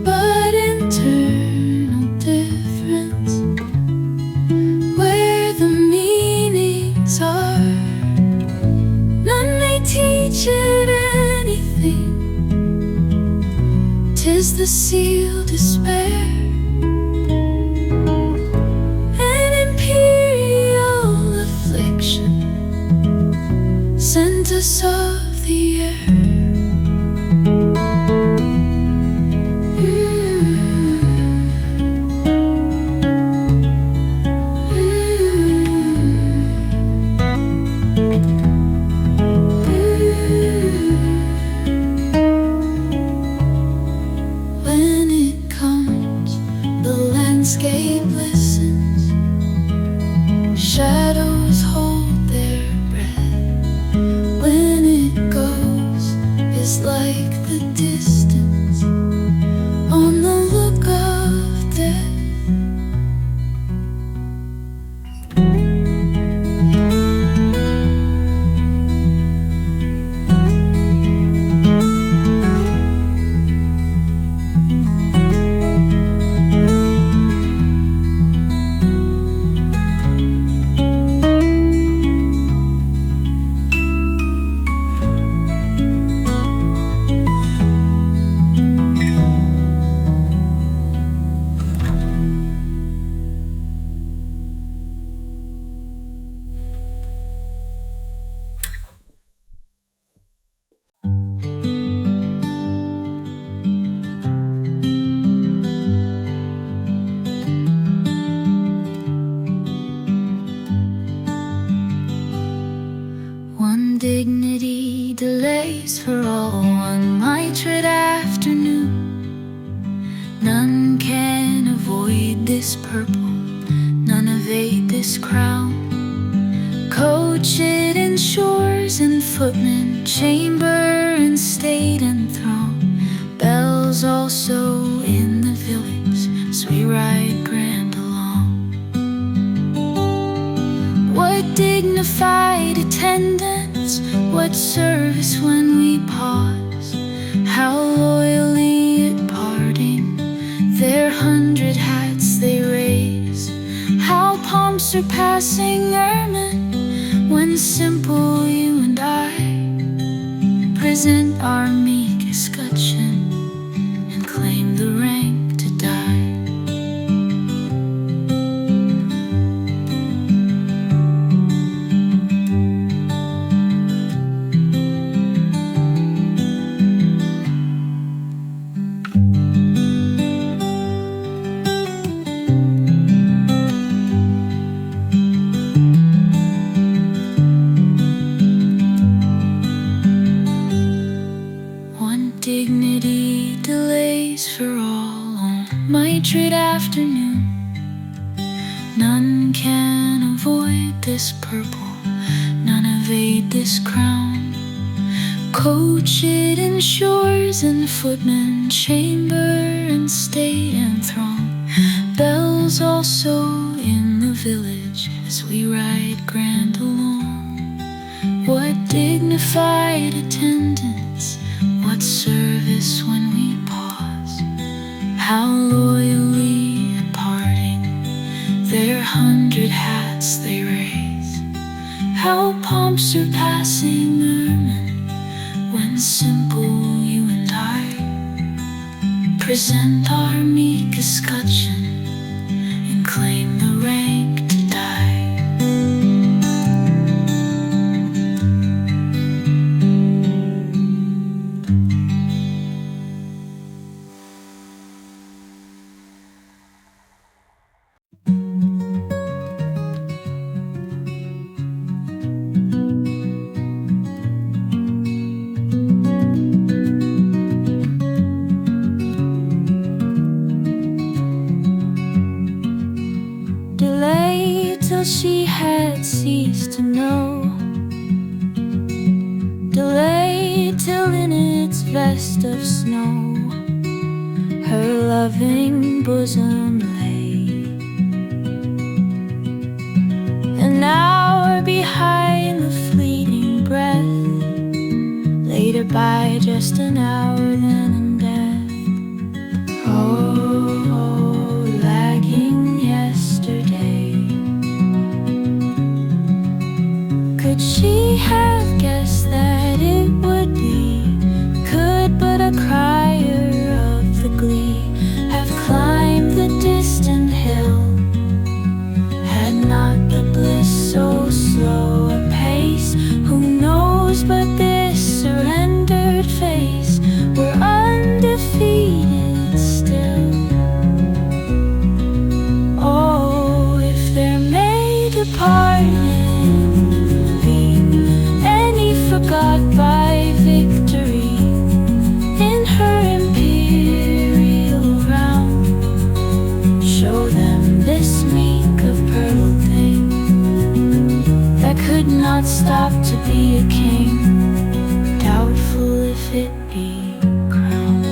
but internal difference where the meanings are. None may teach it anything, 'tis the seal despair, an imperial affliction sent us of the air. When it comes, the landscape listens, shadows hold their breath. When it goes, it's like the distance on the look of death. One dignity delays for all, one mitred afternoon. None can avoid this purple, none evade this crown. Coach it in shores and footmen, chamber and state and throne. Bells also in the village as we ride grand along. What dignified attendance, what service when we pause, how loyally at parting their 100 hats they raise, how palm surpassing ermine when simple you and I present our meek escutcheon and claim the rank to die. mitred afternoon. None can avoid this purple, none evade this crown. Coached in shores and footmen, chamber and state and throng. Bells also in the village as we ride grand along. What dignified attendance, what service when we pause. How loyally at parting their 100 hats they raise. How pomp surpassing ermine when simple you and I present our meek escutcheon and claim the rank to die. Delay till she had ceased to know. Delay till in its vest of snow her loving bosom lay. An hour behind the fleeting breath, later by just an hour then in death. Oh, lagging yesterday. Could she have guessed that it would be? Could but a crier of the glee have climbed the distant hill, had not the bliss so slow a pace? Who knows but this surrendered face were undefeated still? Oh, if there may departing be any forgot by victory in her imperial round, show them this meek of pearl thing that could not stop to be a king, doubtful if it be crowned.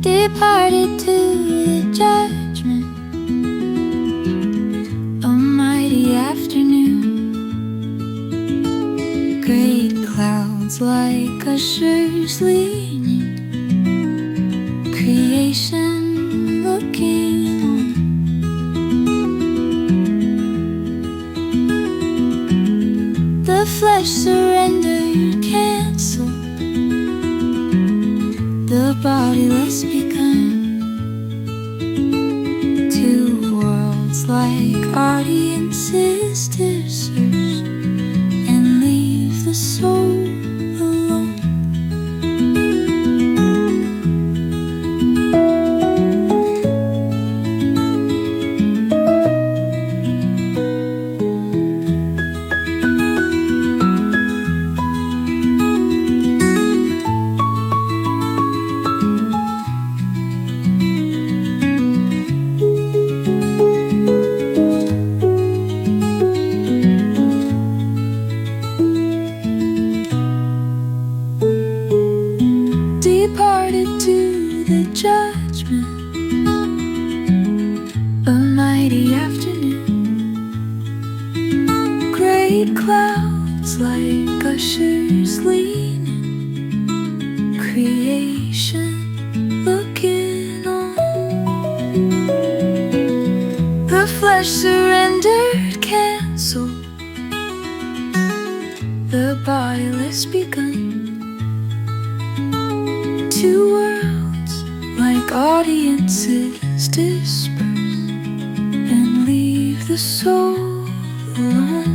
Departed to the judgment, a mighty afternoon. Great clouds like ushers leaning, creation looking on. The flesh surrendered, cancelled, the body less begun. Two worlds like audiences to search and leave the soul alone. Departed to the judgment, a mighty afternoon. Great clouds like ushers leaning, creation looking on. The flesh surrendered, cancelled, the bile has begun. Two worlds like audiences disperse and leave the soul alone.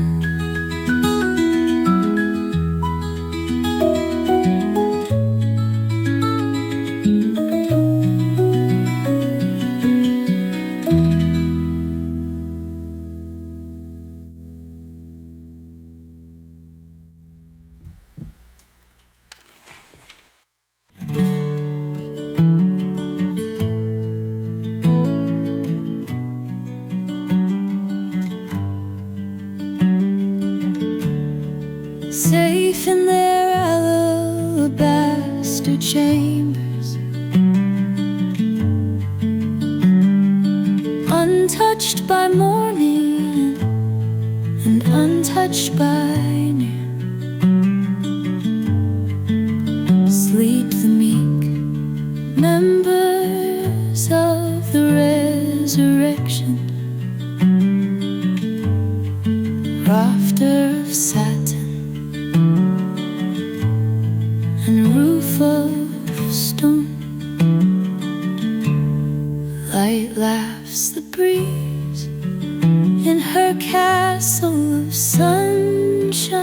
Safe in their alabaster chambers, untouched by morning and untouched by noon, sleep the meek members of the resurrection. Rafter of satin and roof of stone, light laughs the breeze in her castle of sunshine,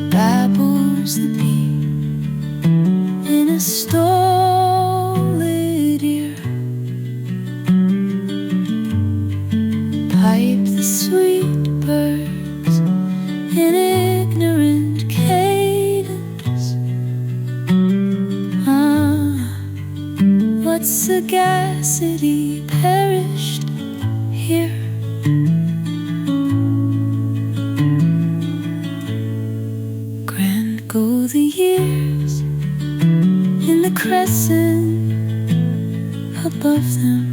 babbles the bee in a stolid ear, pipe the sweet birds in ignorant cadence. What sagacity perished here? Grand go the years in the crescent above them.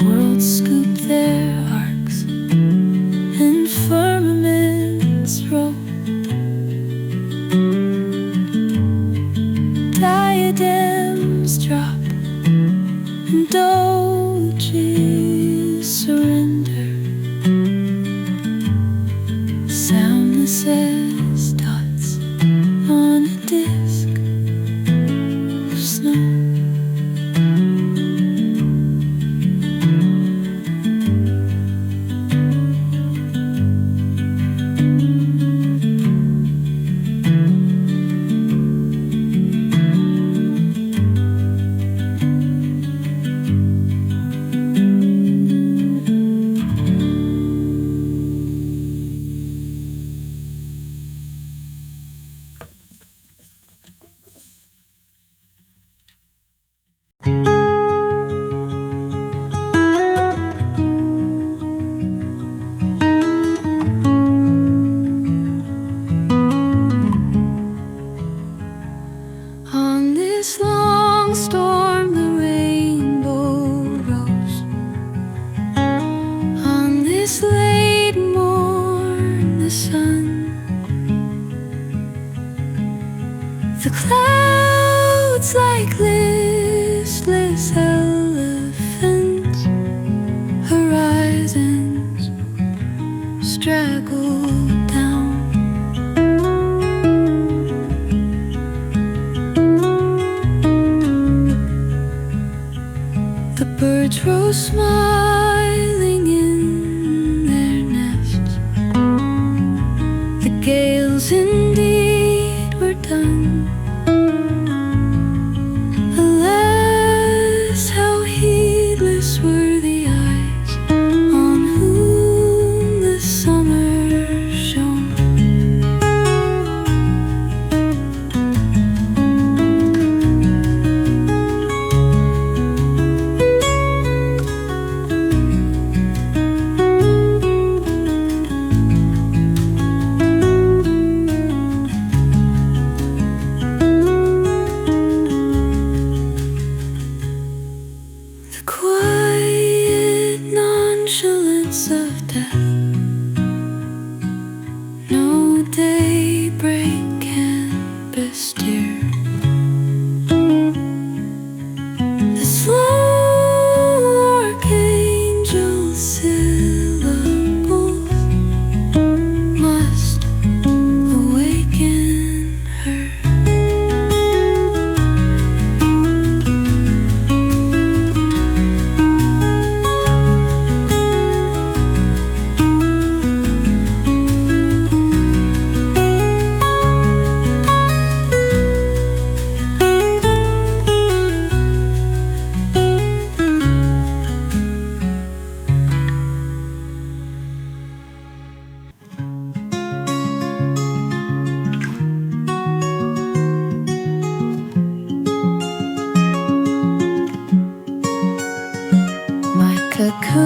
Worlds scoop their arcs and firmaments roll. Diadems drop and doges surrender, soundless as dots on a disk of snow. On this long storm the rainbow rose. On this late morn the sun. The clouds like listless elephants, horizons straggled down. The birds rose smiling in their nests. The gales indeed were done. Alas, how heedless were the eyes on whom the summer shone.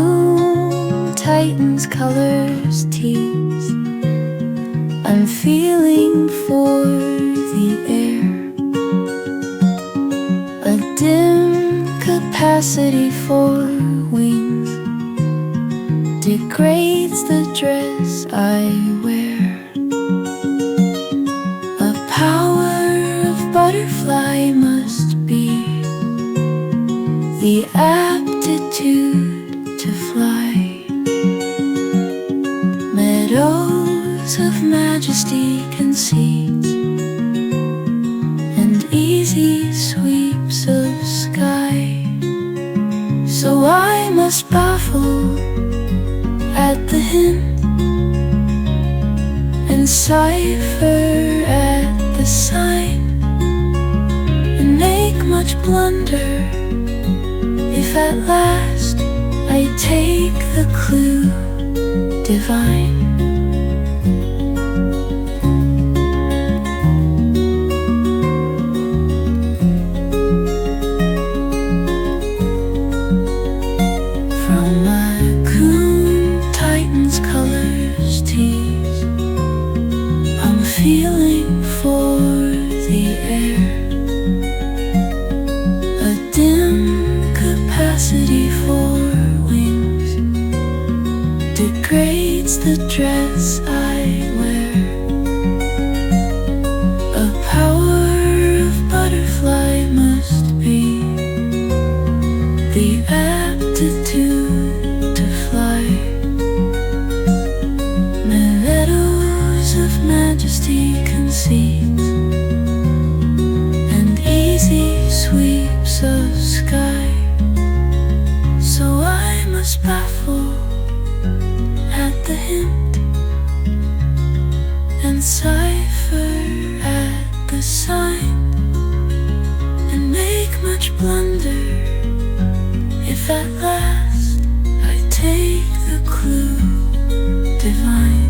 coon tightens colors tease. I'm feeling for the air, a dim capacity for wings degrades the dress I wear. A power of butterfly must be the aptitude to fly. Meadows of majesty concedes, and easy sweeps of sky. So I must baffle at the hint, and cipher at the sign, and make much blunder if at last I take the clue divine. Feeling for the air, a dim capacity for wings degrades the dress I wear. A power of butterfly must be the aptitude to fly. Meadows of majesty concedes, and easy sweeps of sky. So I must baffle at the hint, and cipher at the sign, and make much blunder if at last I take the clue divine.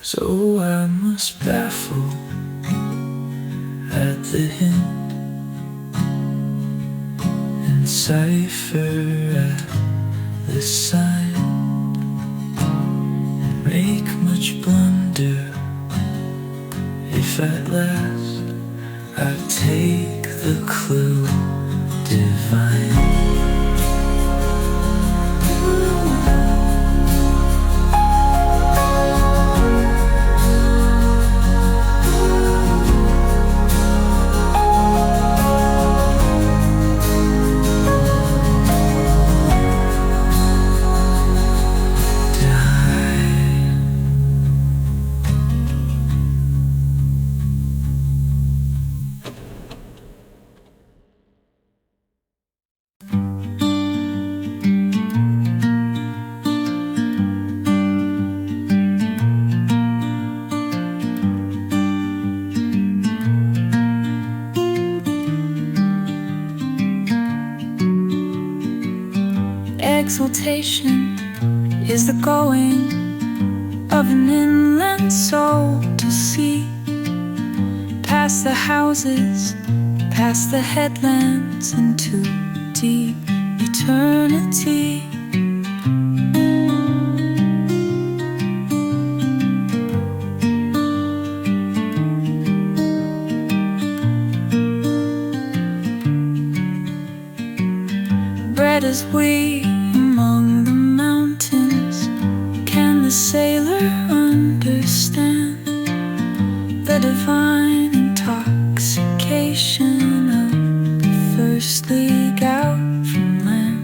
So I must baffle at the hint, and cipher at the sign, and make much blunder if at last I take the clue divine. Exaltation is the going of an inland soul to sea, past the houses, past the headlands, into deep eternity. Bred as we among the mountains, can the sailor understand the divine intoxication of the first league out from land?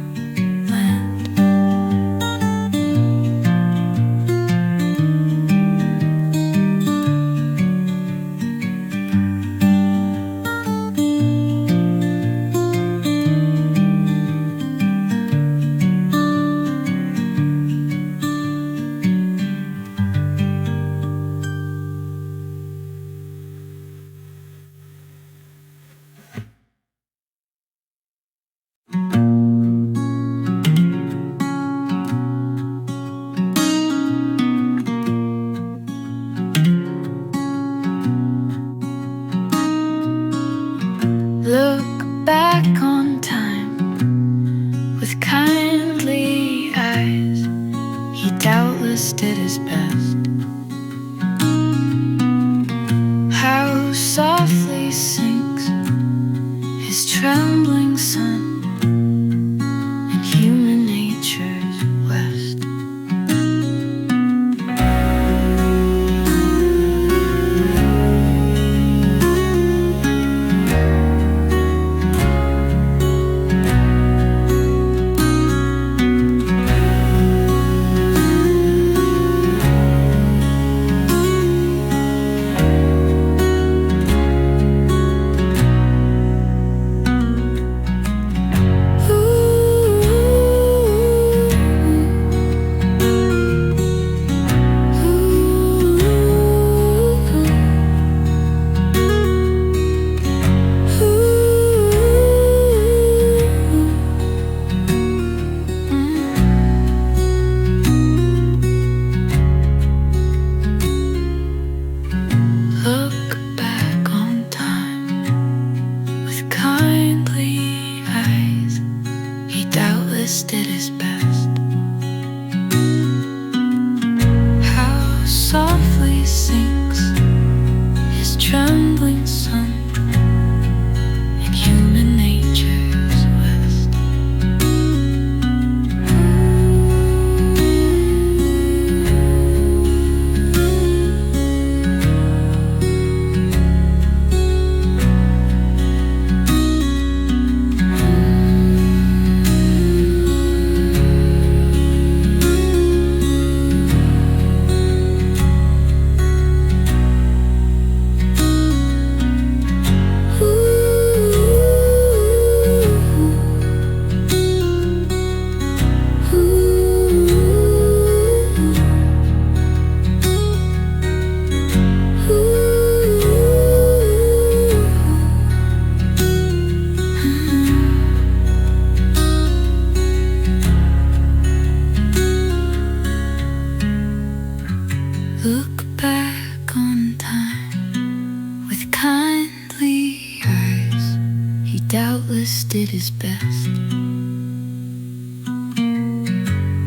doubtless did his best.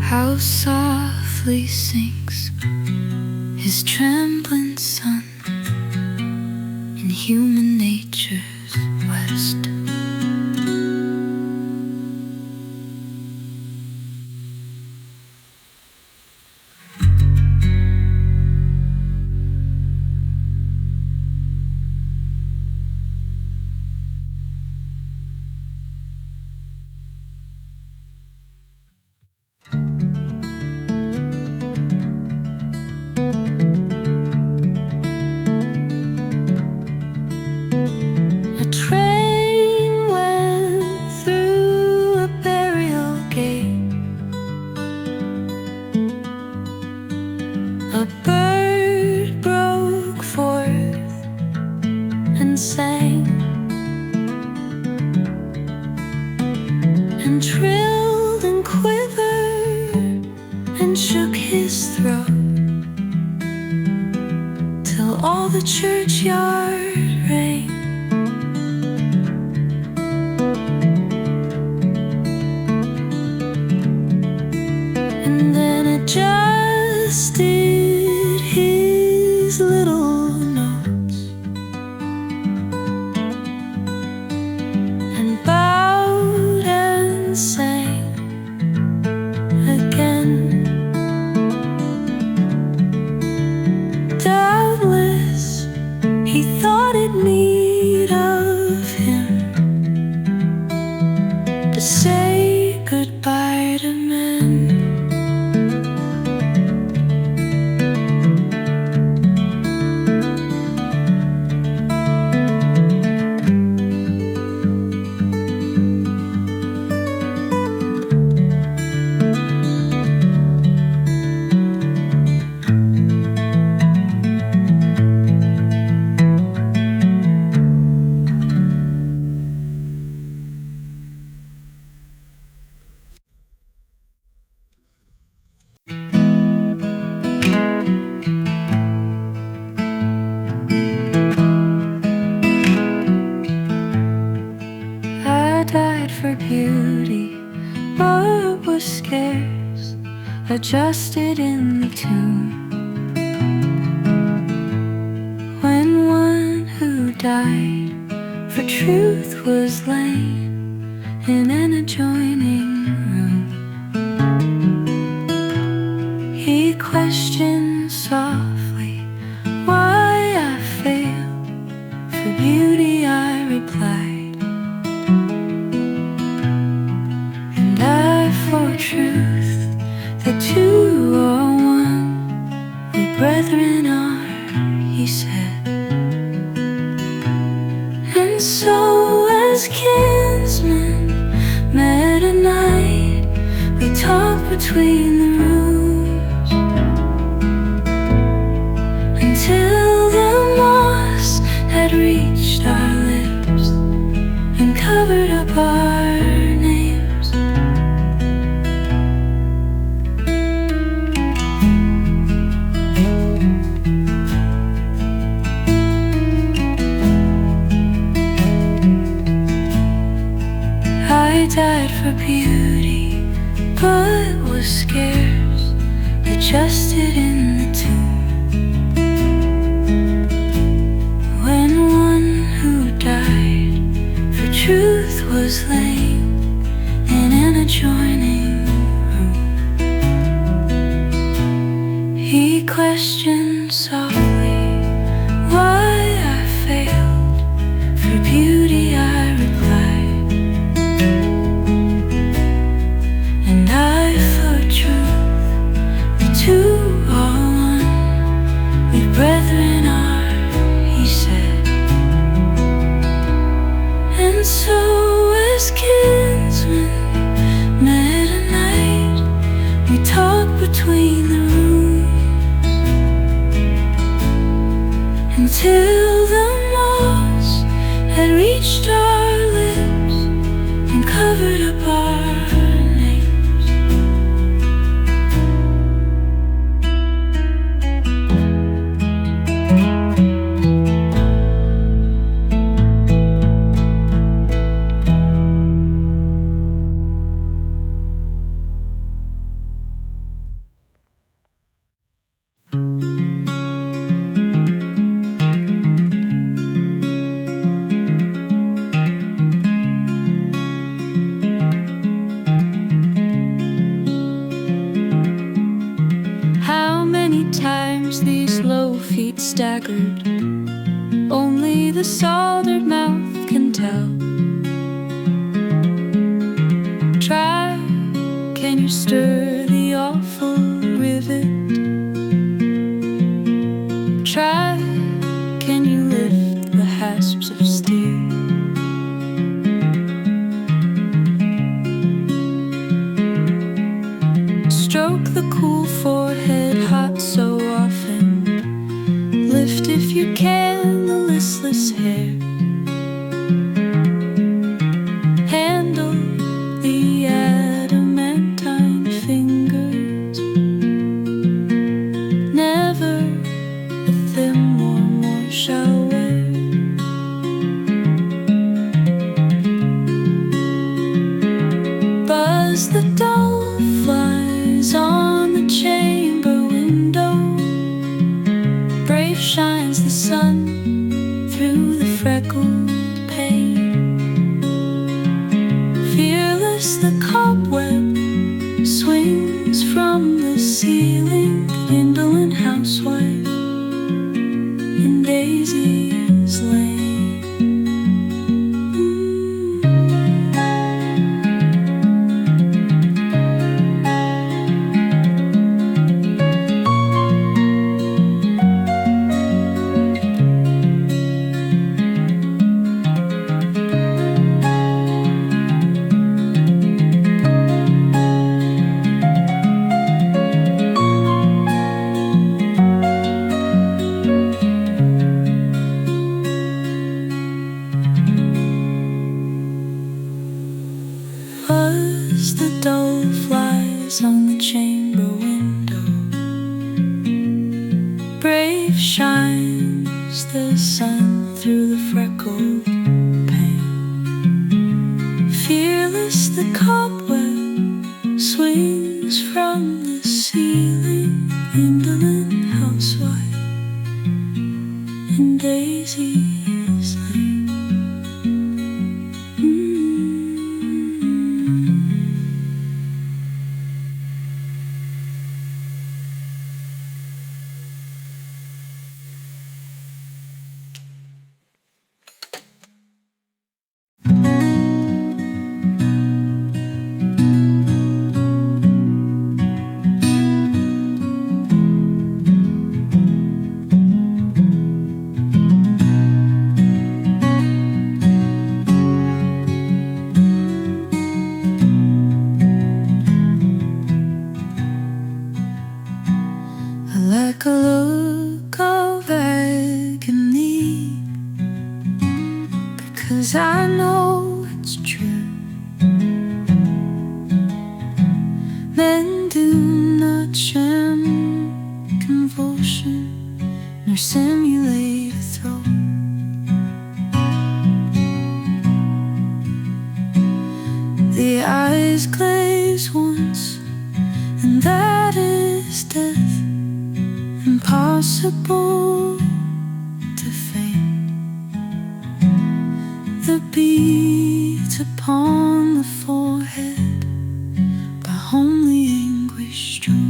How softly sinks his trembling sun in human nature's west. A bird broke forth and sang, and trilled and quivered and shook his throat, till all the churchyard rang. And then it just did his little notes and bowed and sang again. Doubtless he thought it need of him to say goodbye to men. For beauty, but was scarce adjusted in the tune. When one who died for truth was lain in an adjoining room, he questioned softly why I failed. For beauty I replied, for truth, the two are one, we brethren are, he said. And so as kinsmen met at night, we talked between the rooms until the moss had reached our lips and covered up our died for beauty, but was scarce adjusted in the tomb. When one who died for truth was lain in an adjoining room, he questioned softly why I failed. For beauty I replied, two are one, we brethren are, he said. And so as kinsmen met at night, we talked between the rooms until the moss had reached our lips and covered up our it staggered. Only the soldered mouth can tell. Try, can you stir the awful rivet? Try, can you lift the hasps of steel? Stroke the cool forehead hot so often. Lift if you can the listless hair. Handle the adamantine fingers. Never a thimble more shall wear. Buzz the dull flies on the chamber window. Brave shines the sun through the freckled pane. Fearless the cobweb swings from the ceiling. Indolent housewife in Daisy's lane. Buzz the dull flies on the chamber window. Brave shines the sun through the freckled pane. Fearless the cobweb swings from the ceiling. Indolent housewife in Daisy's lane. Like a look of agony, because I know it's true. Men do not sham convulsion nor simulate a throe. The eyes glaze once, and that is death. Impossible to feign. The beat upon the forehead by homely anguish strewn.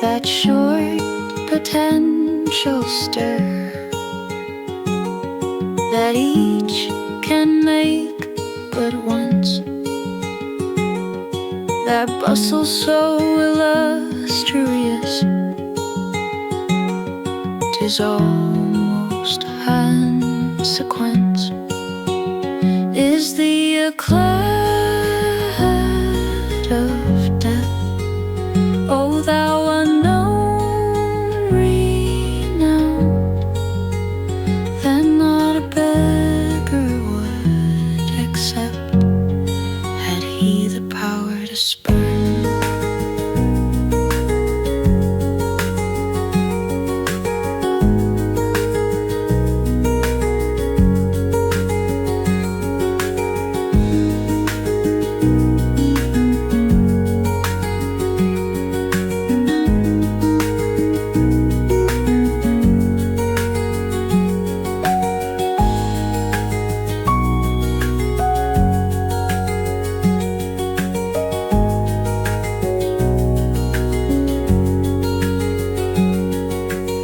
that short potential stir that each can make but once, that bustle so illustrious, 'tis almost consequence, is the eclat of death. O thou unknown renown, that not a beggar would accept, had he the power to spurn.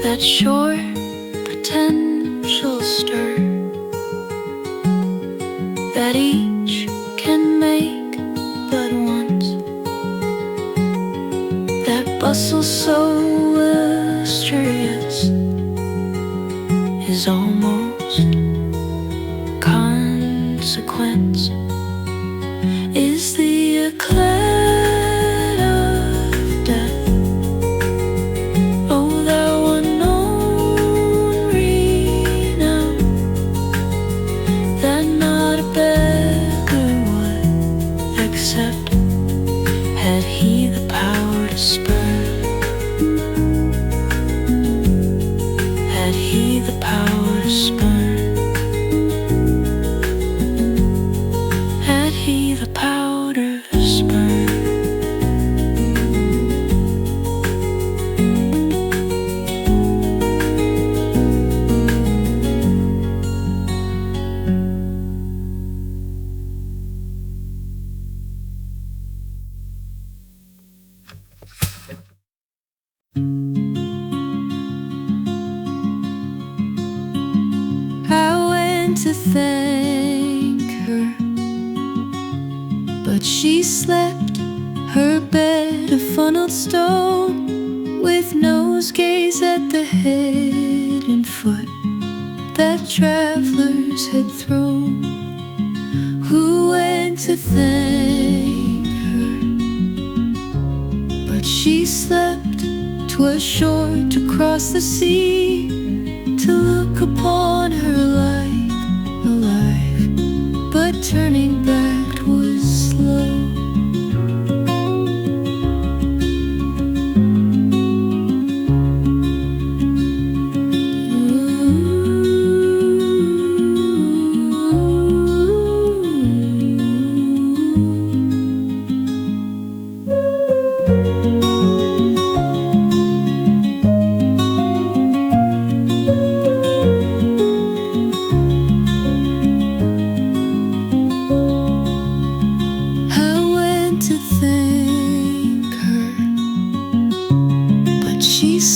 That short potential stir that each can make but once, that bustle so illustrious, is almost consequence, is the eclat of death. O thou unknown renown, that not a beggar would accept, had he the power to spurn, had he the power to spurn, had he the power to spurn. I went to thank her, but she slept, her bed a funneled stone, with nosegays at the head and foot that travelers had thrown. Who went to thank her, but she slept, 'twas short to cross the sea, to look upon her life alive, but turning back was slow.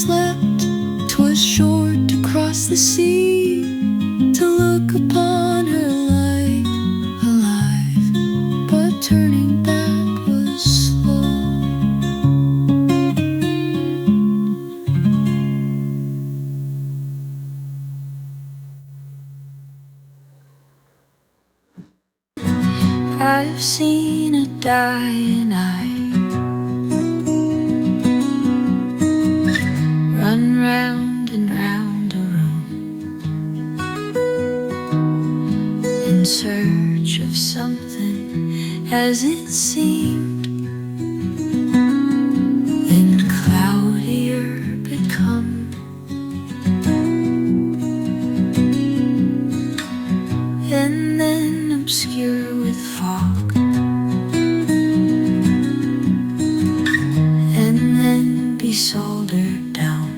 Slept, 'twas short to cross the sea, to look upon her life alive, but turning back was slow. I've seen a dying eye run round and round a room, in search of something, as it seemed, then cloudier become, and then obscure with fog, and then be soldered down,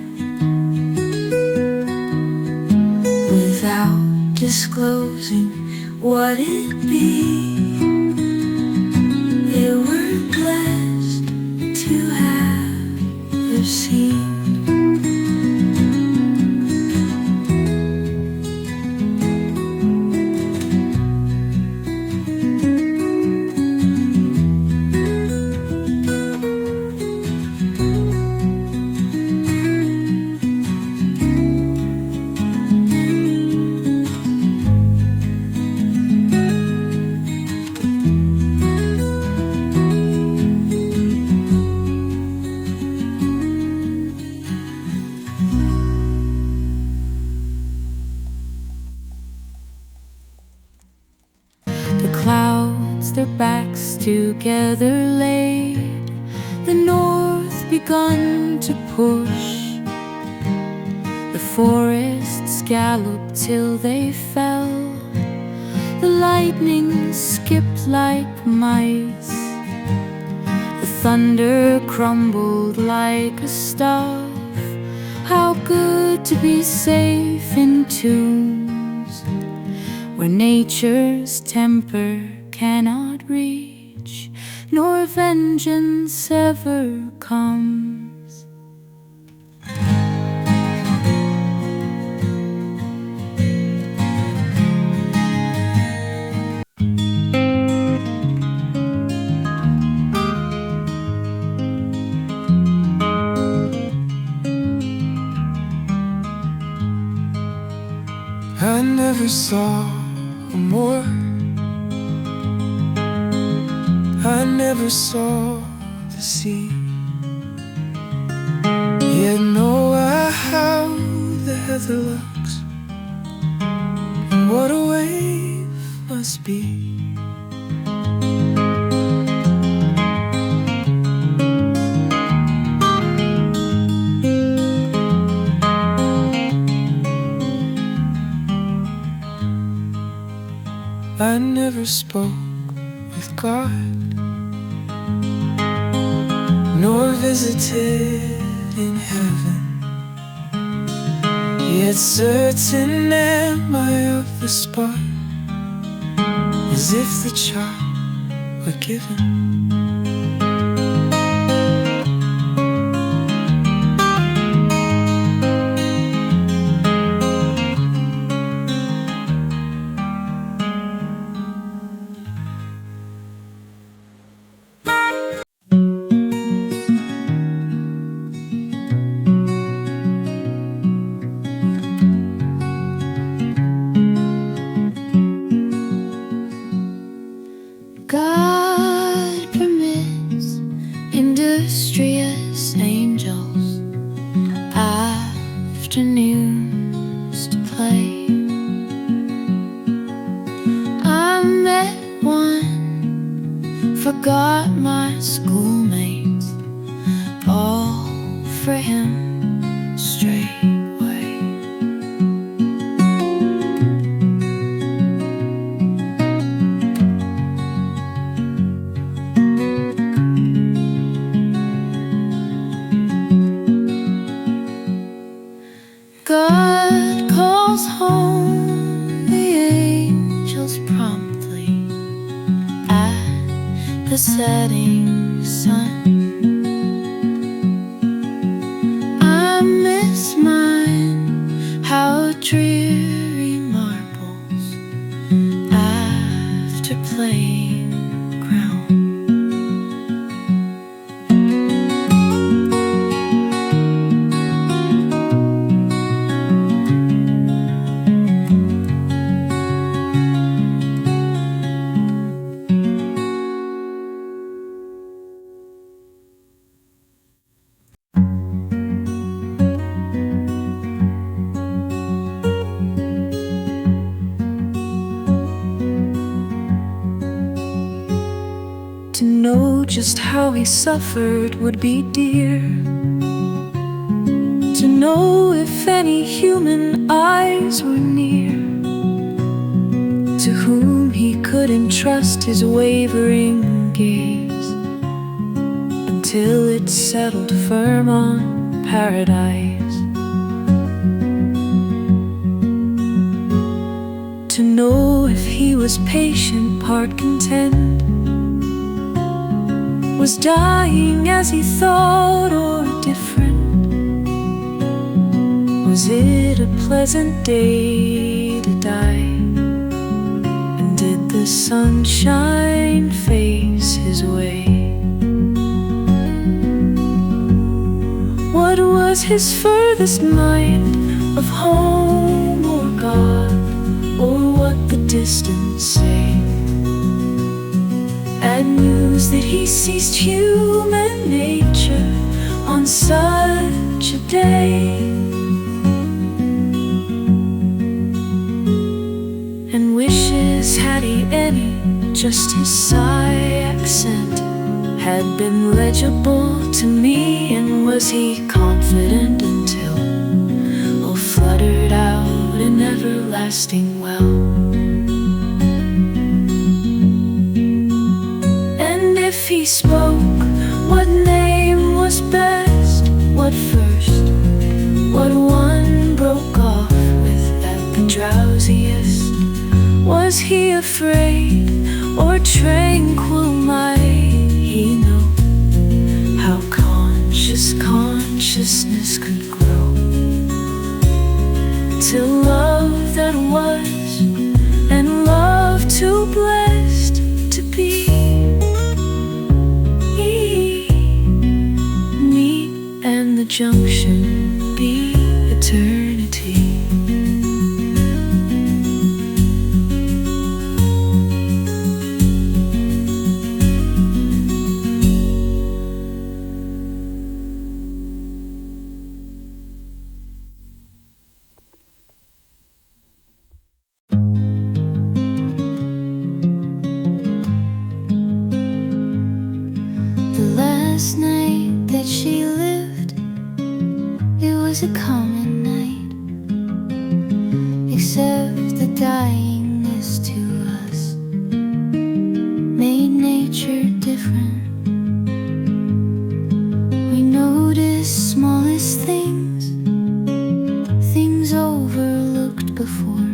without disclosing what it be. They were blessed to have their seen. The clouds, their backs together laid, the north begun to push. The forests galloped till they fell, the lightning skipped like mice, the thunder crumbled like a stuff. How good to be safe in tunes where nature's temper cannot reach, nor vengeance ever comes. I never saw a more, I never saw the sea, yet know I how the heather looks, and what a wave must be. I never spoke with God, nor visited in heaven, yet certain am I of the spot, as if the child were given. God permits industrious angels afternoons to play. I met one, forgot my schoolmates, all for him straightway. God calls home the angels promptly at the setting sun. I miss mine, how dreary marbles after playing ground. To know just how he suffered would be dear. To know if any human eyes were near, to whom he could entrust his wavering gaze, until it settled firm on paradise. To know if he was patient, part content, was dying as he thought, or different, a pleasant day to die? And did the sunshine face his way? What was his furthest mind, of home or God, or what the distance say? And news that he ceased human nature on such a day. And wishes, had he any, just his sigh accent had been legible to me. And was he confident until all fluttered out in everlasting well? And if he spoke, what name was best? What first? What one broke off with at the drowsiest? Was he afraid or tranquil? Might he know how consciousness could grow, till love that was, and love too blessed to be, meet and the junction be eternity. Last night that she lived, it was a common night, except the dyingness to us made nature different. We noticed smallest things, things overlooked before,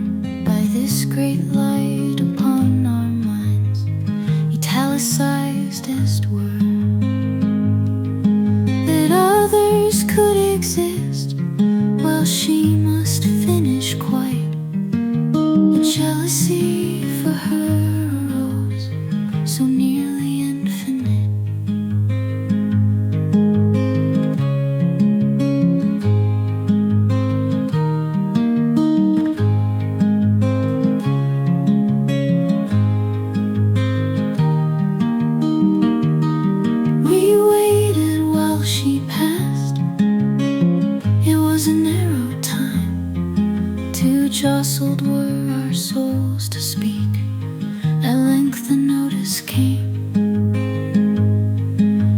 by this great light upon our minds, italicized as it were. Others could exist, well, she must finish quite. A jealousy for her arose, so nearly infinite. We waited while she passed. It was a narrow time. Too jostled were our souls to speak. At length the notice came.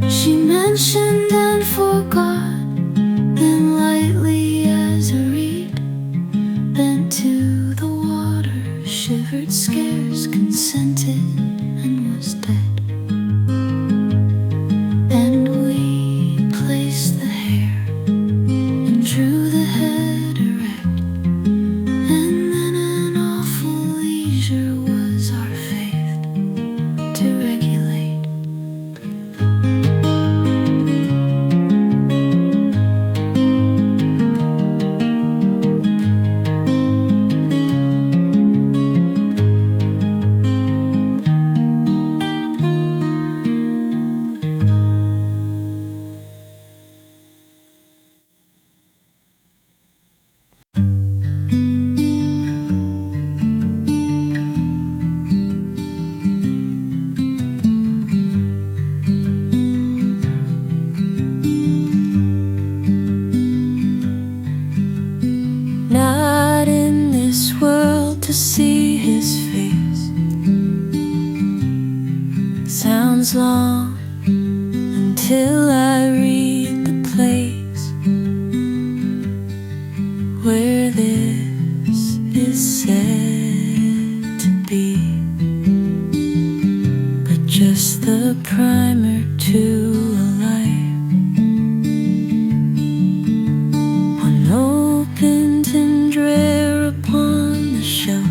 She mentioned and forgot, then lightly as a reed bent to the water, shivered scarce, consented, and was dead. And we placed the hair and drew the head erect, and then an awful leisure was our faith to regulate. Not in this world to see his face. Sounds long until I read the place where this is said to be, but just the primer to a life. Unopened and rare upon the shelf,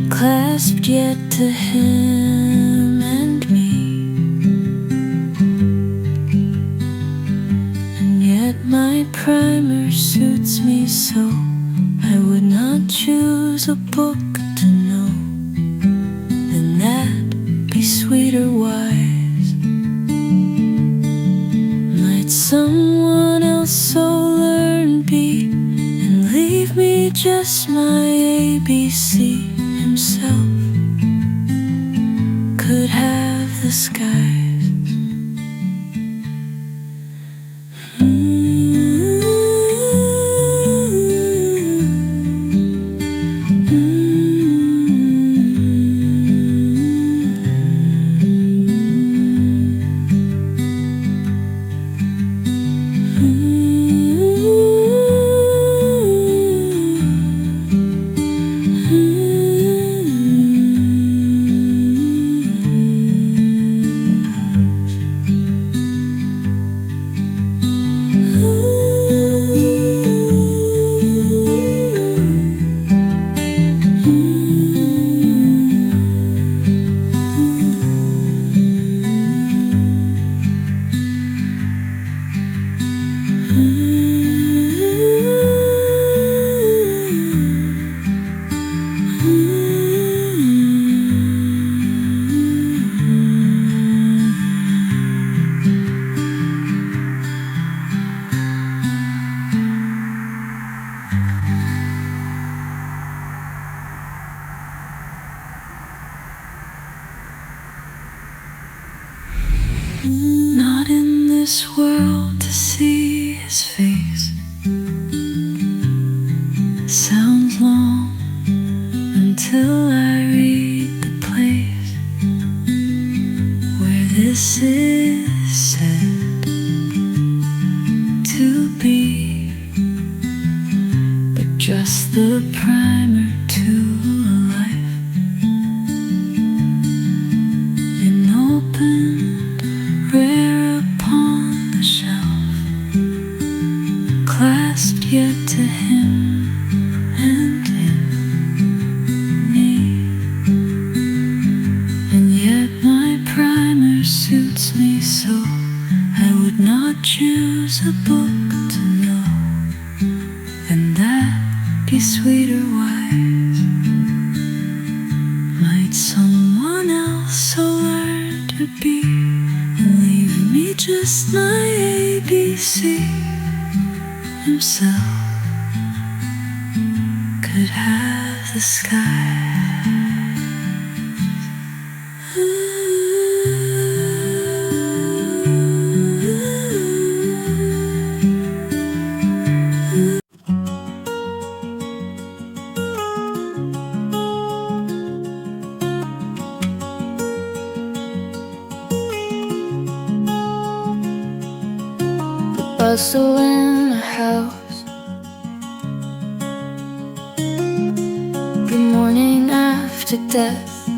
clasped yet to him and me, and yet my primer suits me so. I would not choose a book to know, and that be sweet or wise. Might someone else so learn be, and leave me just my ABC himself, could have the skies. Not in this world to see his face. Sounds long until I read the place where this is said to be, but just the primer to a life in open rare upon the shelf, clasped yet to him and in me. And yet my primer suits me so, I would not choose a book to know, and that be sweet or wise. Might someone else so learn to be, and leave me just my ABC himself, could have the sky. Bustle in a house, the morning after death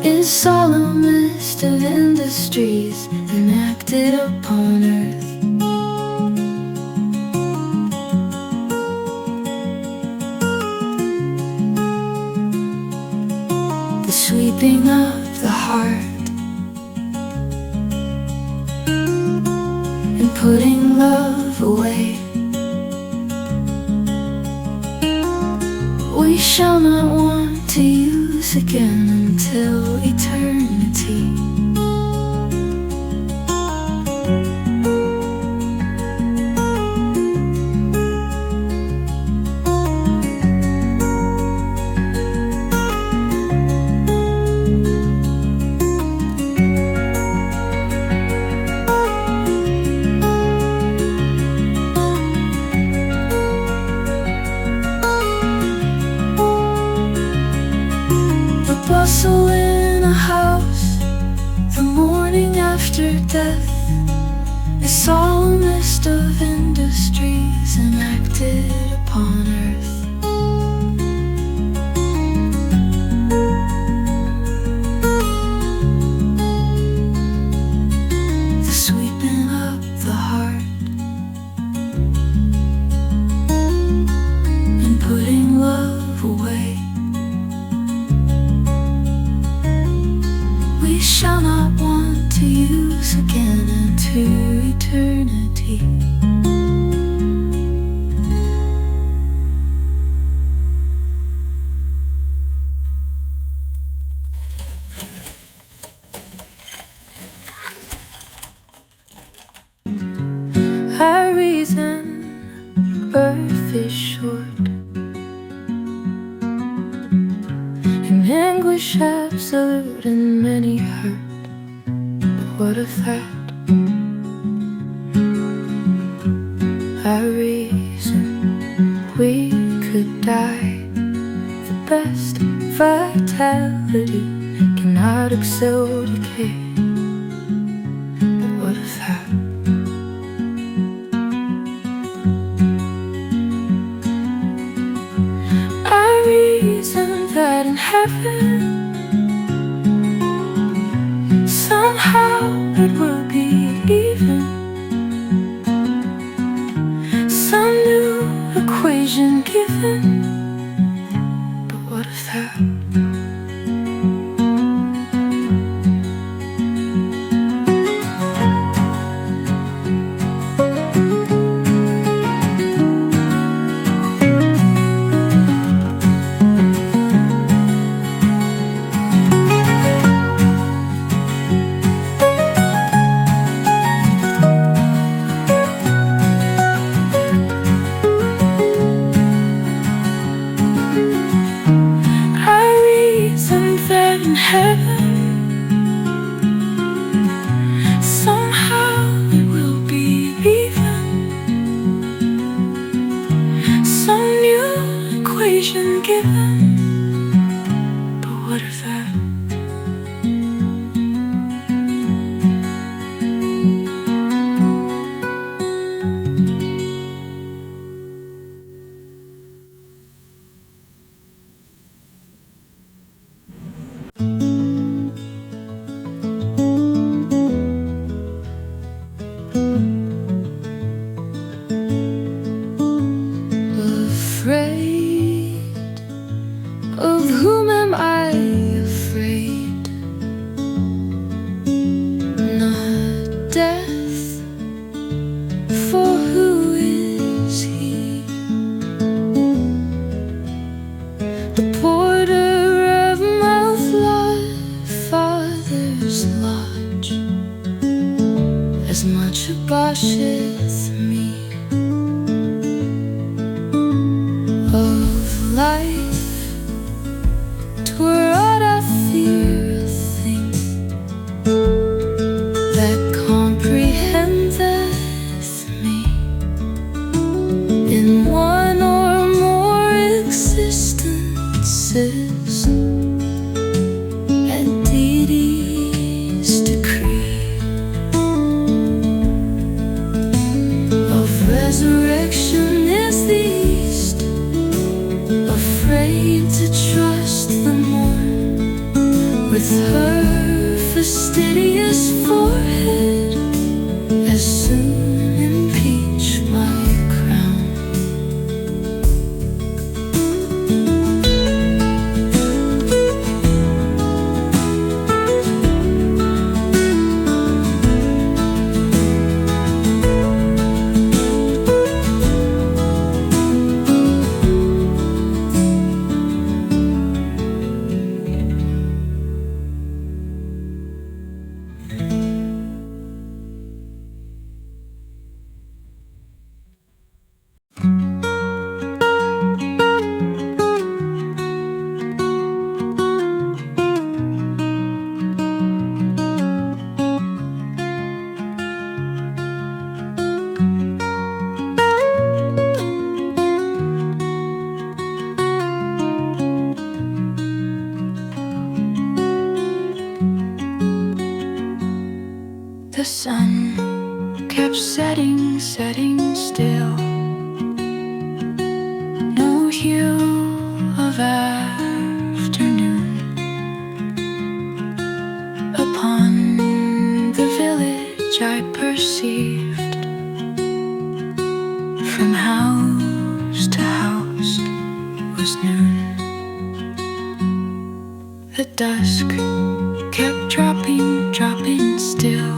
is solemnest of industries enacted upon earth. The sweeping of the heart, putting love away. We shall not want to use again until eternity. Bustle in a house, the morning after death is solemnest of industries enacted upon earth. The sweeping up the heart and putting love away. We shall not want to use close again into eternity. I reason earth is short, in anguish absolute and many hurt. But what of that? I reason we could die. The best vitality cannot excel decay. But what of that? That in heaven somehow it will be even, some new equation given. But what of that? Of whom am I afraid? Not death, for who is he? The porter of my father's lodge, as much abosheth me. Of life were ought I fear a thing that comprehendeth me in one or more existences at deity's decree. Of resurrection is the east, afraid to trust the morn with her fastidious forehead, as soon impeach my crown. The sun kept setting still, no hue of afternoon upon the village. I perceived from house to house was noon. The dusk kept dropping still,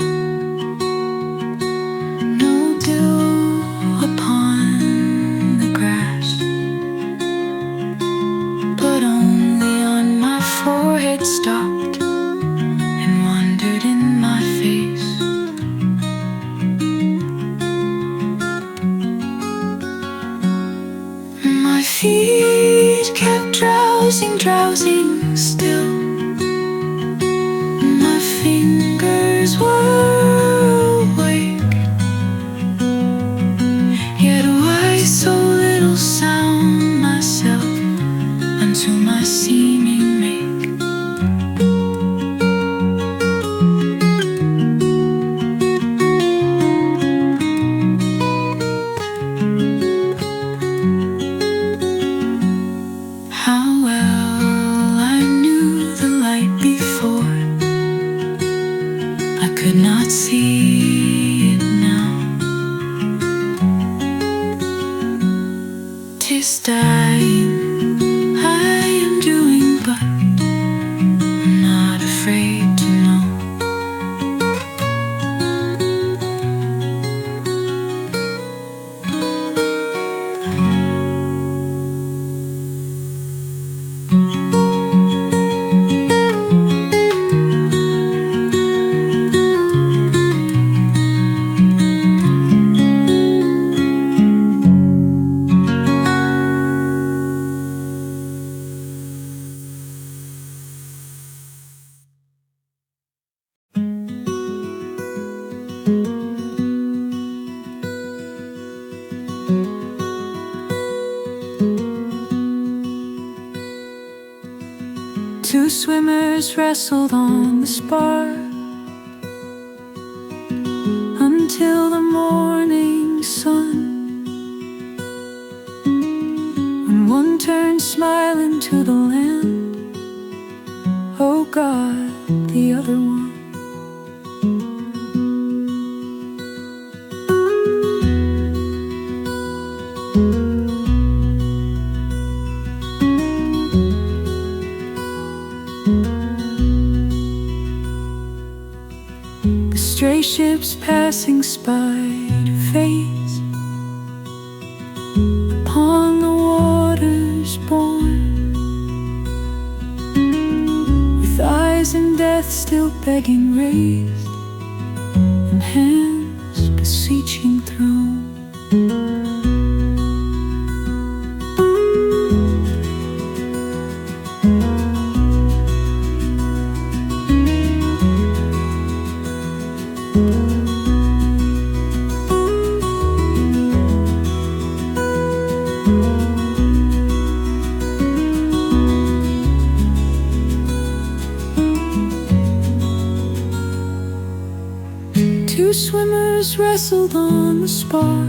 see it now. 'Tis dying, I am doing, but I'm not afraid to know. Two swimmers wrestled on the spar until the morning sun. When one turned smiling to the land, oh God, the other one. Stray ships passing spider face upon the waters borne, with eyes in death still begging raised, and hands beseeching throne. Two swimmers wrestled on the spar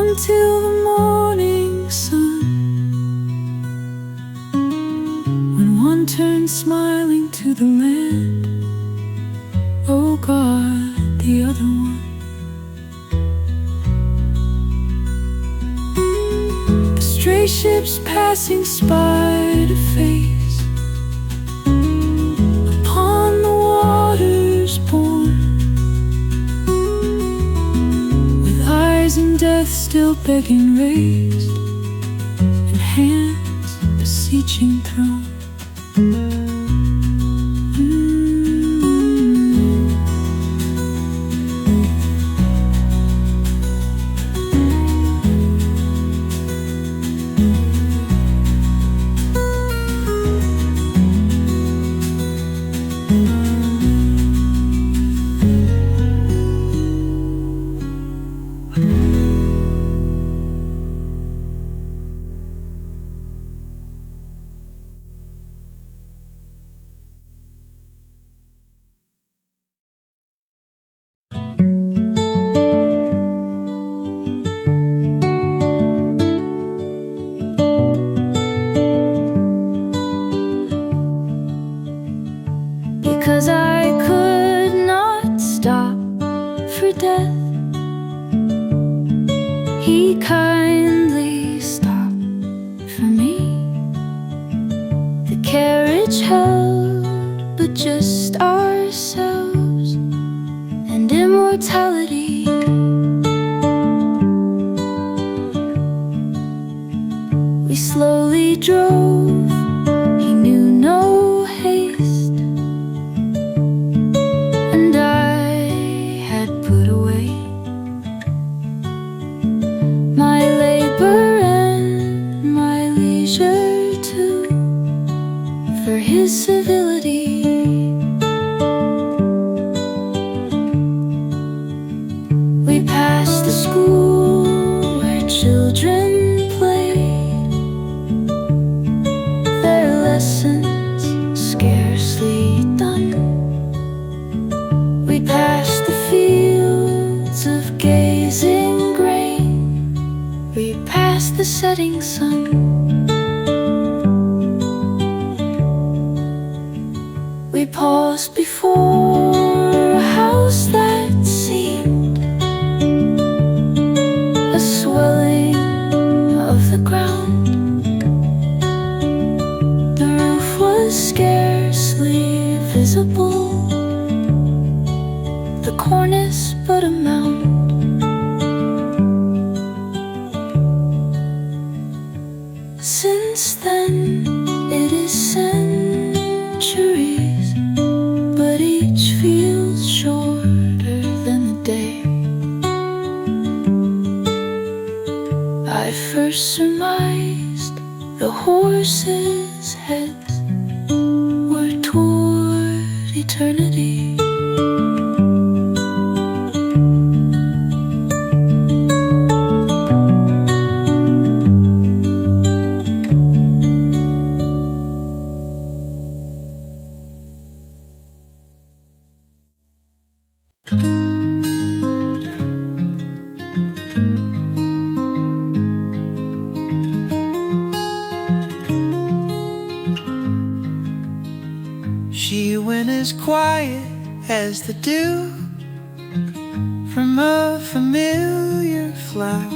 until the morning sun. When one turned smiling to the land, oh God, the other one. The stray ships passing spider face and death still begging raised, and hands beseeching throne. Because I could not stop for death, he kindly stopped for me. The carriage held but just ourselves and immortality. We slowly drove, he knew no haste, and I had put away my labor and my leisure too, for his civility. We passed the school where children played, their lessons scarcely done. We passed the fields of gazing grain, we passed the setting sun. We paused before invisible. The cornice but a mound. Since then, it is centuries, but each feels shorter than the day I first surmised the horses' heads were toward eternity. She went as quiet as the dew from a familiar flower.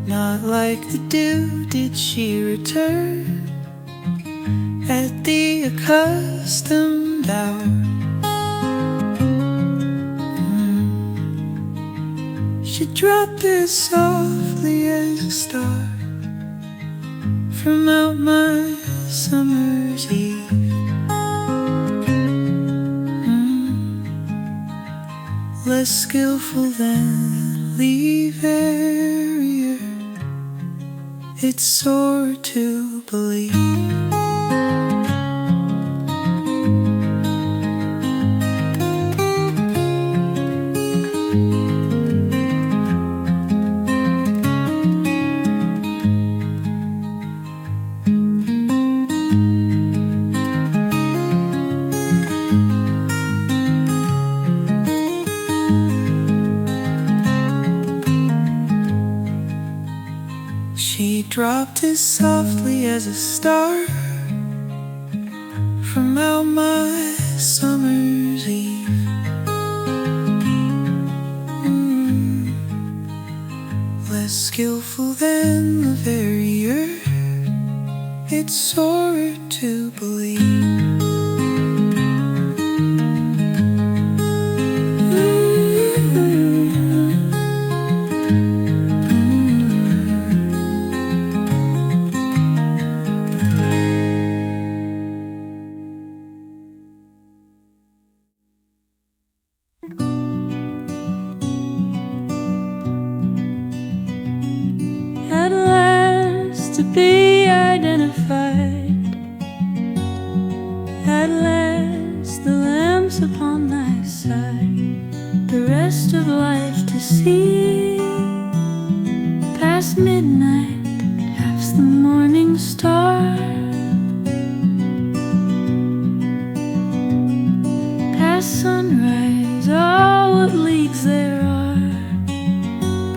Not like the dew did she return at the accustomed hour. She dropped as softly as a star from out my summer's eve. Less skillful than leaf area, it's sore to believe. She dropped as softly as a star from out my summer's eve. Less skillful than the verrier, it's sore to believe. At last to be identified. At last the lamps upon thy side. The rest of life to see. Past midnight, half's the morning star. Past sunrise, oh, what leagues there are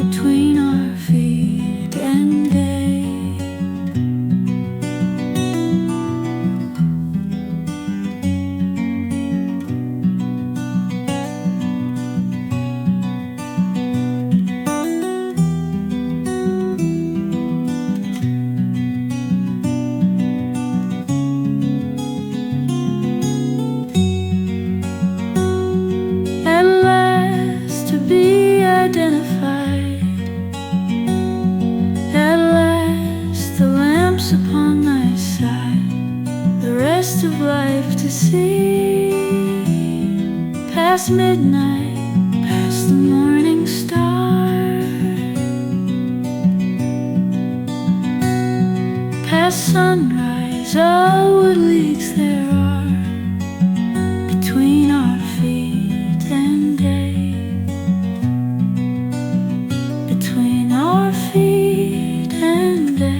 between our feet and day. At last to be identified. At last the lamps upon thy side. The rest of life to see. Past midnight, past the morning star. Past sunrise, oh, what leagues there are between our feet and day. Between our feet and day.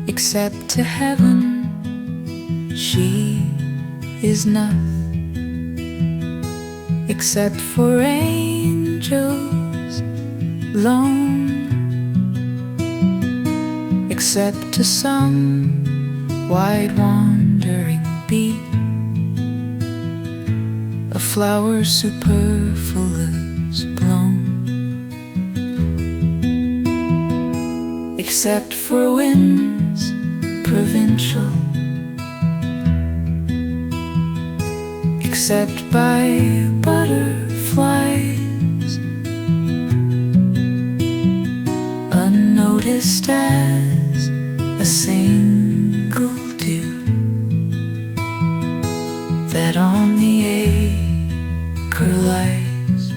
Except to heaven, she is not. except for angels alone, except to some wide wandering bee, a flower superfluous blown, except for winds provincial, except by butterflies unnoticed as a single dew that on the acre lies.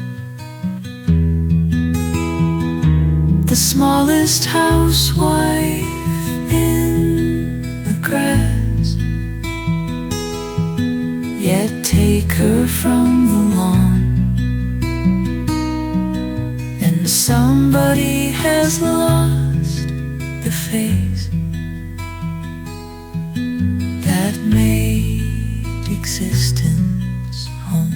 The smallest housewife in the grass, yet take her from the lawn, and somebody has lost the face that made existence home.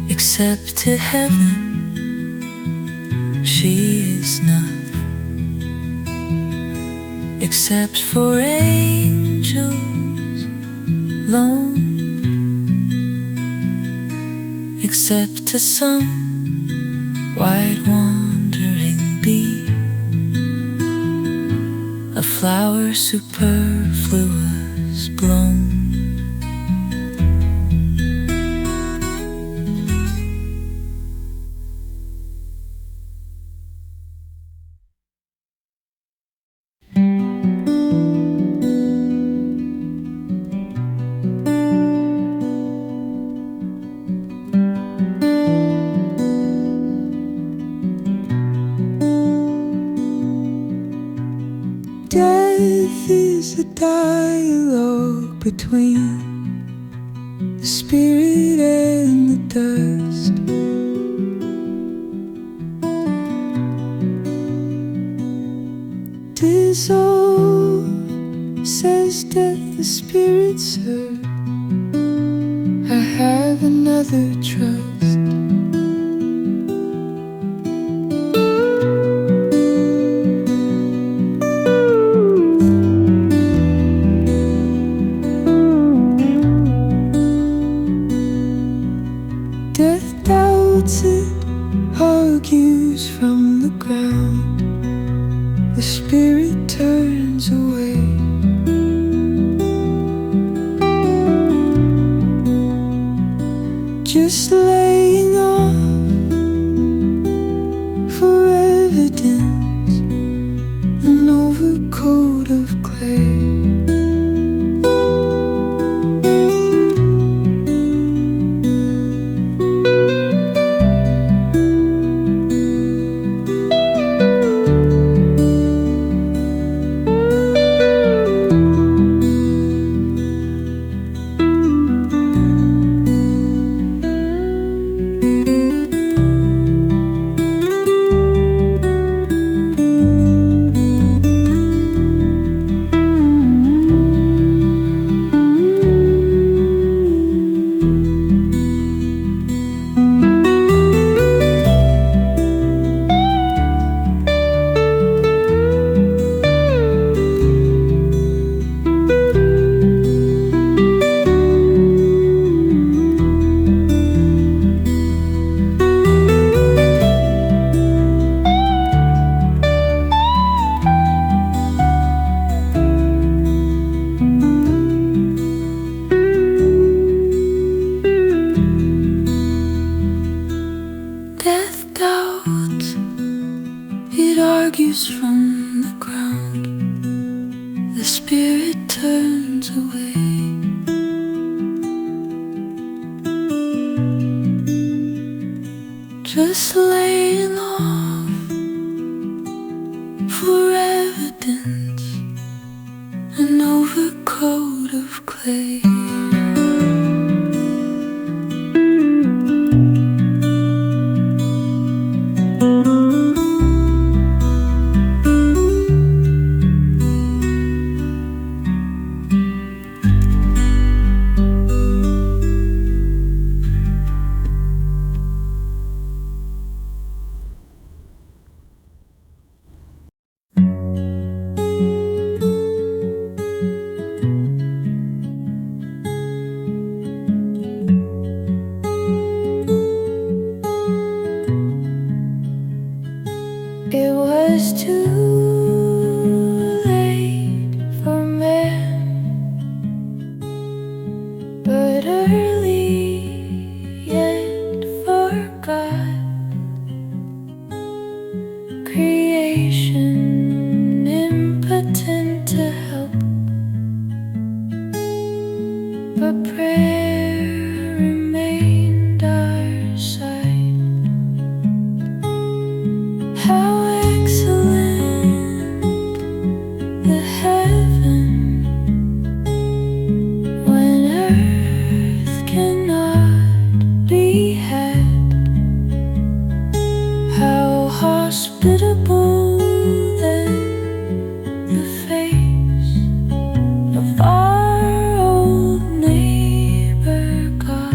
Except to heaven, she is not, except for angels alone, except to some wide wandering bee, a flower superfluous blown. Death is a dialogue between the spirit and the dust. Dissolve, says death, the spirit's heard. I have another trust. Death doubts it, argues from the ground. The spirit turns away. Just laying off for evidence, an overcoat of clay. argues from the ground, the spirit turns away. just laying off for evidence, an overcoat of clay. It was too late for man, but early yet for God. Creation impotent to help, but prayer remained our side. How excellent the heaven when earth cannot be had. How hospitable then the face of our old neighbor God.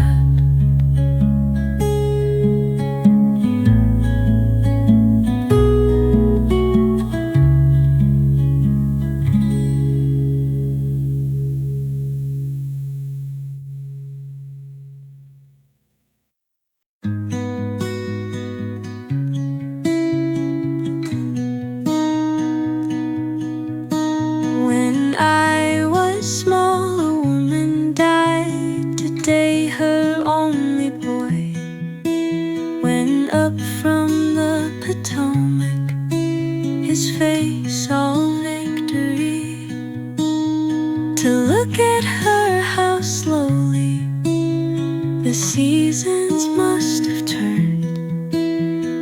When I was small, a woman died today, her only boy went up from the Potomac, his face all victory, to look at her how slowly the seasons must have turned,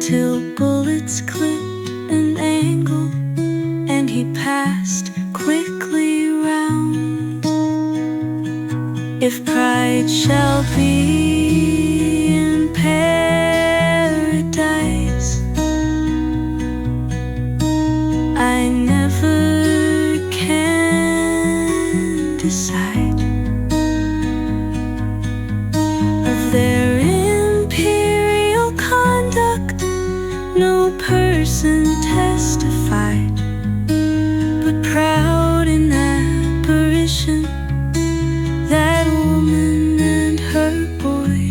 till bullets clipped an angle and he passed quickly round. If pride shall be in paradise, I never can decide. Of their imperial conduct no person testified, but proud in apparition, that woman and her boy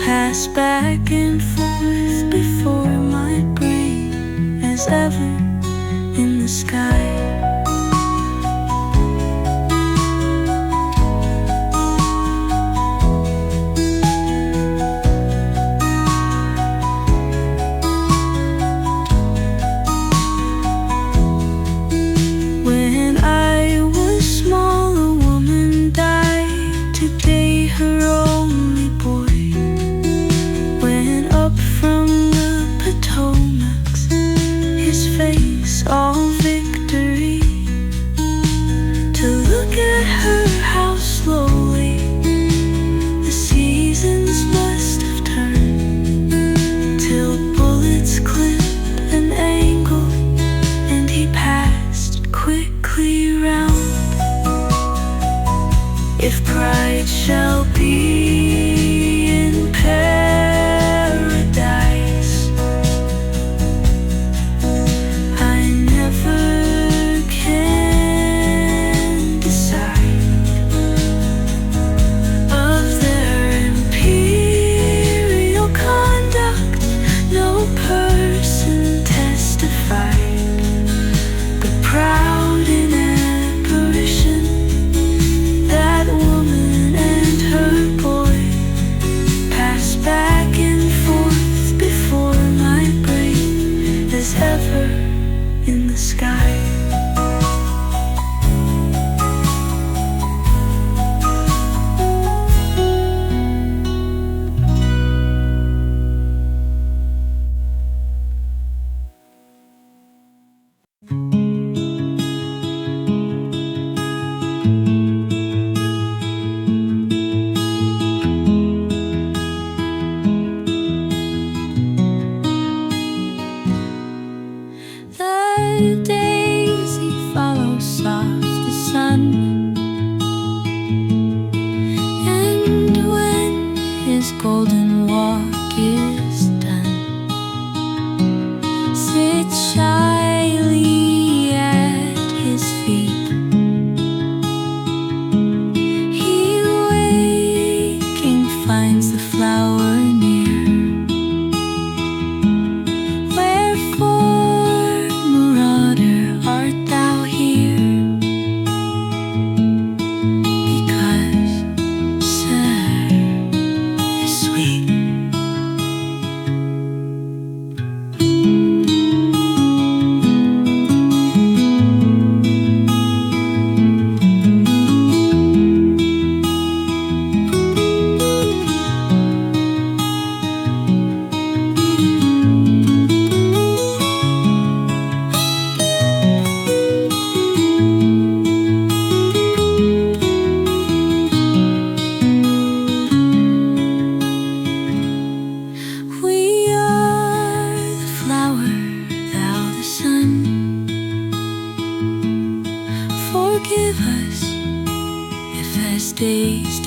pass back and forth before my brain as ever in the sky. When I was small, a woman died today, her only boy went up from the Potomac's, his face all victory,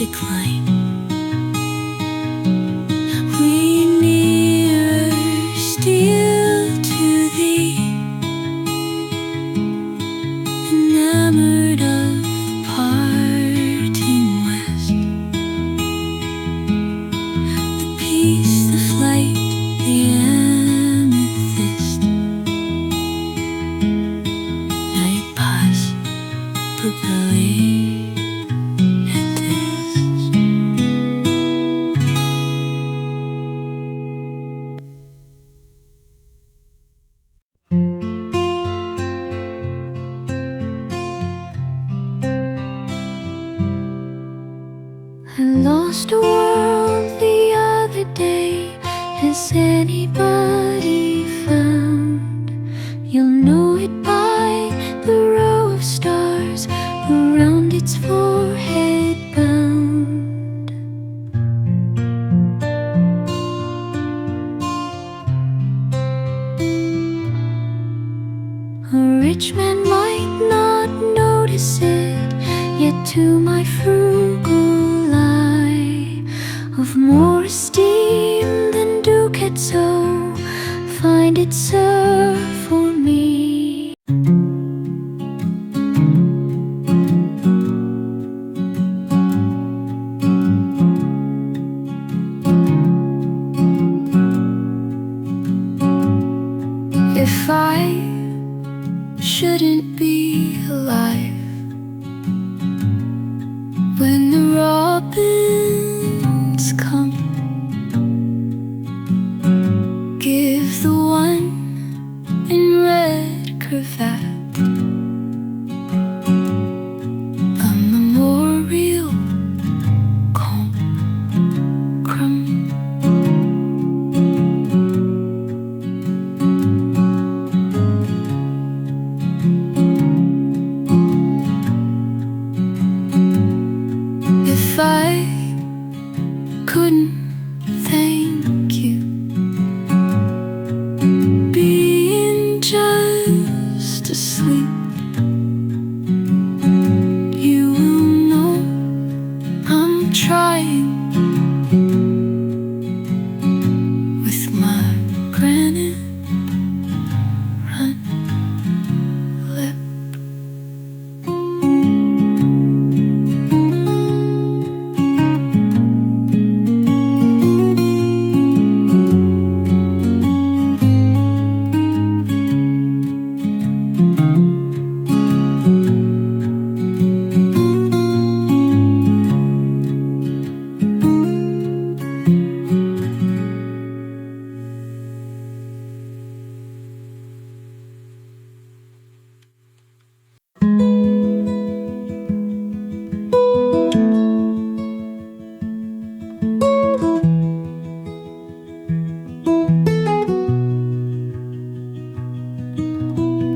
decline. We nearer still to thee, enamored of parting west. The peace, the flight, the amethyst. Night pass, propelling. I lost a world the other day. Has anybody found? You'll know it by the row of stars around its forehead bound. A rich man might not notice it, yet to my frugal eye, of more esteem than ducats, oh, find it serve for me. If I shouldn't be alive when the robins come, give the one in red cravat a memorial crumb. If I couldn't thank you, being just asleep, you will know I'm trying with my granite run lip.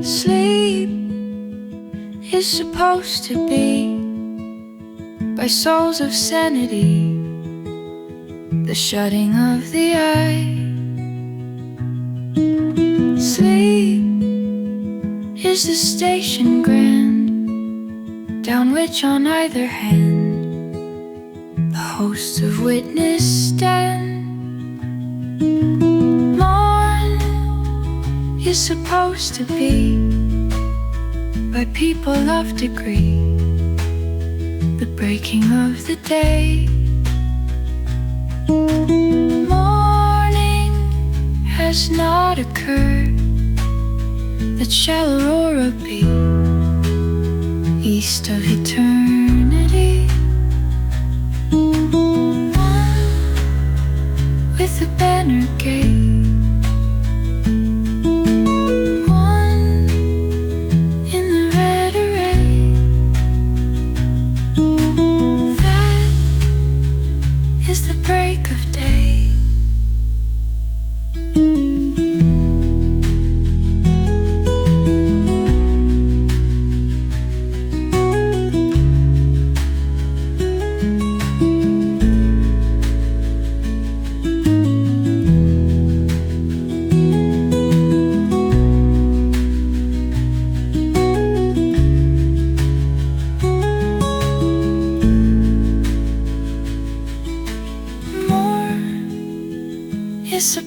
Sleep is supposed to be by souls of sanity, the shutting of the eye. Sleep is the station grand, down which on either hand the hosts of witness stand. Morn is supposed to be by people of degree, the breaking of the day. Morning has not occurred, that shall aurora be east of eternity. One with a banner gate, the break of day.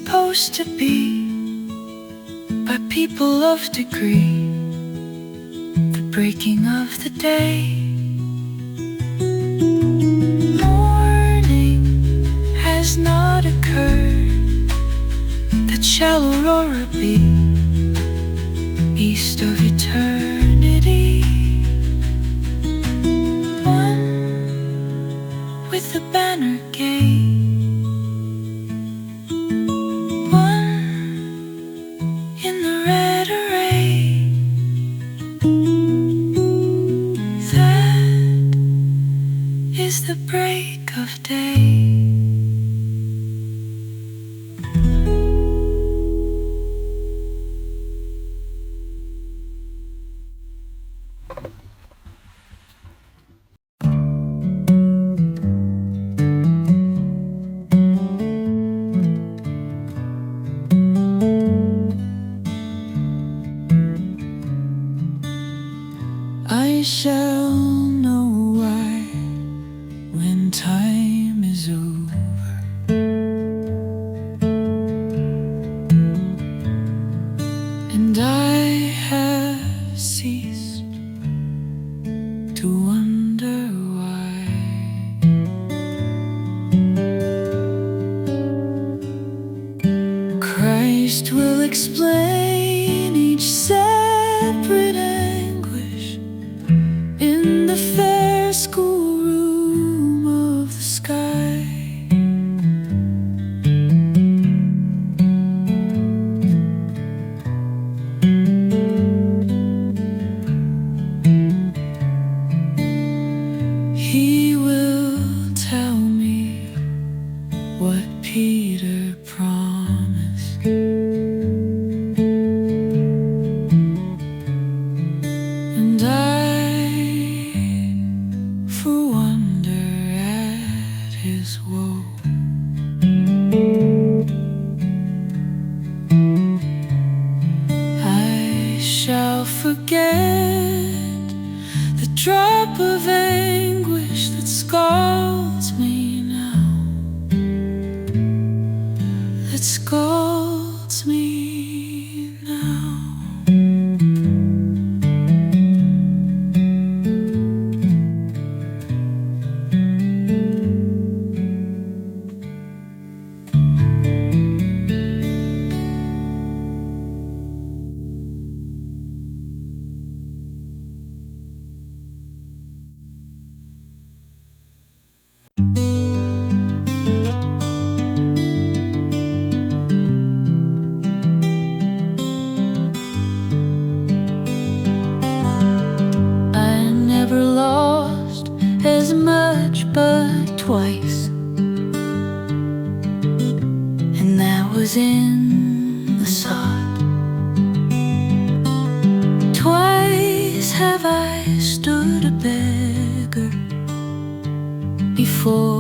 supposed to be by people of degree, the breaking of the day. Morning has not occurred, that shall aurora be east of eternity. One with the banner gay, the break of day. I shall know why when time is over, and I have ceased to wonder why. Christ will explain each separate anguish in the fair schoolroom of the sky. He will tell me what Peter promised, and for wonder at his woe. I shall forget the drop of anguish that scalds me now, that scalds me now. I never lost as much but twice, and that was in the sod. Twice have I stood a beggar before